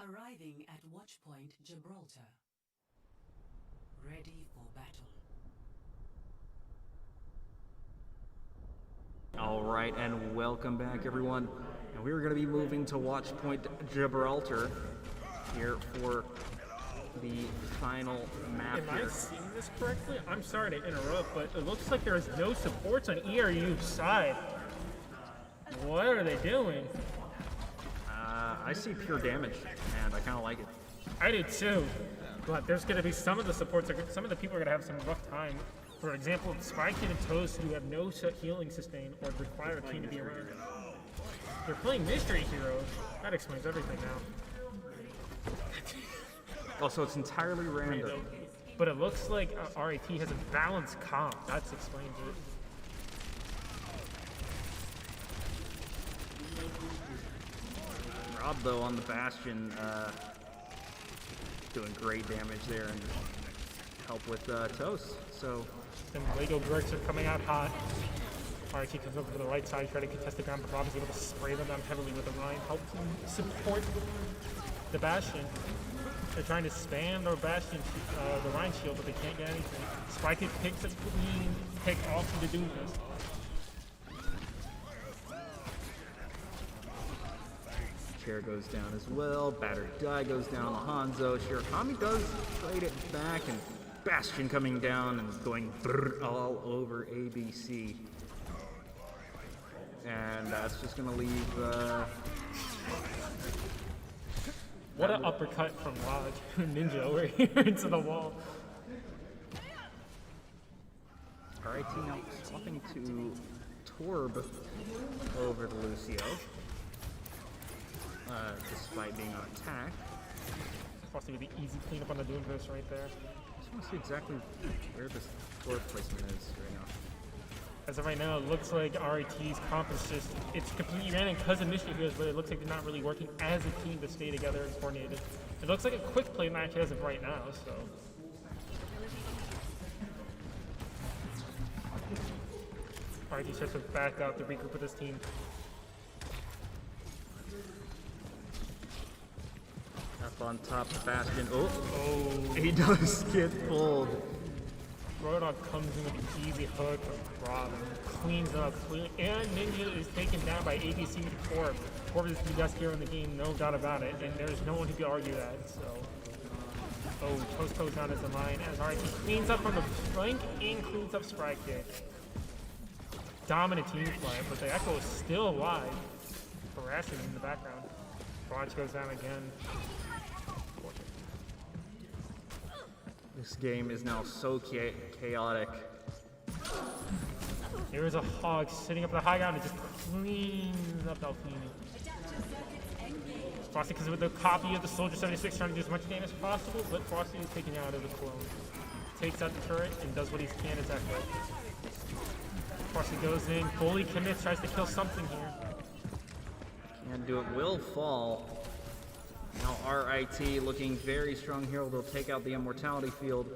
Arriving at Watchpoint Gibraltar. Ready for battle. All right, and welcome back, everyone. And we're going to be moving to Watchpoint Gibraltar here for the final map Am I here. seeing this correctly? I'm sorry to interrupt, but it looks like there's no supports on ERU's side. What are they doing? I see pure damage, and I kind of like it. I do too, but there's going to be some of the supports, some of the people are going to have some rough time. For example, Spike and Toast, who have no healing sustain or require a king to be around. They're playing Mystery Heroes. That explains everything now. Oh, so it's entirely random. But it looks like RIT has a balanced comp. That explains it. Rob, though, on the Bastion, doing great damage there and help with Toast. So, then Lego bricks are coming out hot. RIT comes over to the right side, trying to contest the ground, but Rob is able to spray them down heavily with the Rhine, help him support the Bastion. They're trying to spam their Bastion, the Rhine shield, but they can't get anything. Spike picks a clean pick off of the Doomfist. Chair goes down as well. Battered Die goes down on the Hanzo. Shirakami does trade it back, and Bastion coming down and going all over ABC. And that's just going to leave... What an uppercut from Lodge. Ninja over here into the wall. RIT now swapping to Torb over to Lucio. Despite being on attack. Possibly the easy cleanup on the Doomfist right there. I just want to see exactly where this Torb placement is right now. As of right now, it looks like RIT's comp is just, it's completely random because of Mystery Heroes, but it looks like they're not really working as a team to stay together and coordinated. It looks like a quick play match as of right now, so. RIT starts to back up to regroup with his team. Up on top of Bastion. Oh, he does get pulled. Roadhog comes in with an easy hook from Rob and cleans up. And Ninja is taken down by ABC to Torb. Torb is the best hero in the game, no doubt about it. And there's no one who can argue that, so. Oh, Toast goes down as the line as RIT cleans up from the flank and cleans up Sprite Kick. Dominant team play, but the Echo is still alive. Harassing in the background. Watch goes down again. This game is now so chaotic. Here's a Hog sitting up the high ground and just cleans up Delphine. Frosty because with the copy of the Soldier 76 trying to do as much damage as possible, but Frosty is taken out of the clone. Takes out the turret and does what he can as Echo. Frosty goes in, fully commits, tries to kill something here. Can't do it, will fall. Now RIT looking very strong here. They'll take out the Immortality Field.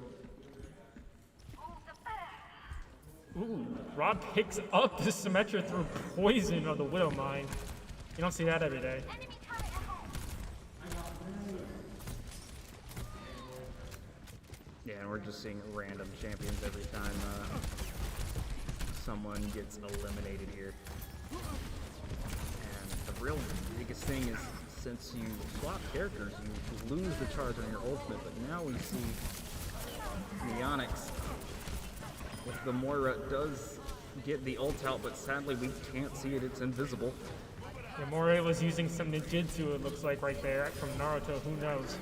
Ooh, Rob picks up the Symmetra through poison of the Widow Mine. You don't see that every day. Yeah, and we're just seeing random champions every time someone gets eliminated here. And the real biggest thing is, since you swap characters, you lose the charge on your ultimate, but now we see Neonix with the Moira does get the ult out, but sadly we can't see it, it's invisible. Yeah, Moira was using some ninjutsu, it looks like right there, from Naruto, who knows.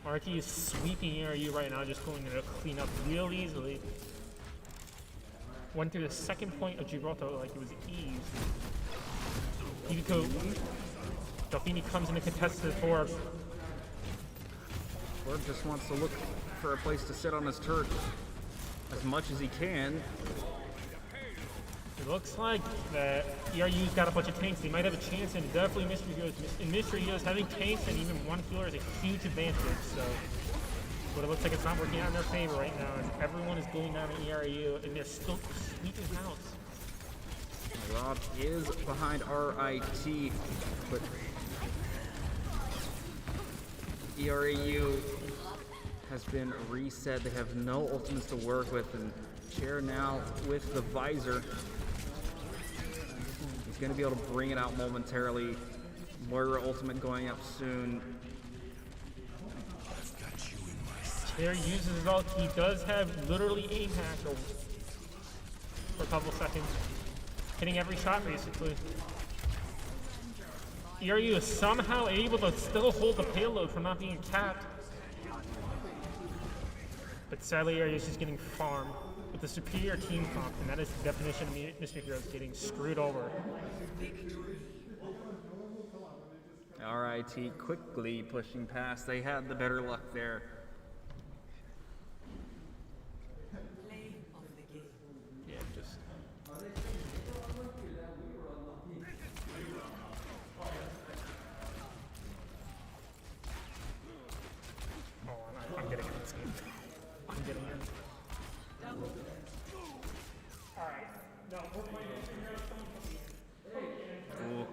RT is sweeping ERU right now, just going to clean up real easily. Went through the second point of Gibraltar like it was ease. Hibiko. Delphine comes in to contest the Torb. Torb just wants to look for a place to sit on his turret as much as he can. It looks like that ERU's got a bunch of tanks. They might have a chance, and definitely Mystery Heroes. In Mystery Heroes, having tanks and even one healer is a huge advantage. So, but it looks like it's not working out in their favor right now, as everyone is going down to ERU, and they're still sweeping house. Rob is behind RIT, but ERAU has been reset. They have no ultimates to work with, and Chair now with the visor. He's going to be able to bring it out momentarily. Moira ultimate going up soon. Chair uses his ult. He does have literally aim hack for a couple seconds. Hitting every shot basically. ERAU is somehow able to still hold the payload from not being capped. But sadly ERAU is just getting farmed with the superior team comp, and that is the definition of Mr. Heroes getting screwed over. RIT quickly pushing past. They had the better luck there. Yeah, just I'm getting in this game. I'm getting in. Alright. No, we're playing cool.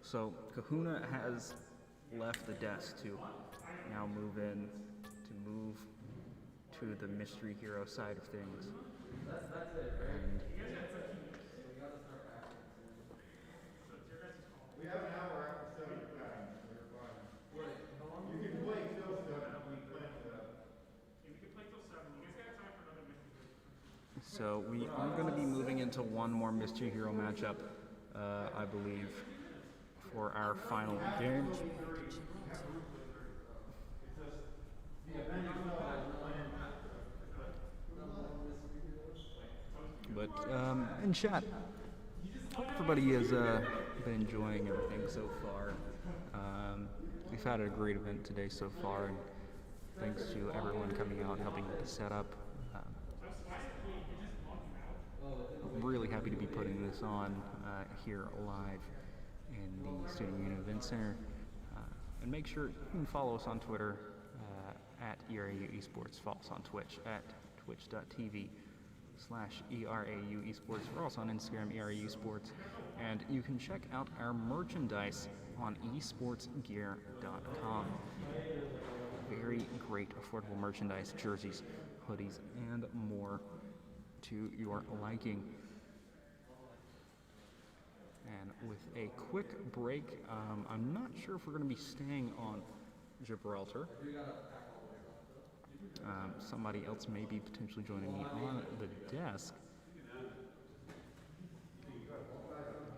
So Kahuna has left the desk to now move to the mystery hero side of things. And We have an hour after 7 o'clock. We're fine. You can play till 7. We plan for that. Yeah, we can play till 7. You guys got time for another mystery hero? so we are going to be moving into one more mystery hero matchup, I believe, for our final game. But in chat, hope everybody has been enjoying everything so far. We've had a great event today so far, and thanks to everyone coming out and helping with the setup. I'm really happy to be putting this on here live in the Student Union Event Center. And make sure you can follow us on Twitter at ERAU Esports. Follow us on Twitch at twitch.tv/ERAU Esports. We're also on Instagram, ERAU Sports. And you can check out our merchandise on esportsgear.com. Very great, affordable merchandise, jerseys, hoodies, and more to your liking. And with a quick break, I'm not sure if we're going to be staying on Gibraltar. Somebody else may be potentially joining me on the desk.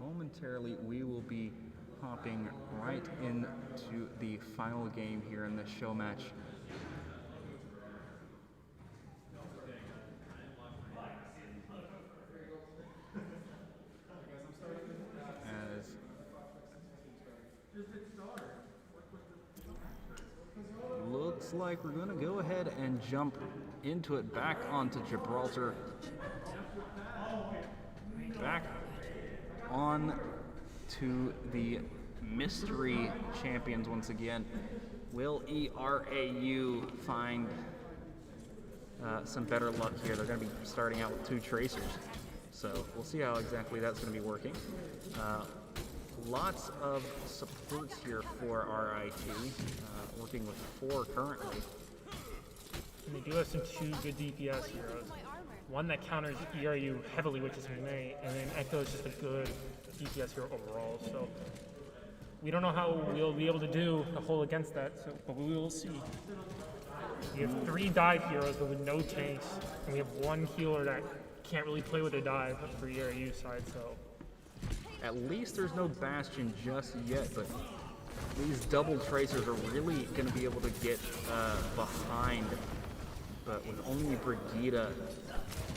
Momentarily, we will be hopping right into the final game here in the show match. Looks like we're going to go ahead and jump into it, back onto Gibraltar. Back on to the mystery champions once again. Will ERAU find some better luck here? They're going to be starting out with 2 tracers. So we'll see how exactly that's going to be working. Lots of supports here for RIT, working with 4 currently. And they do have some 2 good DPS heroes. One that counters ERAU heavily, which is May, and then Echo is just a good DPS hero overall. So we don't know how we'll be able to do the whole against that, but we will see. We have 3 dive heroes, but with no tanks, and we have 1 healer that can't really play with a dive for ERAU side. So at least there's no Bastion just yet, but these double tracers are really going to be able to get behind. But with only Brigida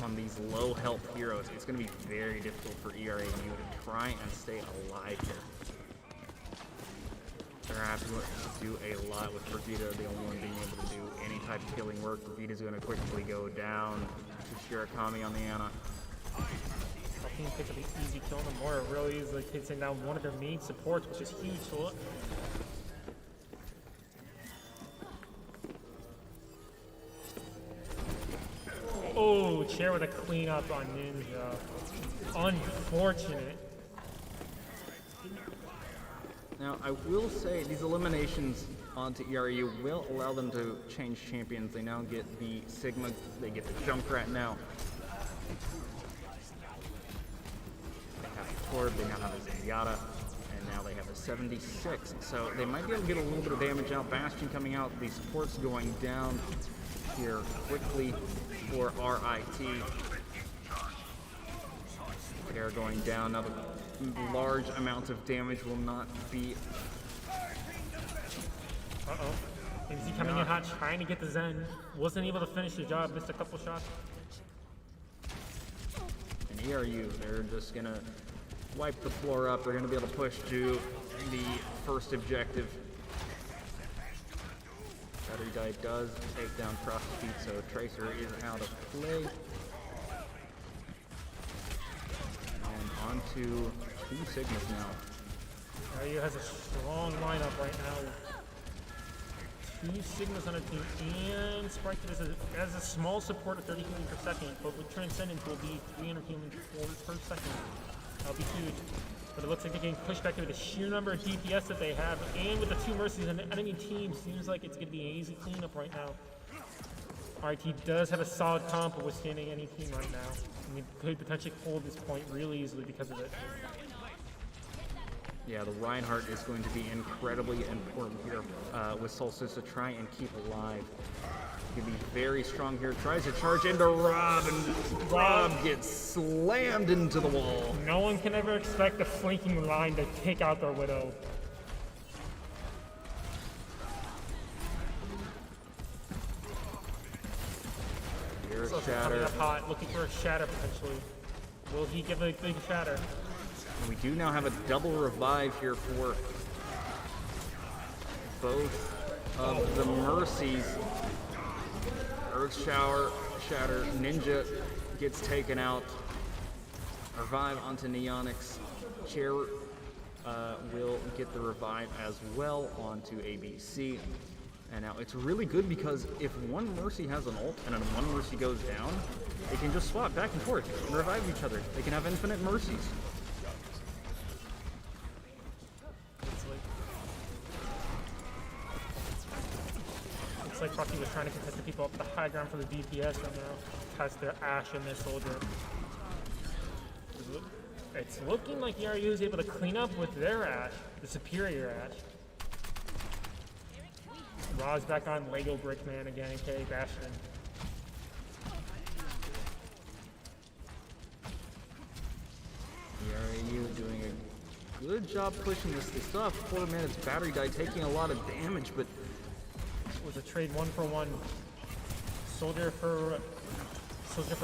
on these low health heroes, it's going to be very difficult for ERAU to try and stay alive here. They're going to have to do a lot with Brigida, the only one being able to do any type of killing work. Brigida's going to quickly go down to Shirakami on the Ana. I think pick up an easy kill on the Moira really easily, takes down one of their main supports, which is huge. So Oh, chair with a cleanup on Ninja. Unfortunate. Now, I will say these eliminations onto ERU will allow them to change champions. They now get the Sigma, they get the Junkrat now. They have the Torb, they now have a Zenyatta, and now they have a 76. So they might be able to get a little bit of damage out. Bastion coming out, the support's going down here quickly for RIT. They're going down. Now the large amounts of damage will not be. Uh-oh. Is he coming in hot, trying to get the Zen? Wasn't able to finish the job, missed a couple shots. And ERU, they're just gonna wipe the floor up. They're gonna be able to push to the first objective. Battery Die does take down Prostitute, so Tracer is out of play. And on to 2 Sigmas now. ERU has a strong lineup right now. 2 Sigmas on a team, and Sprite as a small support of 30 healing per second, but with Transcendence will be 300 healing per second. That'll be huge. But it looks like they're getting pushed back with the sheer number of DPS that they have, and with the 2 Mercies on the enemy team, seems like it's going to be an easy cleanup right now. RT does have a solid comp of withstanding any team right now. I mean, could potentially hold this point really easily because of it. Yeah, the Reinhardt is going to be incredibly important here with Solstice to try and keep alive. He can be very strong here. Tries to charge into Rob, and Rob gets slammed into the wall. No one can ever expect the flanking line to take out their Widow. Here's So Shatter. coming up hot, looking for a Shatter potentially. Will he give a big Shatter? And we do now have a double revive here for both of the Mercies. Earth Shatter, Ninja gets taken out. Revive onto Neonix. Chair will get the revive as well onto ABC. And now it's really good because if one Mercy has an ult and then one Mercy goes down, they can just swap back and forth and revive each other. They can have infinite Mercies. Looks like Bucky was trying to contest the people up the high ground for the DPS and now test their Ashe and their Soldier. It's looking like ERU is able to clean up with their Ashe, the superior Ashe. Ra's back on Lego Brickman again, aka Bastion. ERU doing a good job pushing this. They still have 4 minutes. Battery Die taking a lot of damage, but It was a trade 1-for-1. Soldier for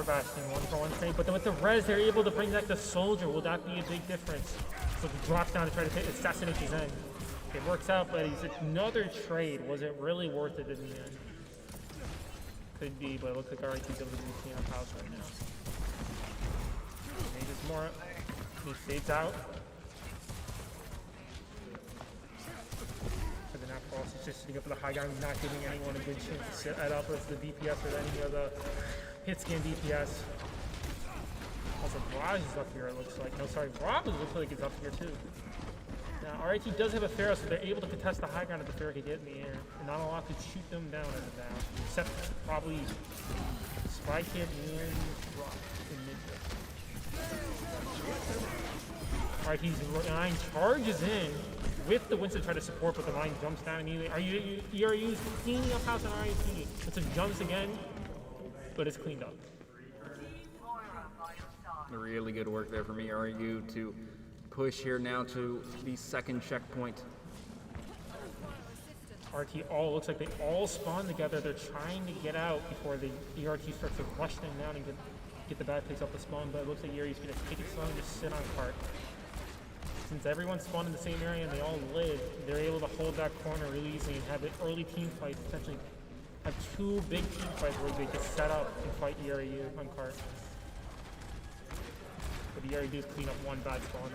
Bastion, 1-for-1 trade. But then with the res, they're able to bring back the Soldier. Will that be a big difference? So he drops down to try to assassinate his end. It works out, but it's another trade. Was it really worth it in the end? Could be, but it looks like RIT's able to do clean up house right now. Maybe it's more. He fades out. For the Nap Cross, he's just sitting up for the high ground, not giving anyone a good chance to sit at up as the DPS or any of the hit scan DPS. Also, Raj is up here, it looks like. No, sorry, Rob looks like he's up here too. Now, RIT does have a Pharaoh, so they're able to contest the high ground if the Pharaoh can get in the air. And not allowed to shoot them down as of now. Except probably Spy Kid and Rock and Ninja. RIT's 9 charges in with the Winston to try to support, but the line jumps down immediately. ERU's cleaning up house on RIT. Winston jumps again, but it's cleaned up. really good work there from ERAU to push here now to the second checkpoint. RT all looks like they all spawn together. They're trying to get out before the ERT starts to rush them down and get the bad picks off the spawn, but it looks like ERT's going to take it slow and just sit on cart. Since everyone spawned in the same area and they all live, they're able to hold that corner really easily and have an early team fight, potentially have two big team fights where they can set up and fight ERAU on cart. But the ERAU does clean up one bad spawn on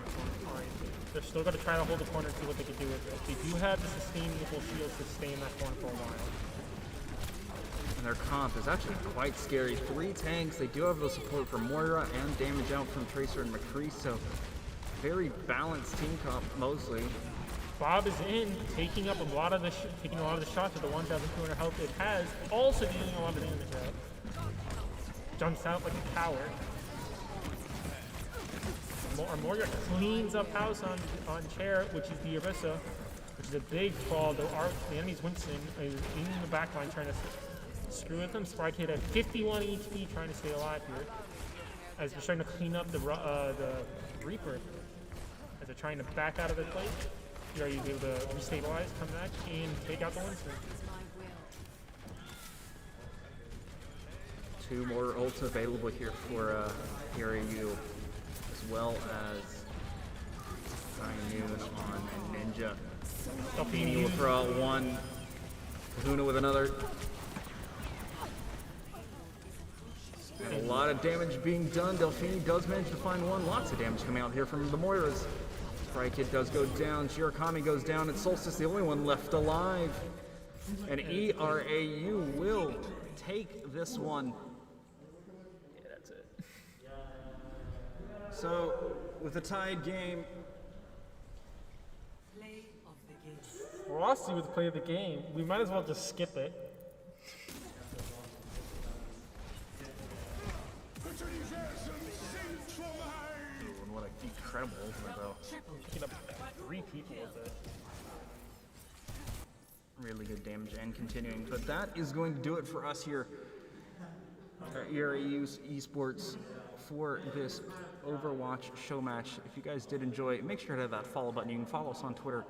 RIT. They're still going to try to hold the corner and see what they can do with it. They do have the sustainable shield to stay in that corner for a while. And And their comp is actually quite scary. 3 tanks. They do have the support from Moira and damage out from Tracer and McCree, so very balanced team comp mostly. Bob is in, taking up a lot of the shots with the 1,200 health it has, also dealing a lot of damage out. Jumps out like a coward. Moira cleans up house on chair, which is the Orisa, which is a big fall. The enemy's Winston is in the back line trying to screw with them. Sprite hit at 51 HP trying to stay alive here. As they're trying to clean up the Reaper. As they're trying to back out of the plate. Are you able to restabilize, come back, and take out the Winston? 2 more ults available here for ERAU, as well as Noon on Ninja. Delphini will throw out one. Kahuna with another. And a lot of damage being done. Delphini does manage to find one. Lots of damage coming out here from the Moiras. Sprite Kid does go down. Shirakami goes down. And Solstice, the only one left alive. And ERAU will take this one. Yeah, that's it. So, with a tied game. Play of the game. Frosty with play of the game. We might as well just skip it. And what an incredible ultimate, though. Picking up 3 people with it. Really good damage and continuing. But that is going to do it for us here at ERAU's Esports for this Overwatch show match. If you guys did enjoy, make sure to hit that follow button. You can follow us on Twitter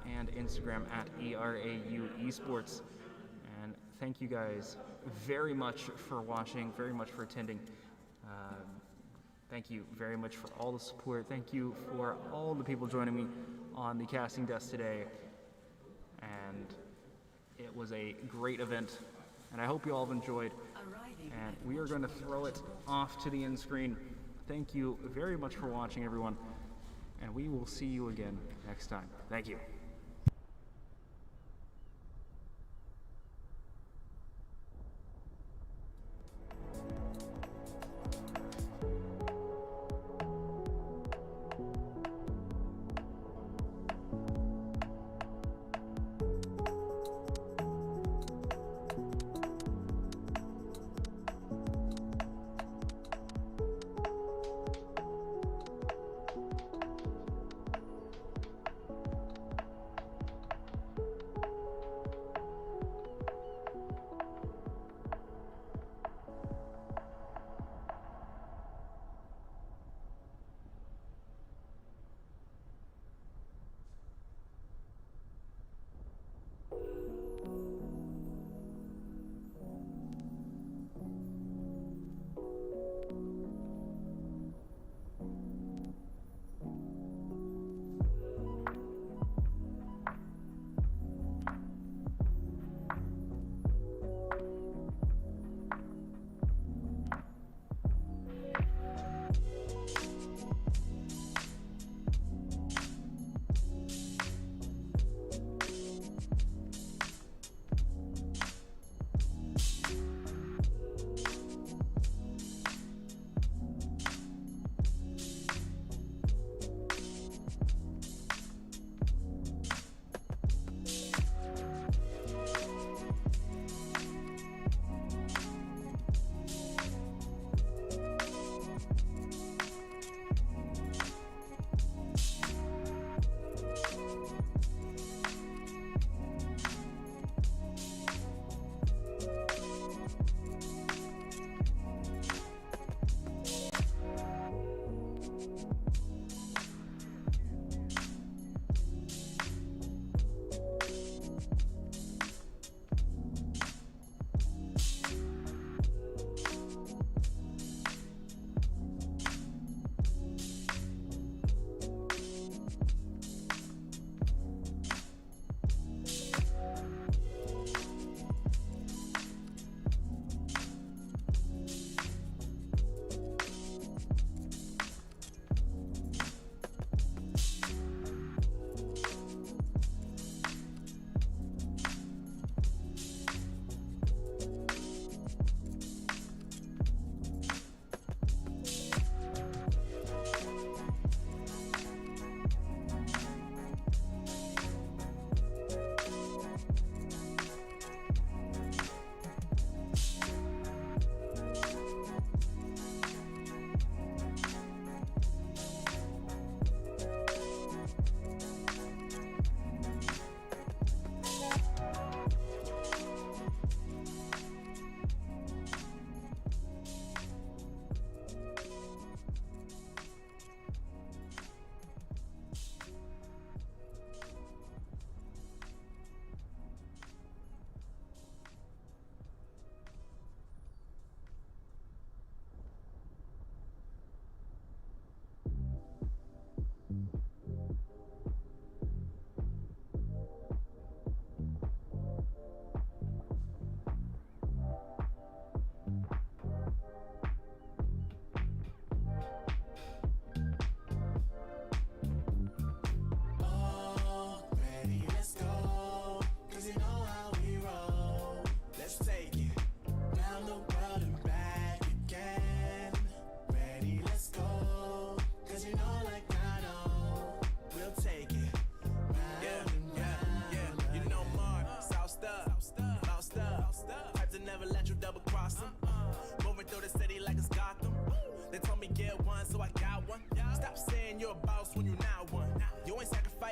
and Instagram at ERAU Esports. And thank you guys very much for watching, very much for attending. Thank you very much for all the support. Thank you for all the people joining me on the casting desk today. And it was a great event, and I hope you all have enjoyed. And we are going to throw it off to the end screen. Thank you very much for watching, everyone, and we will see you again next time. Thank you.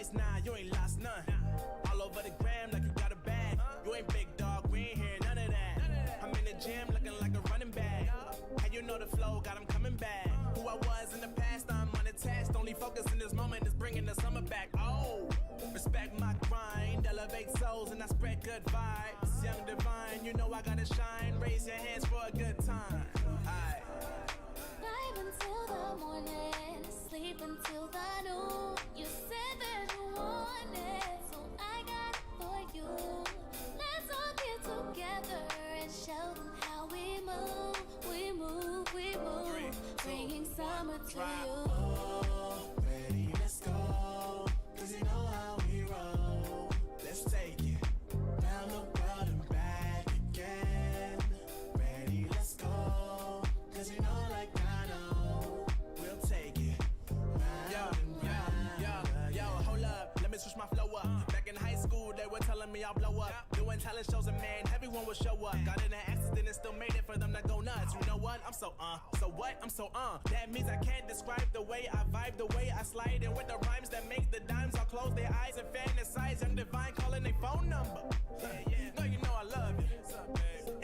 twice now, you ain't lost none. All over the gram like you got a bag. You ain't big dog, we ain't hear none of that. I'm in the gym looking like a running back. And you know the flow, got 'em coming back. Who I was in the past, I'm unattached. Only focus in this moment is bringing the summer back. Oh, respect my grind, elevate souls and I spread good vibes. Young divine, you know I gotta shine. Raise your hands for a good time. Aight. Vibe until the morning, sleep until the noon. You said that you want it, so I got it for you. Let's all get together and show them how we move. We move, we move, bringing summer to you. Oh, ready, let's go. Cause you know how we roll. Let's take it round the world and back again. Ready, let's go. Cause you know like I know. We'll take it round and round. Yo, hold up, let me switch my flow up. Back in high school, they were telling me I'll blow up. Doing talent shows and man, everyone will show up. Got in an accident and still made it for them to go nuts. You know what? I'm so what? I'm so That means I can't describe the way I vibe, the way I slide in with the rhymes that make the dimes. I'll close their eyes and fantasize. Young divine calling their phone number. No, you know I love you.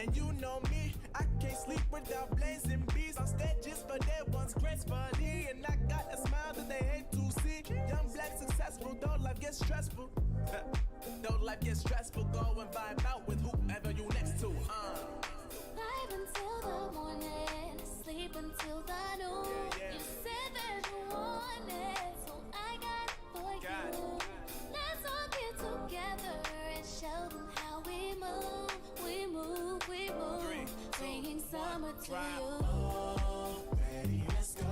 And you know me, I can't sleep without blazing beats. On stages for their ones gracefully. And I got a smile that they hate to see. Young black successful, though life gets stressful. Though life gets stressful, go and vibe out with whoever you next to. Vibe until the morning, sleep until the noon. You said that you want it, so I got it for you. Let's all get together and show them how we move. We move, we move, bringing summer to you. Oh, ready, let's go.